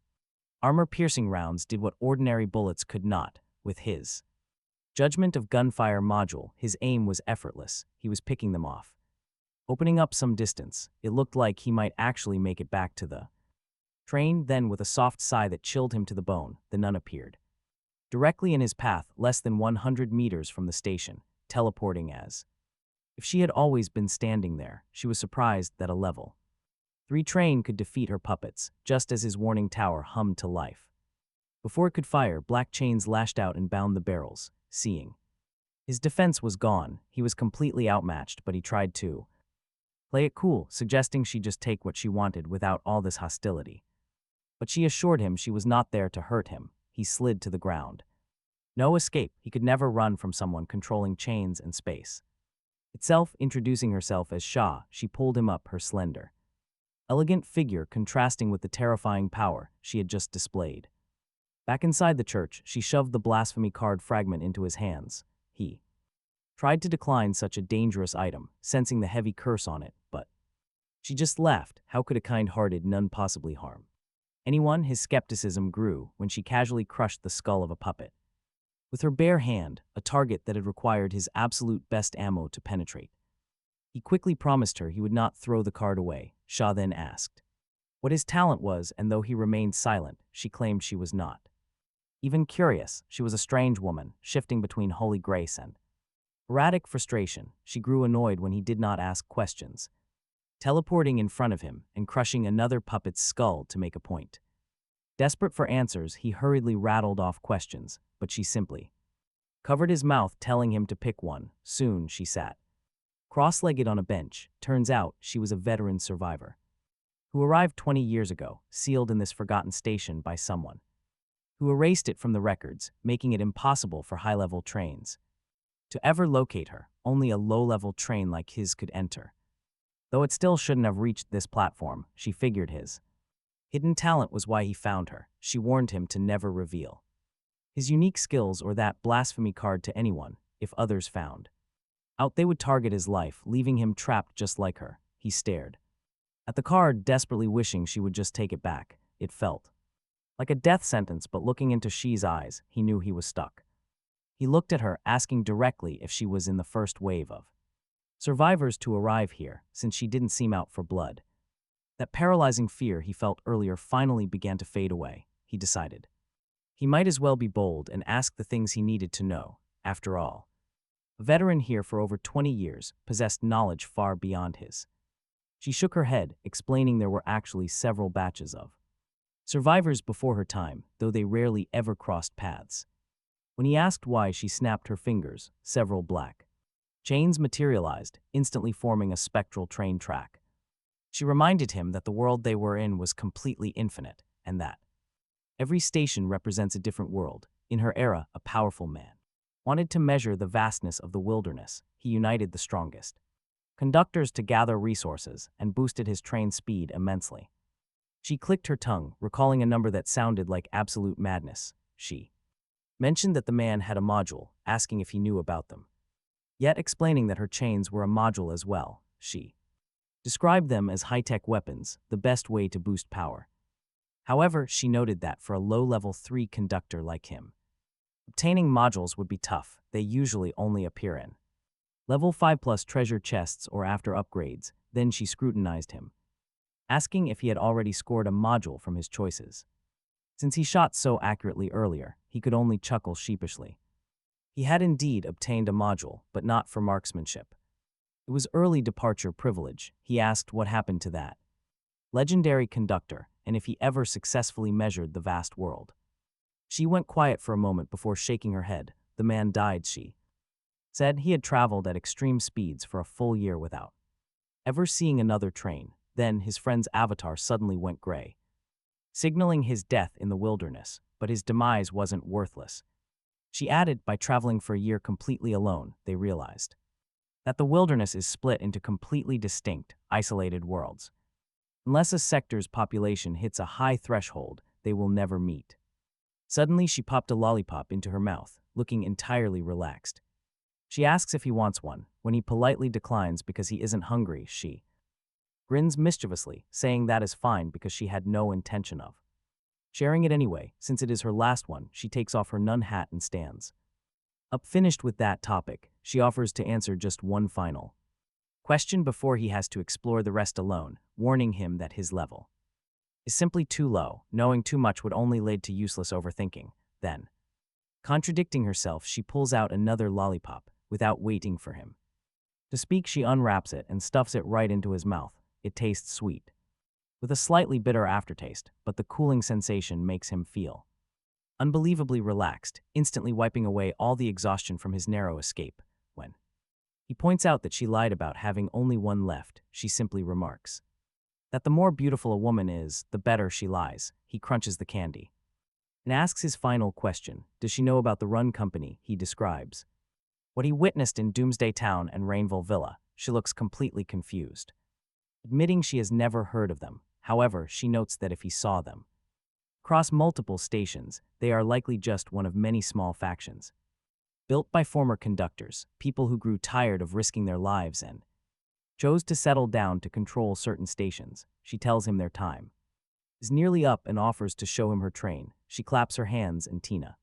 armor-piercing rounds did what ordinary bullets could not. With his judgment of gunfire module, his aim was effortless. He was picking them off, opening up some distance. It looked like he might actually make it back to the train. Then, with a soft sigh that chilled him to the bone, the nun appeared directly in his path, less than 100 meters from the station, teleporting as if she had always been standing there. She was surprised that a level 3 train could defeat her puppets, just as his warning tower hummed to life. Before it could fire, black chains lashed out and bound the barrels. Seeing his defense was gone, he was completely outmatched, but he tried to play it cool, suggesting she just take what she wanted without all this hostility. But she assured him she was not there to hurt him. He slid to the ground. No escape. He could never run from someone controlling chains and space itself. Introducing herself as Shah, she pulled him up, her slender, elegant figure contrasting with the terrifying power she had just displayed. Back inside the church, she shoved the blasphemy card fragment into his hands. He tried to decline such a dangerous item, sensing the heavy curse on it, but she just laughed. How could a kind-hearted nun possibly harm anyone? His skepticism grew when she casually crushed the skull of a puppet with her bare hand, a target that had required his absolute best ammo to penetrate. He quickly promised her he would not throw the card away. Shah then asked what his talent was, and though he remained silent, she claimed she was not even curious. She was a strange woman, shifting between holy grace and erratic frustration. She grew annoyed when he did not ask questions, teleporting in front of him and crushing another puppet's skull to make a point. Desperate for answers, he hurriedly rattled off questions, but she simply covered his mouth, telling him to pick one. Soon she sat cross-legged on a bench. Turns out she was a veteran survivor who arrived 20 years ago, sealed in this forgotten station by someone who erased it from the records, making it impossible for high-level trains to ever locate her. Only a low-level train like his could enter. Though it still shouldn't have reached this platform, she figured his hidden talent was why he found her. She warned him to never reveal his unique skills or that blasphemy card to anyone. If others found out, they would target his life, leaving him trapped just like her. He stared at the card, desperately wishing she would just take it back. It felt like a death sentence, but looking into She's eyes, he knew he was stuck. He looked at her, asking directly if she was in the first wave of survivors to arrive here, since she didn't seem out for blood. That paralyzing fear he felt earlier finally began to fade away. He decided he might as well be bold and ask the things he needed to know. After all, a veteran here for over 20 years possessed knowledge far beyond his. She shook her head, explaining there were actually several batches of survivors before her time, though they rarely ever crossed paths. When he asked why, she snapped her fingers. Several black chains materialized, instantly forming a spectral train track. She reminded him that the world they were in was completely infinite, and that every station represents a different world. In her era, a powerful man wanted to measure the vastness of the wilderness. He united the strongest conductors to gather resources and boosted his train speed immensely. She clicked her tongue, recalling a number that sounded like absolute madness. She mentioned that the man had a module, asking if he knew about them. yet explaining that her chains were a module as well. She described them as high-tech weapons, the best way to boost power. However, she noted that for a low-level 3 conductor like him, obtaining modules would be tough. They usually only appear in level 5 plus treasure chests or after upgrades. Then she scrutinized him, asking if he had already scored a module from his choices. Since he shot so accurately earlier, he could only chuckle sheepishly. He had indeed obtained a module, but not for marksmanship. It was early departure privilege. He asked what happened to that legendary conductor, and if he ever successfully measured the vast world. She went quiet for a moment before shaking her head. The man died, she said. He had traveled at extreme speeds for a full year without ever seeing another train. Then his friend's avatar suddenly went gray, signaling his death in the wilderness, but his demise wasn't worthless. She added, by traveling for a year completely alone, they realized that the wilderness is split into completely distinct, isolated worlds. Unless a sector's population hits a high threshold, they will never meet. Suddenly, she popped a lollipop into her mouth, looking entirely relaxed. She asks if he wants one. When he politely declines because he isn't hungry, she grins mischievously, saying that is fine because she had no intention of sharing it anyway. Since it is her last one, she takes off her nun hat and stands up. Finished with that topic, she offers to answer just one final question before he has to explore the rest alone, warning him that his level is simply too low. Knowing too much would only lead to useless overthinking. Then, contradicting herself, she pulls out another lollipop without waiting for him to speak. She unwraps it and stuffs it right into his mouth. It tastes sweet, with a slightly bitter aftertaste, but the cooling sensation makes him feel unbelievably relaxed, instantly wiping away all the exhaustion from his narrow escape. When he points out that she lied about having only one left, she simply remarks that the more beautiful a woman is, the better she lies. He crunches the candy and asks his final question. Does she know about the Run Company? He describes what he witnessed in Doomsday Town and Rainville Villa. She looks completely confused, admitting she has never heard of them. However, she notes that if he saw them across multiple stations, they are likely just one of many small factions built by former conductors, people who grew tired of risking their lives and chose to settle down to control certain stations. She tells him their time is nearly up and offers to show him her train. She claps her hands and Tina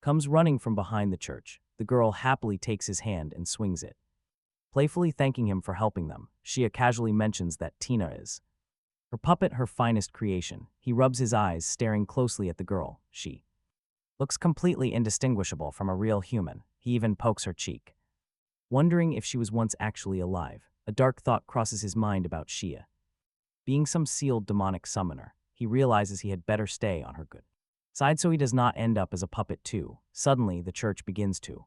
comes running from behind the church. The girl happily takes his hand and swings it, playfully thanking him for helping them. Shia casually mentions that Tina is her puppet, her finest creation. He rubs his eyes, staring closely at the girl. She looks completely indistinguishable from a real human. He even pokes her cheek, wondering if she was once actually alive. A dark thought crosses his mind about Shia being some sealed demonic summoner. He realizes he had better stay on her good side so he does not end up as a puppet too. Suddenly, the church begins to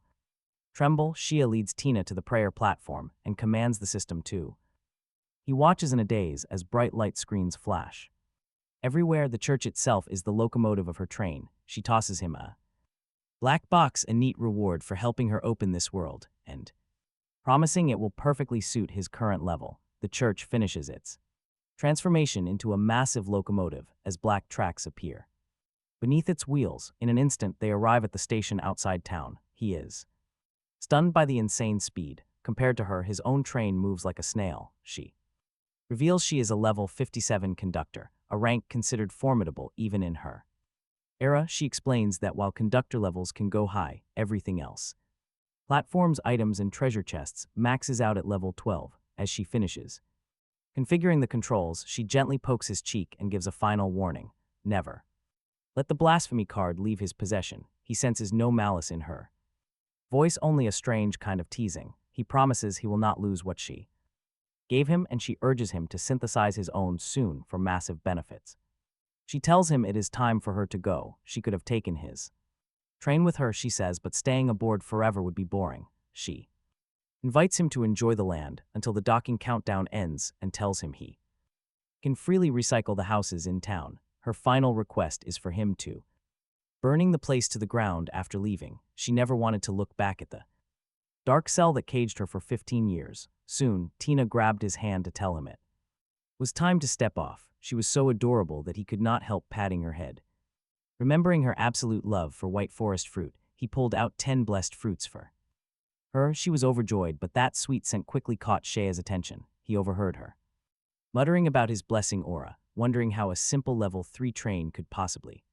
tremble. Shia leads Tina to the prayer platform and commands the system to. He watches in a daze as bright light screens flash everywhere. The church itself is the locomotive of her train. She tosses him a black box, a neat reward for helping her open this world, and promising it will perfectly suit his current level. The church finishes its transformation into a massive locomotive as black tracks appear beneath its wheels. In an instant, they arrive at the station outside town. He is stunned by the insane speed. Compared to her, his own train moves like a snail. She reveals she is a level 57 conductor, a rank considered formidable even in her era. She explains that while conductor levels can go high, everything else, platforms, items, and treasure chests, maxes out at level 12. As she finishes configuring the controls, she gently pokes his cheek and gives a final warning. Never let the blasphemy card leave his possession. He senses no malice in her voice, only a strange kind of teasing. He promises he will not lose what she gave him, and she urges him to synthesize his own soon for massive benefits. She tells him it is time for her to go. She could have taken his train with her, she says, but staying aboard forever would be boring. She invites him to enjoy the land until the docking countdown ends and tells him he can freely recycle the houses in town. Her final request is for him to burning the place to the ground after leaving. She never wanted to look back at the dark cell that caged her for 15 years. Soon, Tina grabbed his hand to tell him it was time to step off. She was so adorable that he could not help patting her head. Remembering her absolute love for white forest fruit, he pulled out 10 blessed fruits for She was overjoyed, but that sweet scent quickly caught Shea's attention. He overheard her muttering about his blessing aura, wondering how a simple level 3 train could possibly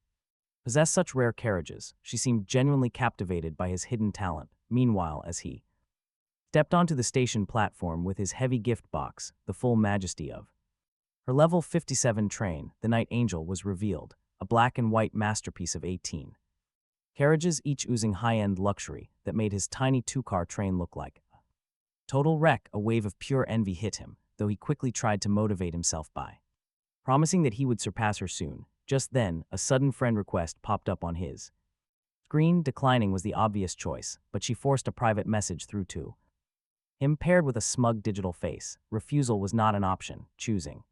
possess such rare carriages. She seemed genuinely captivated by his hidden talent. Meanwhile, as he stepped onto the station platform with his heavy gift box, the full majesty of her level 57 train, the Night Angel, was revealed, a black and white masterpiece of 18 carriages, each oozing high-end luxury that made his tiny two-car train look like a total wreck. A wave of pure envy hit him, though he quickly tried to motivate himself by promising that he would surpass her soon. Just then, a sudden friend request popped up on his screen. Declining was the obvious choice, but she forced a private message through to him paired with a smug digital face. Refusal was not an option. Choosing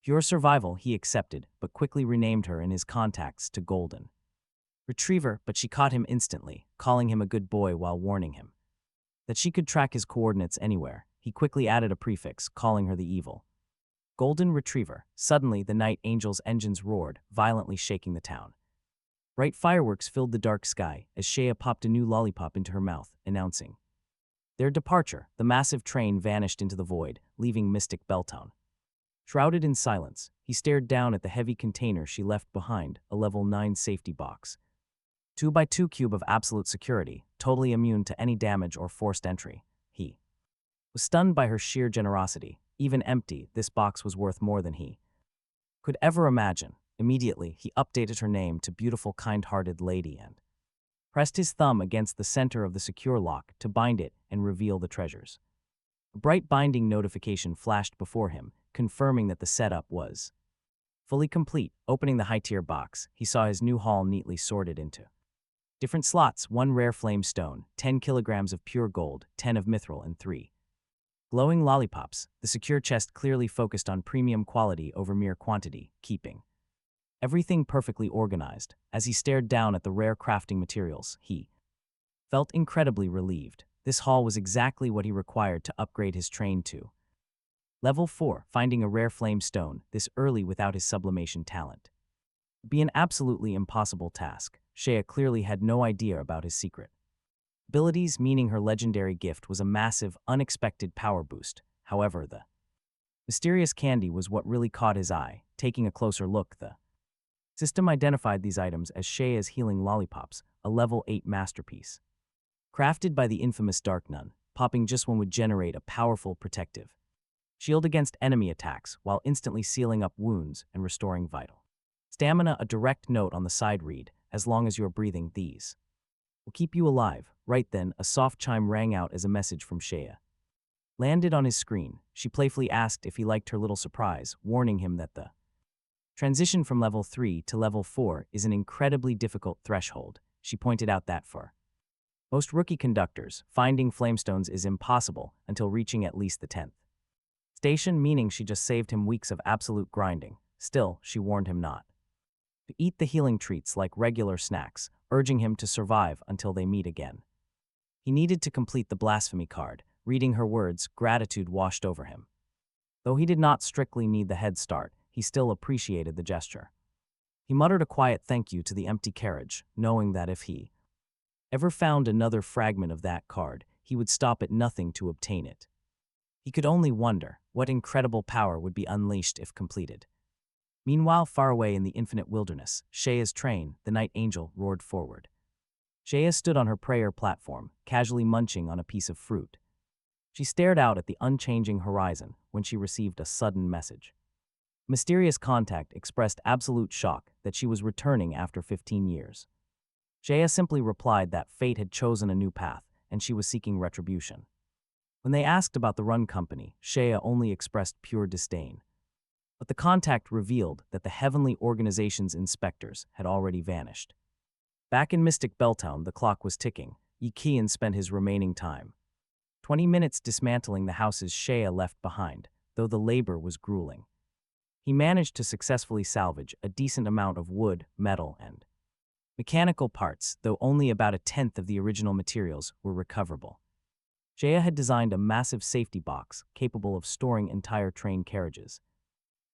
pure survival, he accepted, but quickly renamed her in his contacts to Golden Retriever. But she caught him instantly, calling him a good boy while warning him that she could track his coordinates anywhere. He quickly added a prefix, calling her the evil Golden Retriever. Suddenly, the Night Angel's engines roared, violently shaking the town. Bright fireworks filled the dark sky as Shea popped a new lollipop into her mouth, announcing their departure. The massive train vanished into the void, leaving Mystic Belltown shrouded in silence. He stared down at the heavy container she left behind, a level 9 safety box. 2x2 cube of absolute security, totally immune to any damage or forced entry. He was stunned by her sheer generosity. Even empty, this box was worth more than he could ever imagine. Immediately, he updated her name to Beautiful Kind-Hearted Lady and pressed his thumb against the center of the secure lock to bind it and reveal the treasures. A bright binding notification flashed before him, confirming that the setup was fully complete. Opening the high-tier box, he saw his new haul neatly sorted into different slots: 1 rare flame stone, 10 kilograms of pure gold, 10 of mithril, and 3 glowing lollipops. The secure chest clearly focused on premium quality over mere quantity, keeping everything perfectly organized. As he stared down at the rare crafting materials, he felt incredibly relieved. This haul was exactly what he required to upgrade his train to level 4. Finding a rare flame stone this early without his sublimation talent would be an absolutely impossible task. Shea clearly had no idea about his secret abilities, meaning her legendary gift was a massive, unexpected power boost. However, the mysterious candy was what really caught his eye. Taking a closer look, the system identified these items as Shea's healing lollipops, a level 8 masterpiece. Crafted by the infamous Dark Nun, popping just one would generate a powerful protective shield against enemy attacks while instantly sealing up wounds and restoring vital stamina. A direct note on the side read, "As long as you're breathing, these will keep you alive." Right then, a soft chime rang out as a message from Shea landed on his screen. She playfully asked if he liked her little surprise, warning him that the transition from level 3 to level 4 is an incredibly difficult threshold. She pointed out that for most rookie conductors, finding flamestones is impossible until reaching at least the 10th station, meaning she just saved him weeks of absolute grinding. Still, she warned him not to eat the healing treats like regular snacks, urging him to survive until they meet again. He needed to complete the blasphemy card. Reading her words, gratitude washed over him. Though he did not strictly need the head start, he still appreciated the gesture. He muttered a quiet thank you to the empty carriage, knowing that if he ever found another fragment of that card, he would stop at nothing to obtain it. He could only wonder what incredible power would be unleashed if completed. Meanwhile, far away in the infinite wilderness, Shea's train, the Night Angel, roared forward. Shea stood on her prayer platform, casually munching on a piece of fruit. She stared out at the unchanging horizon when she received a sudden message. Mysterious contact expressed absolute shock that she was returning after 15 years. Shea simply replied that fate had chosen a new path, and she was seeking retribution. When they asked about the run company, Shea only expressed pure disdain. But the contact revealed that the Heavenly Organization's inspectors had already vanished. Back in Mystic Belltown, the clock was ticking. Yi Qian spent his remaining time 20 minutes dismantling the houses Shea left behind, though the labor was grueling. He managed to successfully salvage a decent amount of wood, metal, and mechanical parts, though only about a tenth of the original materials were recoverable. Shea had designed a massive safety box capable of storing entire train carriages,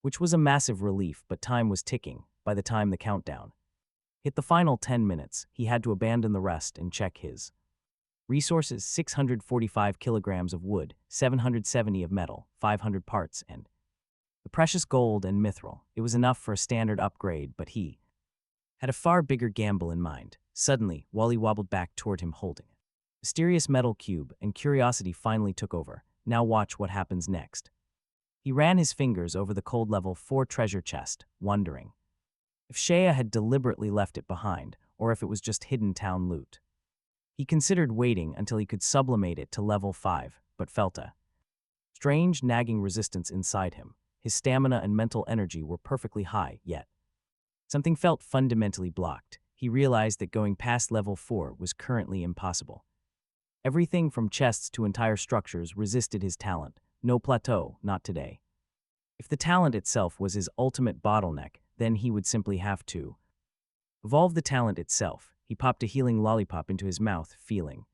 which was a massive relief, but time was ticking. By the time the countdown hit the final 10 minutes, he had to abandon the rest and check his Resources: 645 kilograms of wood, 770 of metal, 500 parts, and the precious gold and mithril. It was enough for a standard upgrade, but he had a far bigger gamble in mind. Suddenly, Wally wobbled back toward him holding it. Mysterious metal cube, and curiosity finally took over. Now watch what happens next. He ran his fingers over the cold level 4 treasure chest, wondering if Shea had deliberately left it behind, or if it was just hidden town loot. He considered waiting until he could sublimate it to level 5, but felt a strange, nagging resistance inside him. His stamina and mental energy were perfectly high, yet something felt fundamentally blocked. He realized that going past level 4 was currently impossible. Everything from chests to entire structures resisted his talent. No plateau, not today. If the talent itself was his ultimate bottleneck, then he would simply have to evolve the talent itself. He popped a healing lollipop into his mouth, feeling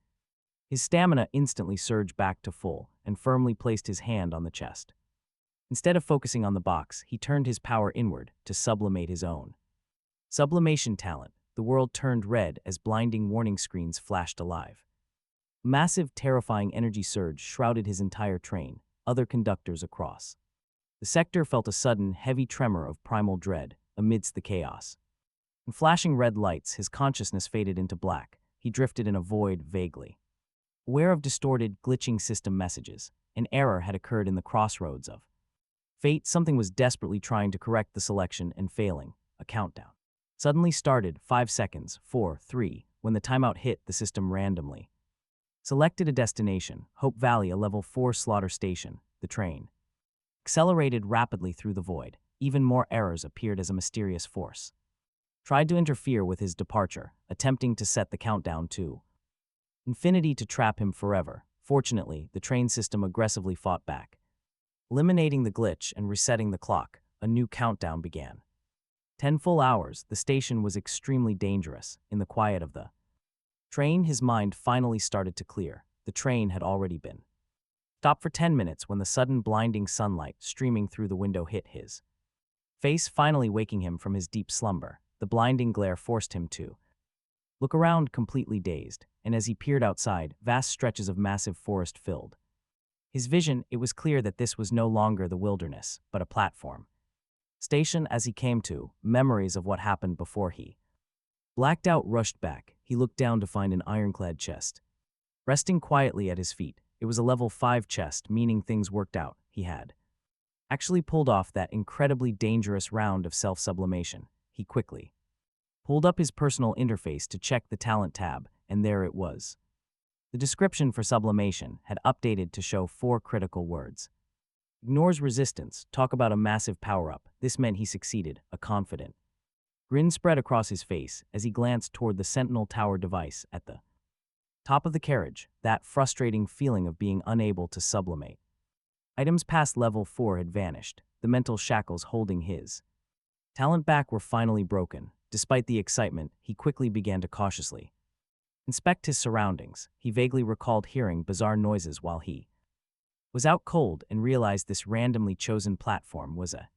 his stamina instantly surged back to full, and firmly placed his hand on the chest. Instead of focusing on the box, he turned his power inward to sublimate his own sublimation talent. The world turned red as blinding warning screens flashed alive. A massive, terrifying energy surge shrouded his entire train, other conductors across. The sector felt a sudden, heavy tremor of primal dread amidst the chaos. In flashing red lights, his consciousness faded into black. He drifted in a void vaguely aware of distorted, glitching system messages. An error had occurred in the crossroads of fate. Something was desperately trying to correct the selection and failing. A countdown suddenly started. 5 seconds, 4, 3. When the timeout hit, the system randomly selected a destination, Hope Valley, a level 4 slaughter station. The train accelerated rapidly through the void. Even more errors appeared as a mysterious force tried to interfere with his departure, attempting to set the countdown to infinity to trap him forever. Fortunately, the train system aggressively fought back, eliminating the glitch and resetting the clock. A new countdown began. 10 full hours. The station was extremely dangerous. In the quiet of the train, his mind finally started to clear. The train had already been stopped for 10 minutes when the sudden blinding sunlight streaming through the window hit his face, finally waking him from his deep slumber. The blinding glare forced him to look around, completely dazed, and as he peered outside, vast stretches of massive forest filled his vision. It was clear that this was no longer the wilderness, but a platform station. As he came to, memories of what happened before he blacked out rushed back. He looked down to find an ironclad chest resting quietly at his feet. It was a level 5 chest, meaning things worked out. He had actually pulled off that incredibly dangerous round of self-sublimation. He quickly pulled up his personal interface to check the talent tab, and there it was. The description for sublimation had updated to show 4 critical words. Ignores resistance. Talk about a massive power-up. This meant he succeeded. A confident grin spread across his face as he glanced toward the Sentinel Tower device at the top of the carriage, that frustrating feeling of being unable to sublimate. Items past level 4 had vanished. The mental shackles holding his talent back were finally broken. Despite the excitement, he quickly began to cautiously inspect his surroundings. He vaguely recalled hearing bizarre noises while he was out cold and realized this randomly chosen platform was a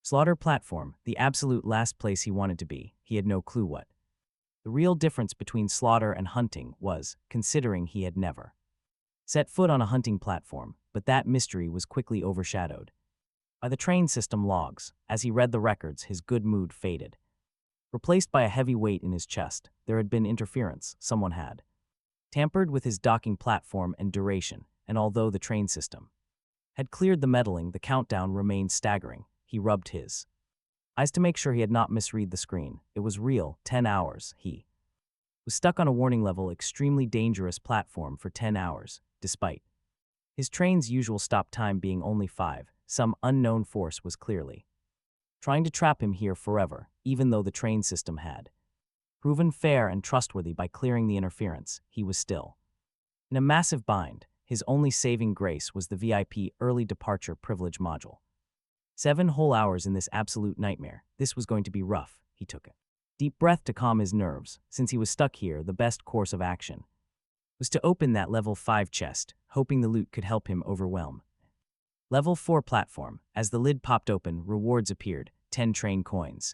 slaughter platform, the absolute last place he wanted to be. He had no clue what the real difference between slaughter and hunting was, considering he had never set foot on a hunting platform, but that mystery was quickly overshadowed by the train system logs. As he read the records, his good mood faded. Replaced by a heavy weight in his chest, there had been interference. Someone had tampered with his docking platform and duration, and although the train system had cleared the meddling, the countdown remained staggering. He rubbed his eyes to make sure he had not misread the screen. It was real. 10 hours. He was stuck on a warning level, extremely dangerous platform for 10 hours, despite his train's usual stop time being only 5. Some unknown force was clearly trying to trap him here forever, even though the train system had proven fair and trustworthy by clearing the interference. He was still in a massive bind. His only saving grace was the VIP early departure privilege module. 7 whole hours in this absolute nightmare. This was going to be rough. He took a deep breath to calm his nerves. Since he was stuck here, the best course of action was to open that level 5 chest, hoping the loot could help him overwhelm level 4 platform. As the lid popped open, rewards appeared. 10 train coins,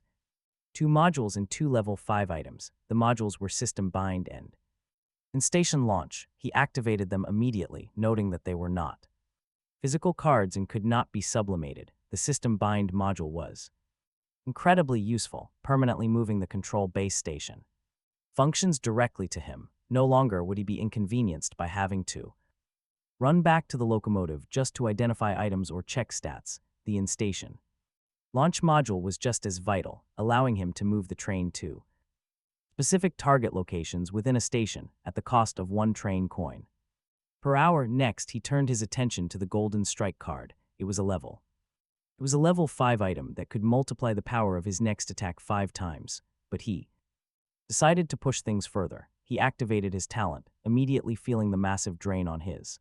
2 modules, and 2 level 5 items. The modules were system bind and In station launch, he activated them immediately, noting that they were not physical cards and could not be sublimated. The system bind module was incredibly useful, permanently moving the control base station. Functions directly to him. No longer would he be inconvenienced by having to run back to the locomotive just to identify items or check stats. The in-station launch module was just as vital, allowing him to move the train to specific target locations within a station at the cost of 1 train coin per hour. Next, he turned his attention to the Golden Strike card. It was a level 5 item that could multiply the power of his next attack 5 times, but he decided to push things further. He activated his talent, immediately feeling the massive drain on his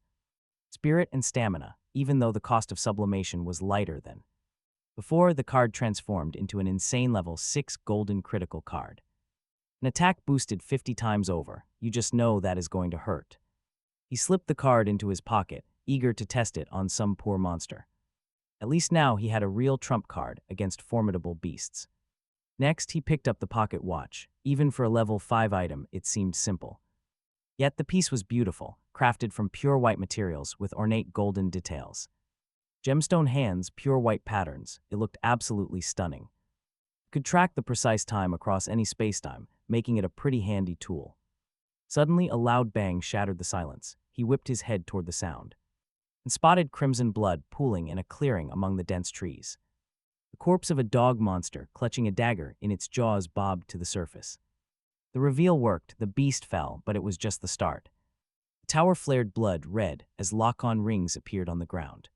spirit and stamina, even though the cost of sublimation was lighter than before. The card transformed into an insane level 6 golden critical card. An attack boosted 50 times over. You just know that is going to hurt. He slipped the card into his pocket, eager to test it on some poor monster. At least now he had a real trump card against formidable beasts. Next, he picked up the pocket watch. Even for a level 5 item, it seemed simple. Yet the piece was beautiful, crafted from pure white materials with ornate golden details. Gemstone hands, pure white patterns. It looked absolutely stunning. It could track the precise time across any spacetime, making it a pretty handy tool. Suddenly, a loud bang shattered the silence. He whipped his head toward the sound and spotted crimson blood pooling in a clearing among the dense trees. The corpse of a dog monster, clutching a dagger in its jaws, bobbed to the surface. The reveal worked. The beast fell, but it was just the start. The tower flared blood red as lock-on rings appeared on the ground.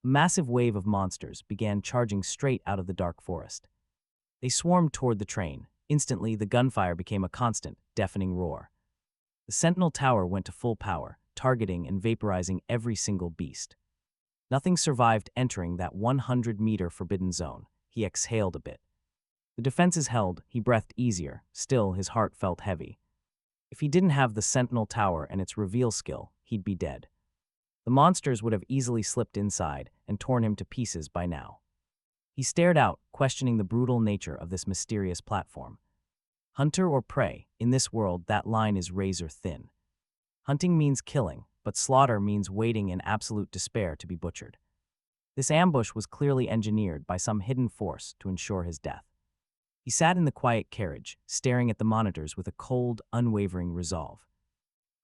A massive wave of monsters began charging straight out of the dark forest. They swarmed toward the train. Instantly, the gunfire became a constant, deafening roar. The sentinel tower went to full power, targeting and vaporizing every single beast. Nothing survived entering that 100-meter forbidden zone. He exhaled a bit. The defenses held. He breathed easier. Still, his heart felt heavy. If he didn't have the sentinel tower and its reveal skill, he'd be dead. The monsters would have easily slipped inside and torn him to pieces by now. He stared out, questioning the brutal nature of this mysterious platform. Hunter or prey, in this world that line is razor thin. Hunting means killing, but slaughter means waiting in absolute despair to be butchered. This ambush was clearly engineered by some hidden force to ensure his death. He sat in the quiet carriage, staring at the monitors with a cold, unwavering resolve.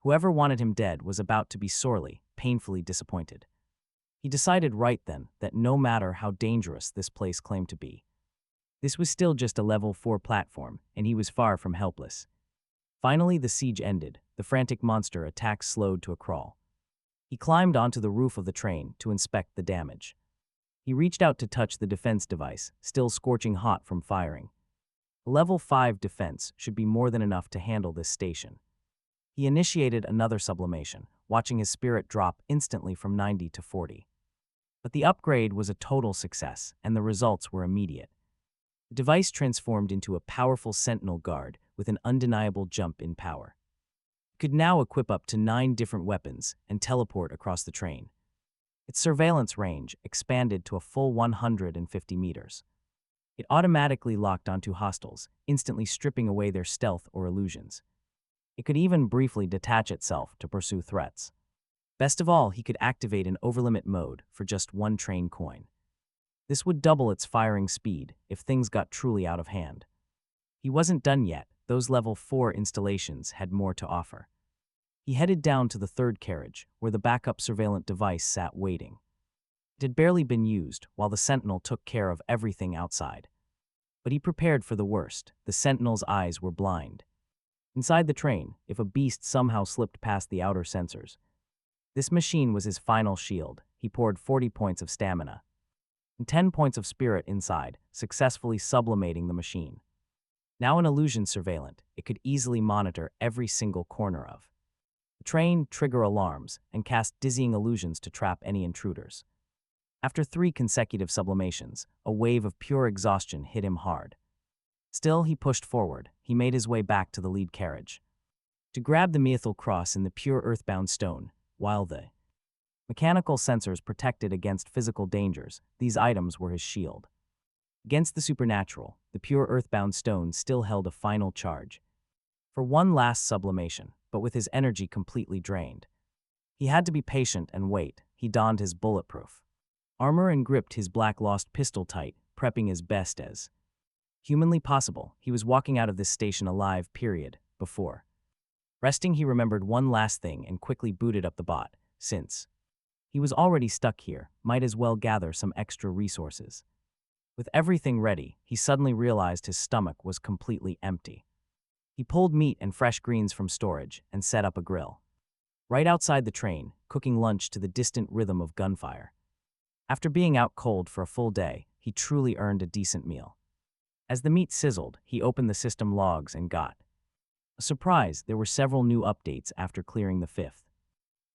Whoever wanted him dead was about to be sorely, painfully disappointed. He decided right then that no matter how dangerous this place claimed to be, this was still just a level 4 platform, and he was far from helpless. Finally, the siege ended. The frantic monster attack slowed to a crawl. He climbed onto the roof of the train to inspect the damage. He reached out to touch the defense device, still scorching hot from firing. A level 5 defense should be more than enough to handle this station. He initiated another sublimation, watching his spirit drop instantly from 90 to 40. But the upgrade was a total success, and the results were immediate. The device transformed into a powerful sentinel guard with an undeniable jump in power. It could now equip up to 9 different weapons and teleport across the train. Its surveillance range expanded to a full 150 meters. It automatically locked onto hostiles, instantly stripping away their stealth or illusions. It could even briefly detach itself to pursue threats. Best of all, he could activate an overlimit mode for just 1 train coin. This would double its firing speed if things got truly out of hand. He wasn't done yet. Those level 4 installations had more to offer. He headed down to the 3rd carriage, where the backup surveillance device sat waiting. It had barely been used, while the sentinel took care of everything outside. But he prepared for the worst. The sentinel's eyes were blind. Inside the train, if a beast somehow slipped past the outer sensors, this machine was his final shield. He poured 40 points of stamina and 10 points of spirit inside, successfully sublimating the machine. Now an illusion surveillant, it could easily monitor every single corner of the train, trigger alarms, and cast dizzying illusions to trap any intruders. After 3 consecutive sublimations, a wave of pure exhaustion hit him hard. Still, he pushed forward. He made his way back to the lead carriage to grab the mythal cross in the pure earthbound stone, while the mechanical sensors protected against physical dangers. These items were his shield. Against the supernatural, the pure earthbound stone still held a final charge. For one last sublimation, but with his energy completely drained. He had to be patient and wait. He donned his bulletproof armor and gripped his black lost pistol tight, prepping as best as humanly possible. He was walking out of this station alive, period. Before resting, he remembered one last thing and quickly booted up the bot. Since he was already stuck here, might as well gather some extra resources. With everything ready, he suddenly realized his stomach was completely empty. He pulled meat and fresh greens from storage and set up a grill right outside the train, cooking lunch to the distant rhythm of gunfire. After being out cold for a full day, he truly earned a decent meal. As the meat sizzled, he opened the system logs and got a surprise. There were several new updates after clearing the fifth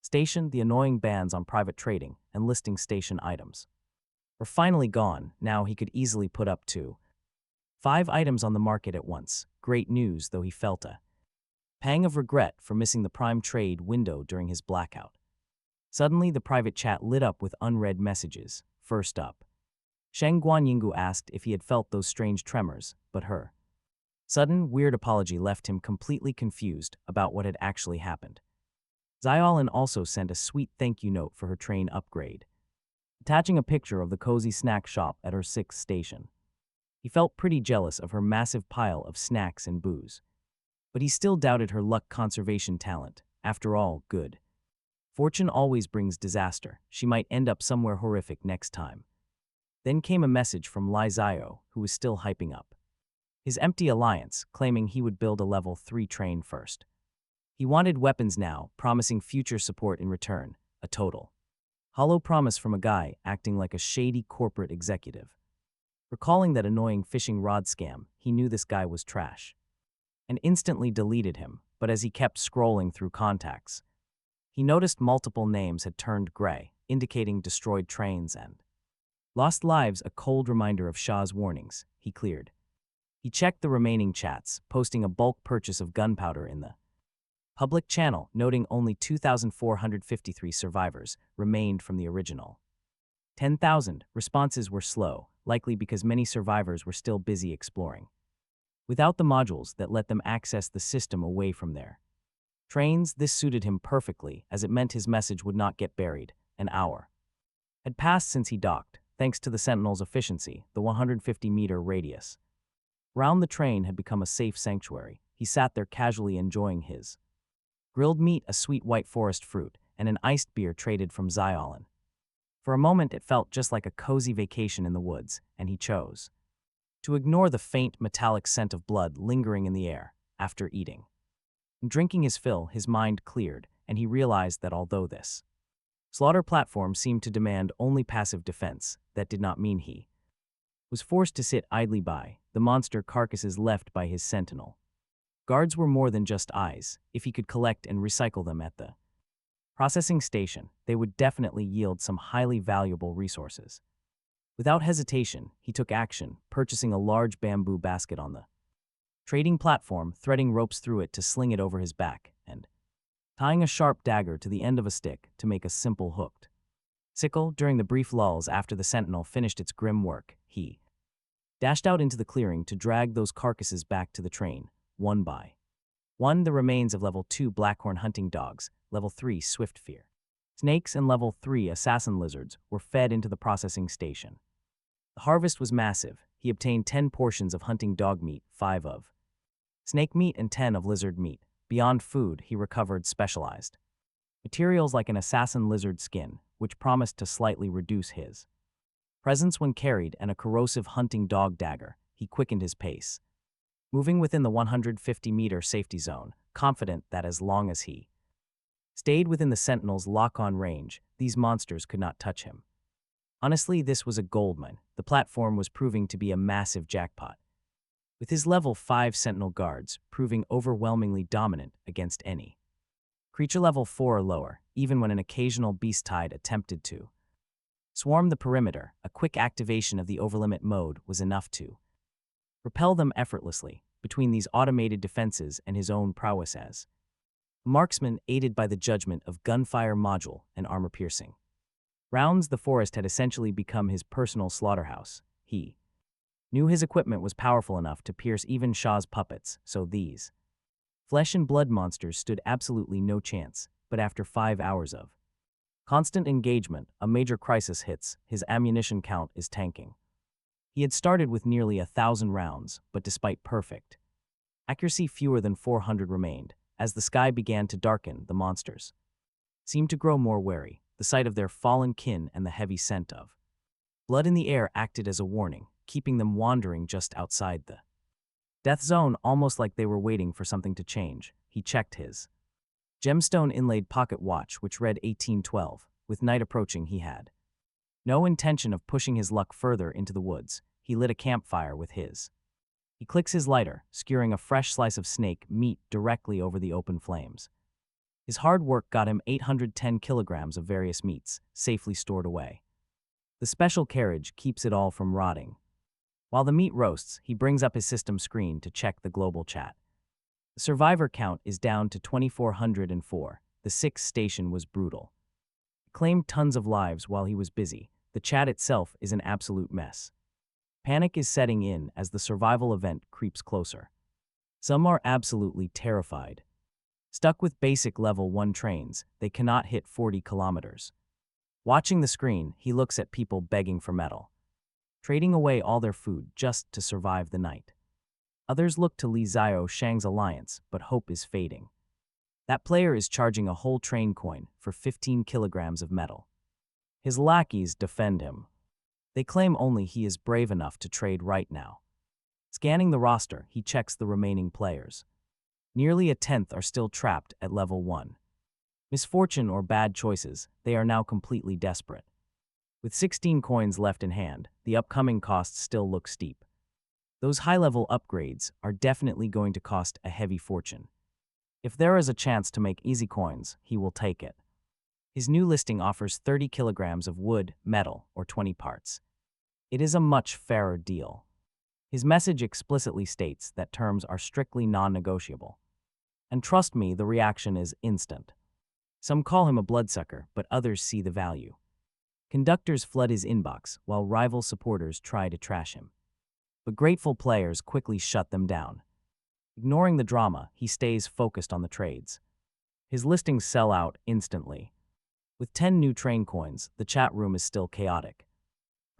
station. The annoying bans on private trading and listing station items were finally gone. Now he could easily put up to 5 items on the market at once. Great news, though he felt a pang of regret for missing the prime trade window during his blackout. Suddenly, the private chat lit up with unread messages. First up, Sheng Guanyingu asked if he had felt those strange tremors, but her sudden, weird apology left him completely confused about what had actually happened. Xiaolin also sent a sweet thank you note for her train upgrade, attaching a picture of the cozy snack shop at her 6th station. He felt pretty jealous of her massive pile of snacks and booze, but he still doubted her luck conservation talent. After all, good fortune always brings disaster. She might end up somewhere horrific next time. Then came a message from Lai Zio, who was still hyping up his empty alliance, claiming he would build a level 3 train first. He wanted weapons now, promising future support in return, a total hollow promise from a guy acting like a shady corporate executive. Recalling that annoying fishing rod scam, he knew this guy was trash and instantly deleted him, but as he kept scrolling through contacts, he noticed multiple names had turned gray, indicating destroyed trains and lost lives, a cold reminder of Shah's warnings. He cleared. He checked the remaining chats, posting a bulk purchase of gunpowder in the public channel, noting only 2,453 survivors remained from the original 10,000. Responses were slow, likely because many survivors were still busy exploring without the modules that let them access the system away from their trains. This suited him perfectly, as it meant his message would not get buried. An hour had passed since he docked, thanks to the Sentinel's efficiency. The 150-meter radius around the train had become a safe sanctuary. He sat there casually enjoying his grilled meat, a sweet white forest fruit, and an iced beer traded from Xiaolin. For a moment it felt just like a cozy vacation in the woods, and he chose to ignore the faint metallic scent of blood lingering in the air. After eating and drinking his fill, his mind cleared, and he realized that although this slaughter platform seemed to demand only passive defense, that did not mean he was forced to sit idly by the monster carcasses left by his sentinel guards. Were more than just eyes. If he could collect and recycle them at the processing station, they would definitely yield some highly valuable resources. Without hesitation, he took action, purchasing a large bamboo basket on the trading platform, threading ropes through it to sling it over his back, and tying a sharp dagger to the end of a stick to make a simple hooked sickle. During the brief lulls after the sentinel finished its grim work, he dashed out into the clearing to drag those carcasses back to the train, one by one. The remains of level 2 blackhorn hunting dogs, level 3 swift fear snakes, and level 3 assassin lizards were fed into the processing station. The harvest was massive. He obtained 10 portions of hunting dog meat, 5 of snake meat, and 10 of lizard meat. Beyond food, he recovered specialized materials like an assassin lizard skin, which promised to slightly reduce his presence when carried, and a corrosive hunting dog dagger. He quickened his pace, moving within the 150-meter safety zone, confident that as long as he stayed within the Sentinel's lock-on range, these monsters could not touch him. Honestly, this was a goldmine. The platform was proving to be a massive jackpot, with his level 5 Sentinel guards proving overwhelmingly dominant against any creature level 4 or lower. Even when an occasional beast tide attempted to swarm the perimeter, a quick activation of the overlimit mode was enough to repel them effortlessly. Between these automated defenses and his own prowess as a marksman, aided by the judgment of gunfire module and armor-piercing rounds, the forest had essentially become his personal slaughterhouse. He knew his equipment was powerful enough to pierce even Shah's puppets, so these Flesh and blood monsters stood absolutely no chance, but after 5 hours of constant engagement, a major crisis hits. His ammunition count is tanking. He had started with nearly 1,000 rounds, but despite perfect accuracy, fewer than 400 remained. As the sky began to darken, the monsters seemed to grow more wary. The sight of their fallen kin and the heavy scent of blood in the air acted as a warning, keeping them wandering just outside the death zone, almost like they were waiting for something to change. He checked his gemstone inlaid pocket watch, which read 1812. With night approaching, he had no intention of pushing his luck further into the woods. He lit a campfire with his. He clicks his lighter, skewering a fresh slice of snake meat directly over the open flames. His hard work got him 810 kilograms of various meats, safely stored away. The special carriage keeps it all from rotting. While the meat roasts, he brings up his system screen to check the global chat. The survivor count is down to 2,404. The sixth station was brutal. He claimed tons of lives while he was busy. The chat itself is an absolute mess. Panic is setting in as the survival event creeps closer. Some are absolutely terrified. Stuck with basic level 1 trains, they cannot hit 40 kilometers. Watching the screen, he looks at people begging for metal, trading away all their food just to survive the night. Others look to Li Xiao Shang's alliance, but hope is fading. That player is charging a whole train coin for 15 kilograms of metal. His lackeys defend him. They claim only he is brave enough to trade right now. Scanning the roster, he checks the remaining players. Nearly a tenth are still trapped at level 1. Misfortune or bad choices, they are now completely desperate. With 16 coins left in hand, the upcoming costs still look steep. Those high-level upgrades are definitely going to cost a heavy fortune. If there is a chance to make easy coins, he will take it. His new listing offers 30 kilograms of wood, metal, or 20 parts. It is a much fairer deal. His message explicitly states that terms are strictly non-negotiable. And trust me, the reaction is instant. Some call him a bloodsucker, but others see the value. Conductors flood his inbox, while rival supporters try to trash him. But grateful players quickly shut them down. Ignoring the drama, he stays focused on the trades. His listings sell out instantly. With 10 new train coins, the chat room is still chaotic.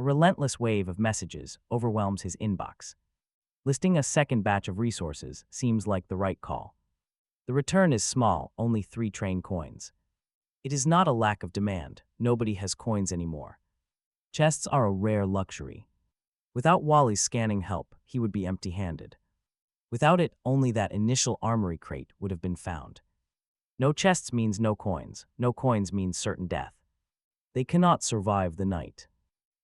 A relentless wave of messages overwhelms his inbox. Listing a second batch of resources seems like the right call. The return is small, only 3 train coins. It is not a lack of demand, nobody has coins anymore. Chests are a rare luxury. Without Wally's scanning help, he would be empty-handed. Without it, only that initial armory crate would have been found. No chests means no coins means certain death. They cannot survive the night.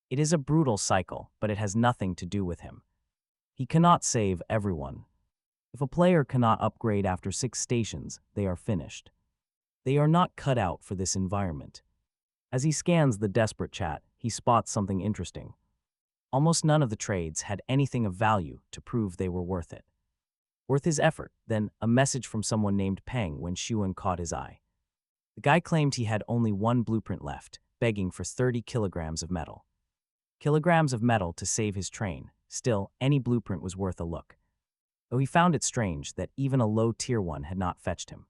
It is a brutal cycle, but it has nothing to do with him. He cannot save everyone. If a player cannot upgrade after 6 stations, they are finished. They are not cut out for this environment. As he scans the desperate chat, he spots something interesting. Almost none of the trades had anything of value to prove they were worth it. Worth his effort, then a message from someone named Peng when Xuan caught his eye. The guy claimed he had only 1 blueprint left, begging for 30 kilograms of metal. Kilograms of metal to save his train. Still, any blueprint was worth a look. Though he found it strange that even a low-tier one had not fetched him.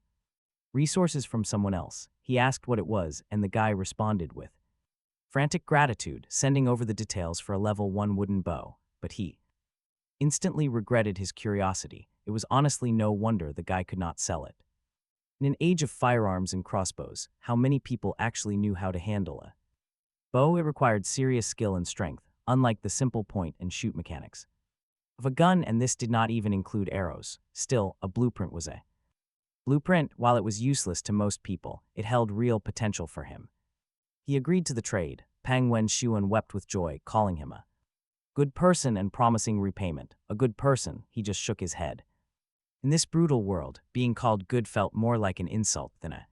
Resources from someone else. He asked what it was, and the guy responded with frantic gratitude, sending over the details for a level 1 wooden bow, but he instantly regretted his curiosity. It was honestly no wonder the guy could not sell it. In an age of firearms and crossbows, how many people actually knew how to handle a bow? It required serious skill and strength, unlike the simple point and shoot mechanics of a gun, and this did not even include arrows. Still, a blueprint was a blueprint. While it was useless to most people, it held real potential for him. He agreed to the trade. Pang Wen-Xuan wept with joy, calling him a good person and promising repayment. A good person, he just shook his head. In this brutal world, being called good felt more like an insult than a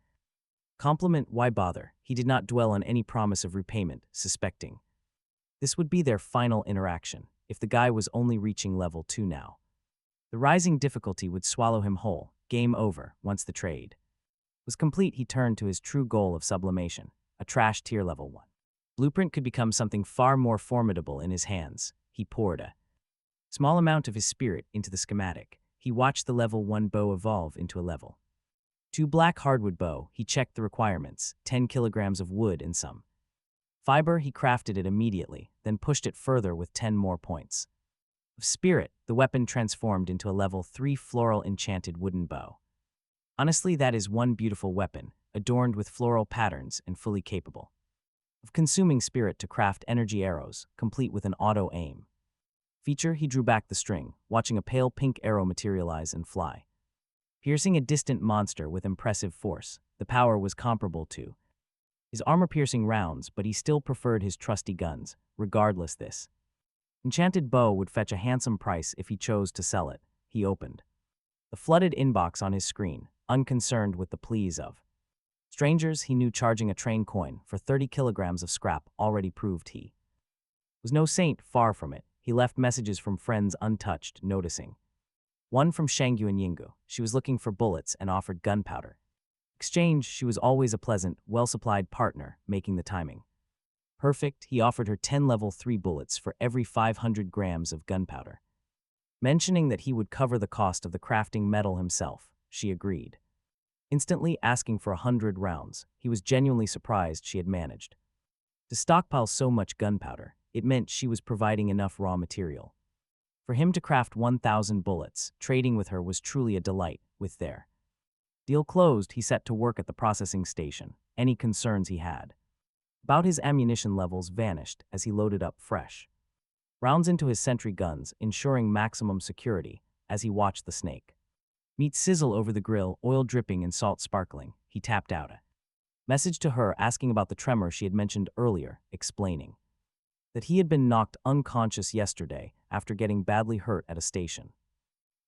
compliment. Why bother? He did not dwell on any promise of repayment, suspecting this would be their final interaction. If the guy was only reaching level 2 now, the rising difficulty would swallow him whole. Game over. Once the trade was complete, he turned to his true goal of sublimation, a trash tier level 1. Blueprint could become something far more formidable in his hands. He poured a small amount of his spirit into the schematic. he watched the level 1 bow evolve into a level 2 black hardwood bow. He checked the requirements, 10 kilograms of wood and some fiber. He crafted it immediately, then pushed it further with 10 more points of spirit. The weapon transformed into a level 3 floral enchanted wooden bow. Honestly, that is one beautiful weapon, adorned with floral patterns and fully capable of consuming spirit to craft energy arrows, complete with an auto-aim feature. He drew back the string, watching a pale pink arrow materialize and fly, piercing a distant monster with impressive force. The power was comparable to his armor-piercing rounds, but he still preferred his trusty guns. Regardless, this enchanted bow would fetch a handsome price if he chose to sell it. He opened the flooded inbox on his screen, unconcerned with the pleas of strangers. He knew charging a train coin for 30 kilograms of scrap already proved he was no saint. Far from it. He left messages from friends untouched, noticing one from Shangyu and Yingu. She was looking for bullets and offered gunpowder. Exchange, she was always a pleasant, well-supplied partner, making the timing perfect. He offered her 10 level 3 bullets for every 500 grams of gunpowder. Mentioning that he would cover the cost of the crafting metal himself, she agreed, instantly asking for 100 rounds. He was genuinely surprised she had managed to stockpile so much gunpowder. It meant she was providing enough raw material for him to craft 1,000 bullets. Trading with her was truly a delight. With their deal closed, he set to work at the processing station. Any concerns he had about his ammunition levels vanished as he loaded up fresh rounds into his sentry guns, ensuring maximum security. As he watched the snake meat sizzle over the grill, oil dripping and salt sparkling, he tapped out a message to her asking about the tremor she had mentioned earlier, explaining that he had been knocked unconscious yesterday after getting badly hurt at a station.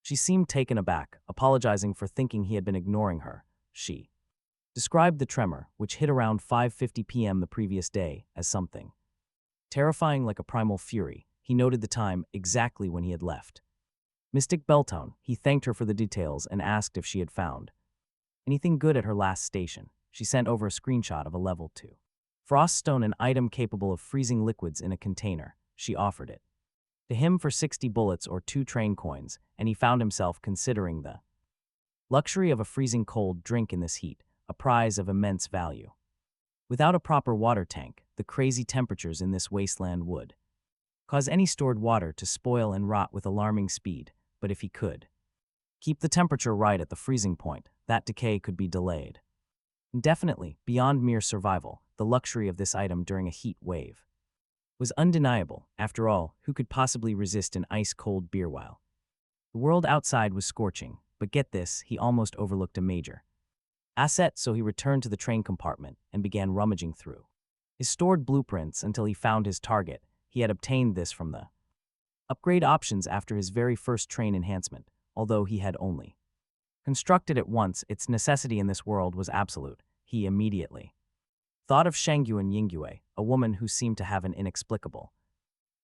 She seemed taken aback, apologizing for thinking he had been ignoring her. She described the tremor, which hit around 5:50 p.m. the previous day, as something terrifying like a primal fury. He noted the time exactly when he had left Mystic Belltown. He thanked her for the details and asked if she had found anything good at her last station. She sent over a screenshot of a level 2 froststone, an item capable of freezing liquids in a container. She offered it to him for 60 bullets or 2 train coins, and he found himself considering the luxury of a freezing cold drink in this heat, a prize of immense value. Without a proper water tank, the crazy temperatures in this wasteland would cause any stored water to spoil and rot with alarming speed. But if he could keep the temperature right at the freezing point, that decay could be delayed indefinitely. Beyond mere survival, the luxury of this item during a heat wave was undeniable. After all, who could possibly resist an ice-cold beer while the world outside was scorching? But get this, he almost overlooked a major asset. So he returned to the train compartment and began rummaging through his stored blueprints until he found his target. He had obtained this from the upgrade options after his very first train enhancement. Although he had only constructed it once, its necessity in this world was absolute. He immediately thought of Shangyu and Yingyue, a woman who seemed to have an inexplicable,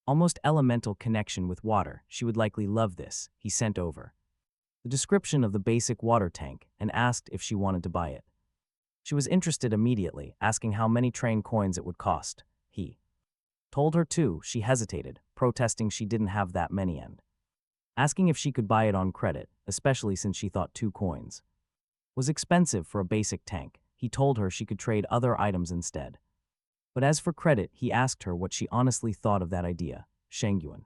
almost elemental connection with water. She would likely love this. He sent over the description of the basic water tank and asked if she wanted to buy it. She was interested immediately, asking how many train coins it would cost. He told her to. She hesitated, protesting she didn't have that many and asking if she could buy it on credit, especially since she thought 2 coins was expensive for a basic tank. He told her she could trade other items instead. But as for credit, he asked her what she honestly thought of that idea. Shengyuan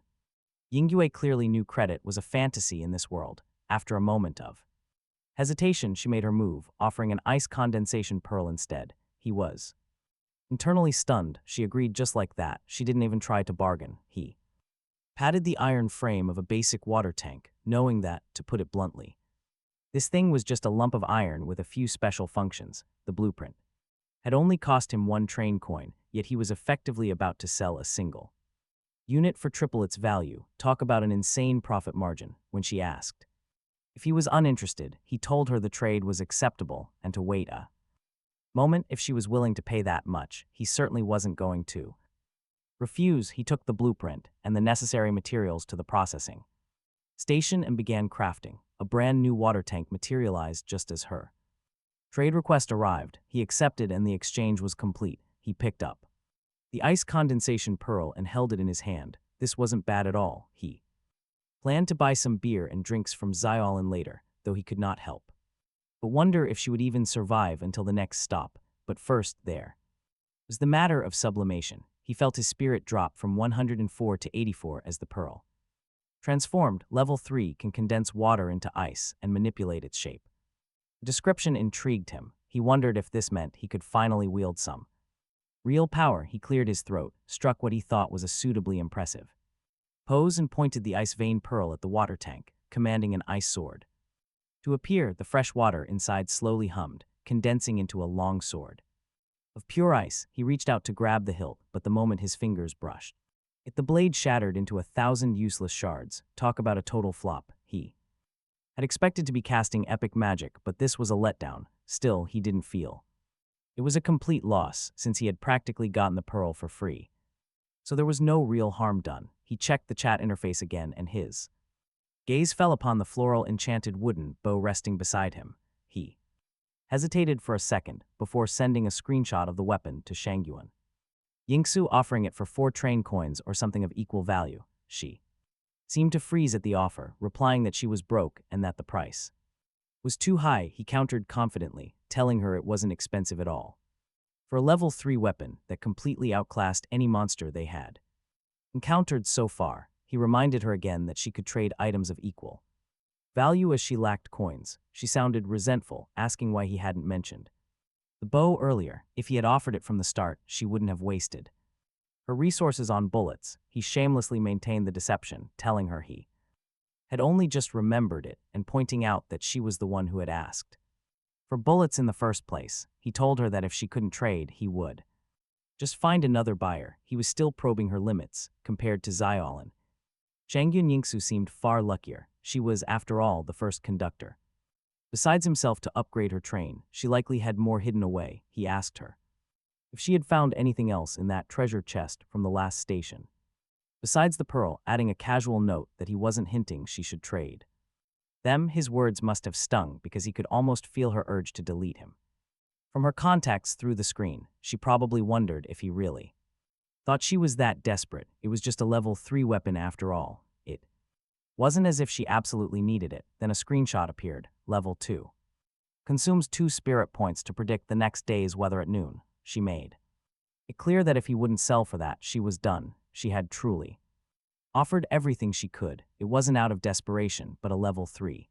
Yingyue clearly knew credit was a fantasy in this world. After a moment of hesitation, she made her move, offering an ice condensation pearl instead. He was internally stunned. She agreed just like that. She didn't even try to bargain. He patted the iron frame of a basic water tank, knowing that, to put it bluntly, this thing was just a lump of iron with a few special functions. The blueprint had only cost him 1 train coin, yet he was effectively about to sell a single unit for triple its value. Talk about an insane profit margin. When she asked if he was uninterested, he told her the trade was acceptable and to wait a moment. If she was willing to pay that much, he certainly wasn't going to refuse. He took the blueprint and the necessary materials to the processing station and began crafting. A brand new water tank materialized just as her trade request arrived. He accepted and the exchange was complete. He picked up the ice condensation pearl and held it in his hand. This wasn't bad at all. He Planned to buy some beer and drinks from Xiaolin later, though he could not help. But wonder if she would even survive until the next stop, but first there. It was the matter of sublimation. He felt his spirit drop from 104 to 84 as the pearl. Transformed, level 3 can condense water into ice and manipulate its shape. The description intrigued him. He wondered if this meant he could finally wield some real power. He cleared his throat, struck what he thought was a suitably impressive pose and pointed the ice vein pearl at the water tank, commanding an ice sword. To appear, the fresh water inside slowly hummed, condensing into a long sword. Of pure ice, he reached out to grab the hilt, but the moment his fingers brushed it, the blade shattered into 1,000 useless shards. Talk about a total flop. He had expected to be casting epic magic, but this was a letdown. Still, he didn't feel it was a complete loss, since he had practically gotten the pearl for free. So there was no real harm done. He checked the chat interface again, and his gaze fell upon the floral enchanted wooden bow resting beside him. He hesitated for a second before sending a screenshot of the weapon to Shangyuan. Yingsu offering it for 4 train coins or something of equal value. She seemed to freeze at the offer, replying that she was broke and that the price was too high. He countered confidently, telling her it wasn't expensive at all. For a level 3 weapon that completely outclassed any monster they had encountered so far, he reminded her again that she could trade items of equal value as she lacked coins. She sounded resentful, asking why he hadn't mentioned the bow earlier. If he had offered it from the start, she wouldn't have wasted her resources on bullets. He shamelessly maintained the deception, telling her he had only just remembered it and pointing out that she was the one who had asked for bullets in the first place. He told her that if she couldn't trade, he would just find another buyer. He was still probing her limits, compared to Xiaolin. Shangyun Yingsu seemed far luckier. She was, after all, the first conductor. Besides himself to upgrade her train, she likely had more hidden away. He asked her if she had found anything else in that treasure chest from the last station, besides the pearl, adding a casual note that he wasn't hinting she should trade them. His words must have stung because he could almost feel her urge to delete him from her contacts through the screen. She probably wondered if he really thought she was that desperate. It was just a level 3 weapon after all. It wasn't as if she absolutely needed it. Then a screenshot appeared. Level 2. Consumes 2 spirit points to predict the next day's weather at noon. She made it clear that if he wouldn't sell for that, she was done. She had truly offered everything she could. It wasn't out of desperation, but a level 3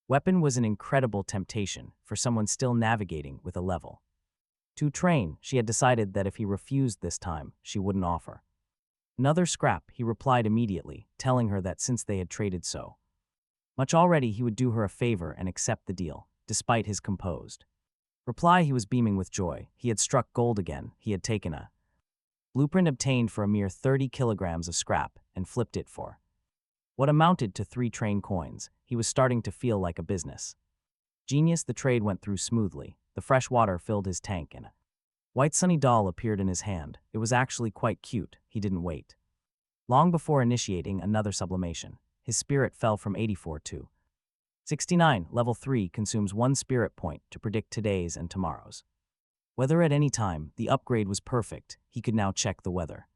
weapon was an incredible temptation for someone still navigating with a level 2 train. She had decided that if he refused this time, she wouldn't offer another scrap. He replied immediately, telling her that since they had traded so much already, he would do her a favor and accept the deal. Despite his composed reply, he was beaming with joy. He had struck gold again. He had taken a blueprint obtained for a mere 30 kilograms of scrap and flipped it for what amounted to 3 train coins. He was starting to feel like a business genius. The trade went through smoothly. The fresh water filled his tank and a white sunny doll appeared in his hand. It was actually quite cute. He didn't wait long before initiating another sublimation. His spirit fell from 84 to 69. Level 3 consumes 1 spirit point to predict today's and tomorrow's weather at any time. The upgrade was perfect. He could now check the weather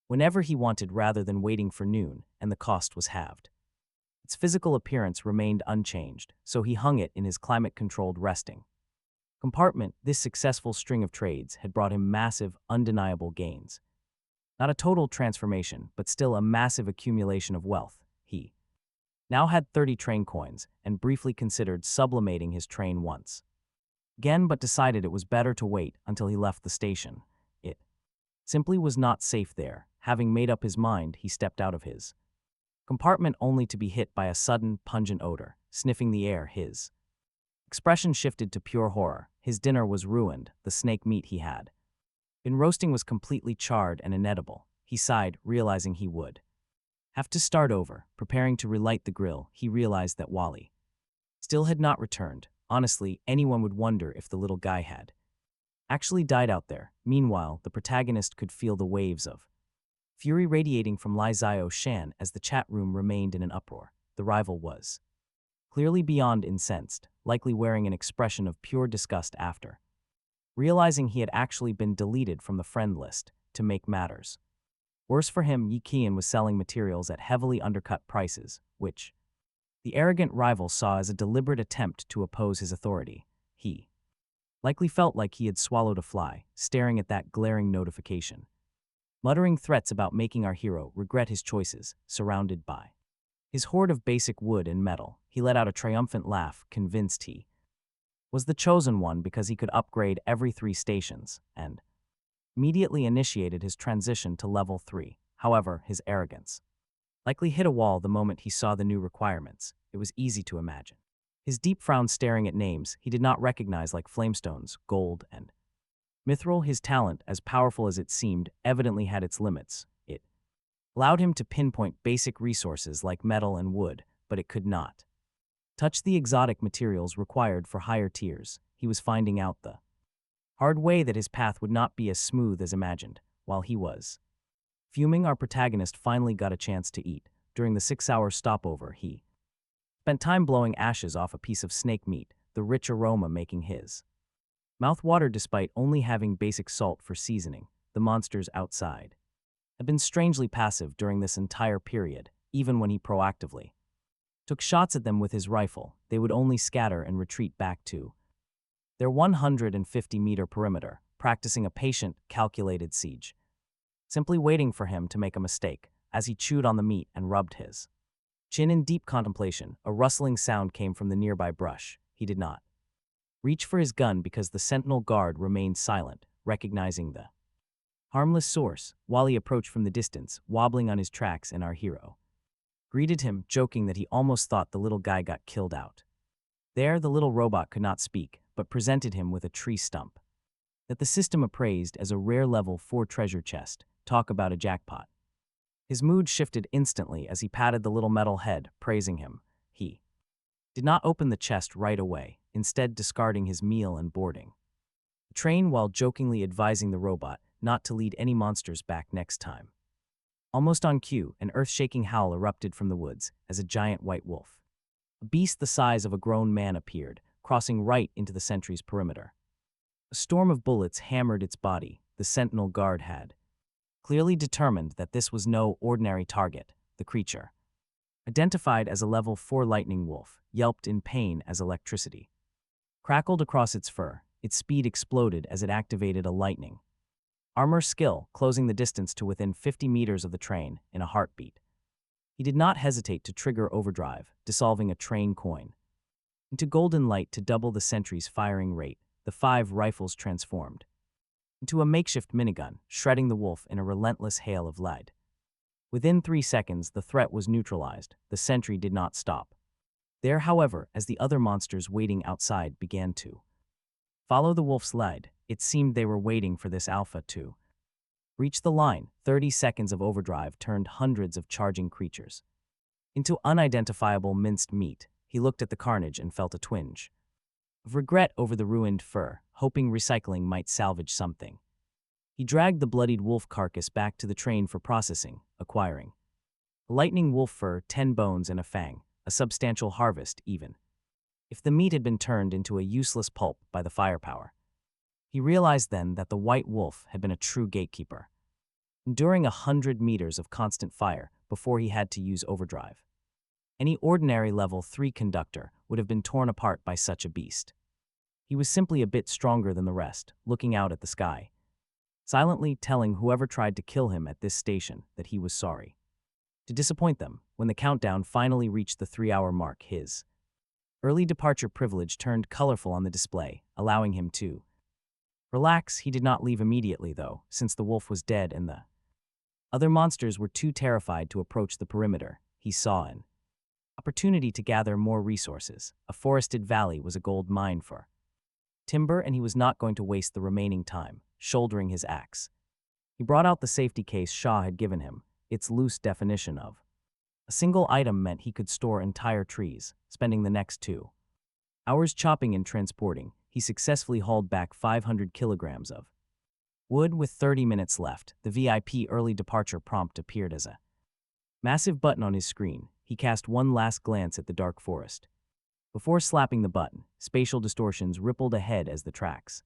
whenever he wanted rather than waiting for noon, and the cost was halved. Its physical appearance remained unchanged, so he hung it in his climate-controlled resting compartment. This successful string of trades had brought him massive, undeniable gains. Not a total transformation, but still a massive accumulation of wealth. He now had 30 train coins and briefly considered sublimating his train once again, but decided it was better to wait until he left the station. It simply was not safe there. Having made up his mind, he stepped out of his compartment only to be hit by a sudden, pungent odor. Sniffing the air, his expression shifted to pure horror. His dinner was ruined. The snake meat he had been roasting was completely charred and inedible. He sighed, realizing he would have to start over. Preparing to relight the grill, he realized that Wally still had not returned. Honestly, anyone would wonder if the little guy had actually died out there. Meanwhile, the protagonist could feel the waves of fury radiating from Lai Xiao Shan as the chat room remained in an uproar. The rival was clearly beyond incensed, likely wearing an expression of pure disgust after realizing he had actually been deleted from the friend list. To make matters Worse for him, Yi Qian was selling materials at heavily undercut prices, which the arrogant rival saw as a deliberate attempt to oppose his authority. He likely felt like he had swallowed a fly, staring at that glaring notification. Muttering threats about making our hero regret his choices, surrounded by his hoard of basic wood and metal, he let out a triumphant laugh, convinced he was the chosen one because he could upgrade every 3 stations, and immediately initiated his transition to level 3. However, his arrogance likely hit a wall the moment he saw the new requirements. It was easy to imagine his deep frown staring at names he did not recognize like flamestones, gold, and mithril. His talent, as powerful as it seemed, evidently had its limits. It allowed him to pinpoint basic resources like metal and wood, but it could not touch the exotic materials required for higher tiers. He was finding out the hard way that his path would not be as smooth as imagined. While he was fuming, our protagonist finally got a chance to eat. During the 6-hour stopover, he spent time blowing ashes off a piece of snake meat, the rich aroma making his mouth water despite only having basic salt for seasoning. The monsters outside had been strangely passive during this entire period. Even when he proactively took shots at them with his rifle, they would only scatter and retreat back to their 150-meter perimeter, practicing a patient, calculated siege, simply waiting for him to make a mistake. As he chewed on the meat and rubbed his chin in deep contemplation, a rustling sound came from the nearby brush. He did not reach for his gun because the sentinel guard remained silent, recognizing the harmless source. While he approached from the distance, wobbling on his tracks, and our hero greeted him, joking that he almost thought the little guy got killed out there. The little robot could not speak, but presented him with a tree stump that the system appraised as a rare level 4 treasure chest. Talk about a jackpot. His mood shifted instantly as he patted the little metal head, praising him. He did not open the chest right away, instead discarding his meal and boarding the train while jokingly advising the robot not to lead any monsters back next time. Almost on cue, an earth-shaking howl erupted from the woods as a giant white wolf, a beast the size of a grown man, appeared, crossing right into the sentry's perimeter. A storm of bullets hammered its body. The sentinel guard had clearly determined that this was no ordinary target. The creature, identified as a level 4 lightning wolf, yelped in pain as electricity crackled across its fur. Its speed exploded as it activated a lightning armor skill, closing the distance to within 50 meters of the train in a heartbeat. He did not hesitate to trigger overdrive, dissolving a train coin into golden light to double the sentry's firing rate. The 5 rifles transformed into a makeshift minigun, shredding the wolf in a relentless hail of lead. Within 3 seconds, the threat was neutralized. The sentry did not stop there, however, as the other monsters waiting outside began to follow the wolf's lead. It seemed they were waiting for this alpha to reach the line. 30 seconds of overdrive turned hundreds of charging creatures into unidentifiable minced meat. He looked at the carnage and felt a twinge of regret over the ruined fur, hoping recycling might salvage something. He dragged the bloodied wolf carcass back to the train for processing, acquiring a lightning wolf fur, 10 bones, and a fang, a substantial harvest even if the meat had been turned into a useless pulp by the firepower. He realized then that the white wolf had been a true gatekeeper, enduring 100 meters of constant fire before he had to use overdrive. Any ordinary level 3 conductor would have been torn apart by such a beast. He was simply a bit stronger than the rest, looking out at the sky, silently telling whoever tried to kill him at this station that he was sorry to disappoint them. When the countdown finally reached the 3-hour mark, his early departure privilege turned colorful on the display, allowing him to relax. He did not leave immediately, though, since the wolf was dead and the other monsters were too terrified to approach the perimeter. He saw an opportunity to gather more resources. A forested valley was a gold mine for timber, and he was not going to waste the remaining time. Shouldering his axe, he brought out the safety case Shaw had given him. Its loose definition of a single item meant he could store entire trees. Spending the next 2 hours chopping and transporting, he successfully hauled back 500 kilograms of wood. With 30 minutes left, the VIP early departure prompt appeared as a massive button on his screen. He cast one last glance at the dark forest before slapping the button. Spatial distortions rippled ahead as the tracks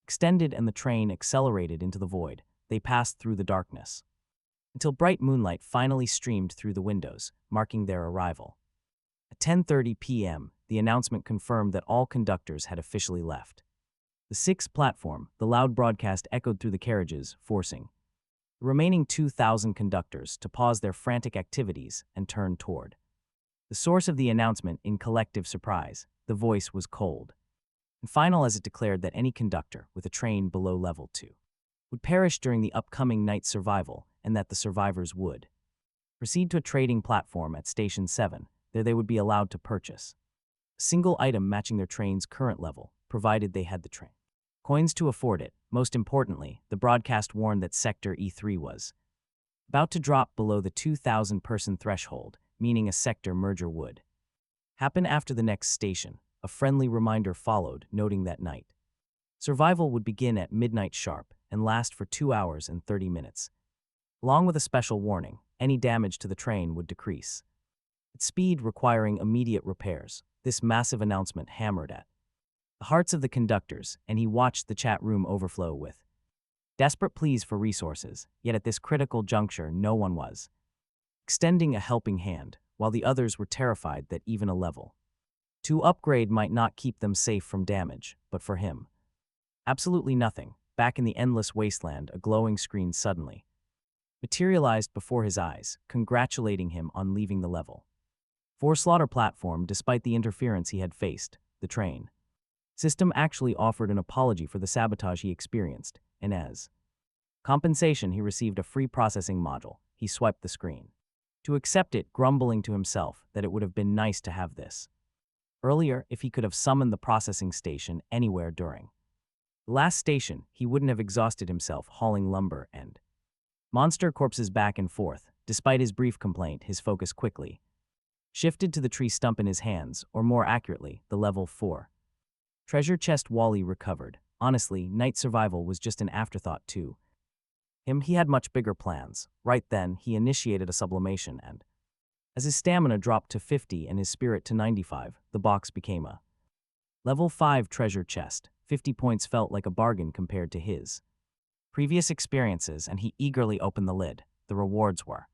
extended and the train accelerated into the void. They passed through the darkness until bright moonlight finally streamed through the windows, marking their arrival. At 10:30 p.m., the announcement confirmed that all conductors had officially left. The sixth platform, the loud broadcast echoed through the carriages, forcing the remaining 2,000 conductors to pause their frantic activities and turn toward the source of the announcement. In collective surprise, the voice was cold and final as it declared that any conductor with a train below level 2 would perish during the upcoming night survival, and that the survivors would proceed to a trading platform at Station 7. There they would be allowed to purchase a single item matching their train's current level, provided they had the train coins to afford it. Most importantly, the broadcast warned that Sector E3 was about to drop below the 2,000-person threshold, meaning a sector merger would happen after the next station. A friendly reminder followed, noting that night survival would begin at midnight sharp and last for 2 hours and 30 minutes. Along with a special warning, any damage to the train would decrease its speed, requiring immediate repairs. This massive announcement hammered at the hearts of the conductors, and he watched the chat room overflow with desperate pleas for resources. Yet at this critical juncture, no one was extending a helping hand, while the others were terrified that even a level 2 upgrade might not keep them safe from damage. But for him, absolutely nothing. Back in the endless wasteland, a glowing screen suddenly materialized before his eyes, congratulating him on leaving the level 4 slaughter platform. Despite the interference he had faced, the train system actually offered an apology for the sabotage he experienced, and as compensation he received a free processing module. He swiped the screen to accept it, grumbling to himself that it would have been nice to have this earlier. If he could have summoned the processing station anywhere during the last station, he wouldn't have exhausted himself hauling lumber and monster corpses back and forth. Despite his brief complaint, his focus quickly shifted to the tree stump in his hands, or more accurately, the level 4 treasure chest Wally recovered. Honestly, night survival was just an afterthought to him. He had much bigger plans. Right then, he initiated a sublimation, and as his stamina dropped to 50 and his spirit to 95, the box became a level 5 treasure chest. 50 points felt like a bargain compared to his previous experiences, and he eagerly opened the lid. The rewards were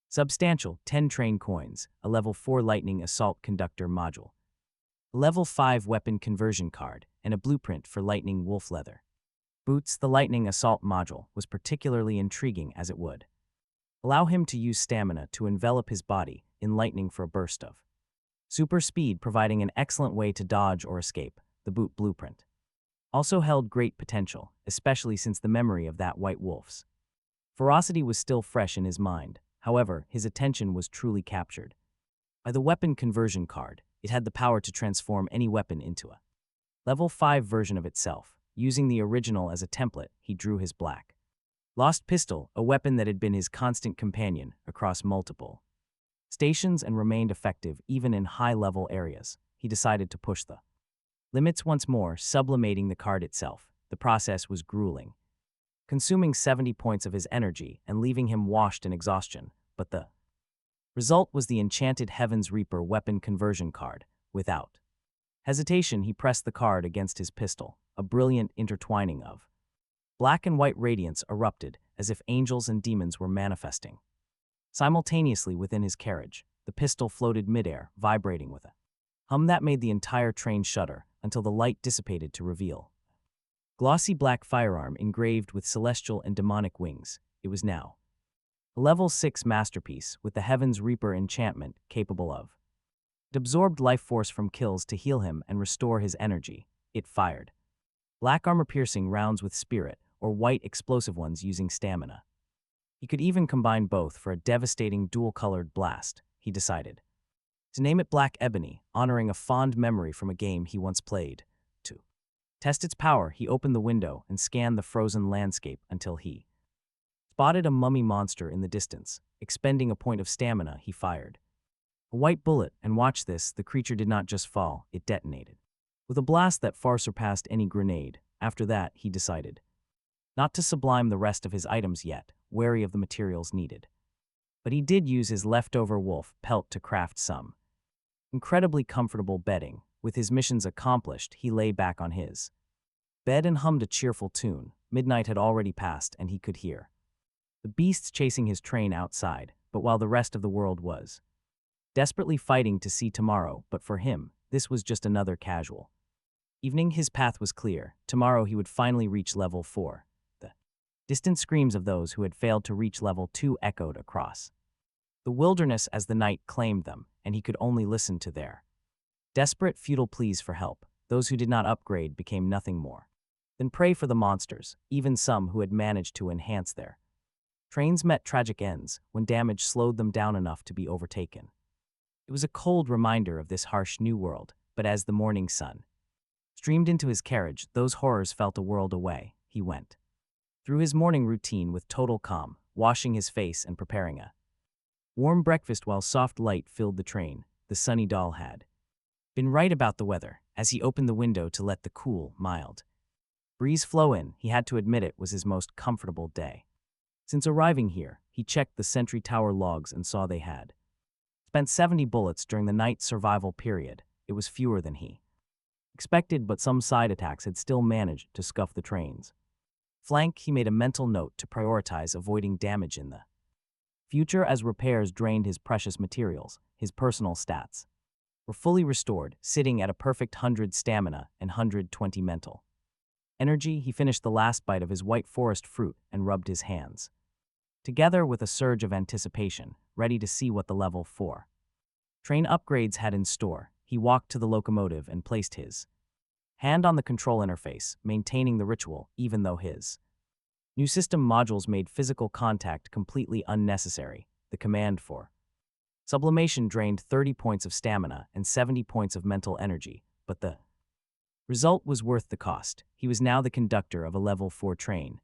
substantial: 10 train coins, a level 4 lightning assault conductor module, a level 5 weapon conversion card, and a blueprint for lightning wolf leather boots. The lightning assault module was particularly intriguing as it would allow him to use stamina to envelop his body in lightning for a burst of super speed, providing an excellent way to dodge or escape. The boot blueprint also held great potential, especially since the memory of that white wolf's ferocity was still fresh in his mind. However, his attention was truly captured by the weapon conversion card. It had the power to transform any weapon into a level 5 version of itself. Using the original as a template, he drew his black lost pistol, a weapon that had been his constant companion across multiple stations and remained effective even in high-level areas. He decided to push the limits once more, sublimating the card itself. The process was grueling, consuming 70 points of his energy and leaving him washed in exhaustion. But the result was the enchanted Heaven's Reaper weapon conversion card. Without hesitation, he pressed the card against his pistol. A brilliant intertwining of black and white radiance erupted, as if angels and demons were manifesting simultaneously within his carriage. The pistol floated midair, vibrating with a hum that made the entire train shudder, until the light dissipated to reveal glossy black firearm engraved with celestial and demonic wings. It was now a level 6 masterpiece with the Heaven's Reaper enchantment, capable of absorbed life force from kills to heal him and restore his energy. It fired black armor-piercing rounds with spirit, or white explosive ones using stamina. He could even combine both for a devastating dual-colored blast. He decided to name it Black Ebony, honoring a fond memory from a game he once played. To test its power, he opened the window and scanned the frozen landscape until he spotted a mummy monster in the distance. Expending a point of stamina, he fired a white bullet, and watch this, the creature did not just fall, it detonated with a blast that far surpassed any grenade. After that, he decided not to sublime the rest of his items yet, wary of the materials needed. But he did use his leftover wolf pelt to craft some incredibly comfortable bedding. With his missions accomplished, he lay back on his bed and hummed a cheerful tune. Midnight had already passed, and he could hear the the beasts chasing his train outside, but while the rest of the world was desperately fighting to see tomorrow, but for him, this was just another casual evening. His path was clear. Tomorrow he would finally reach level 4. The distant screams of those who had failed to reach level 2 echoed across the wilderness as the night claimed them, and he could only listen to their desperate, futile pleas for help. Those who did not upgrade became nothing more than prey for the monsters, even some who had managed to enhance their trains met tragic ends when damage slowed them down enough to be overtaken. It was a cold reminder of this harsh new world, but as the morning sun streamed into his carriage, those horrors felt a world away. He went through his morning routine with total calm, washing his face and preparing a warm breakfast while soft light filled the train. The sunny doll had been right about the weather. As he opened the window to let the cool, mild breeze flow in, he had to admit it was his most comfortable day. Since arriving here, he checked the sentry tower logs and saw they had spent 70 bullets during the night survival period. It was fewer than he expected, but some side attacks had still managed to scuff the train's flank. He made a mental note to prioritize avoiding damage in the future as repairs drained his precious materials. His personal stats were fully restored, sitting at a perfect 100 stamina and 120 mental energy. He finished the last bite of his white forest fruit and rubbed his hands together with a surge of anticipation, ready to see what the level 4 train upgrades had in store. He walked to the locomotive and placed his hand on the control interface, maintaining the ritual even though his new system modules made physical contact completely unnecessary. The command for sublimation drained 30 points of stamina and 70 points of mental energy, but the result was worth the cost. He was now the conductor of a level 4 train,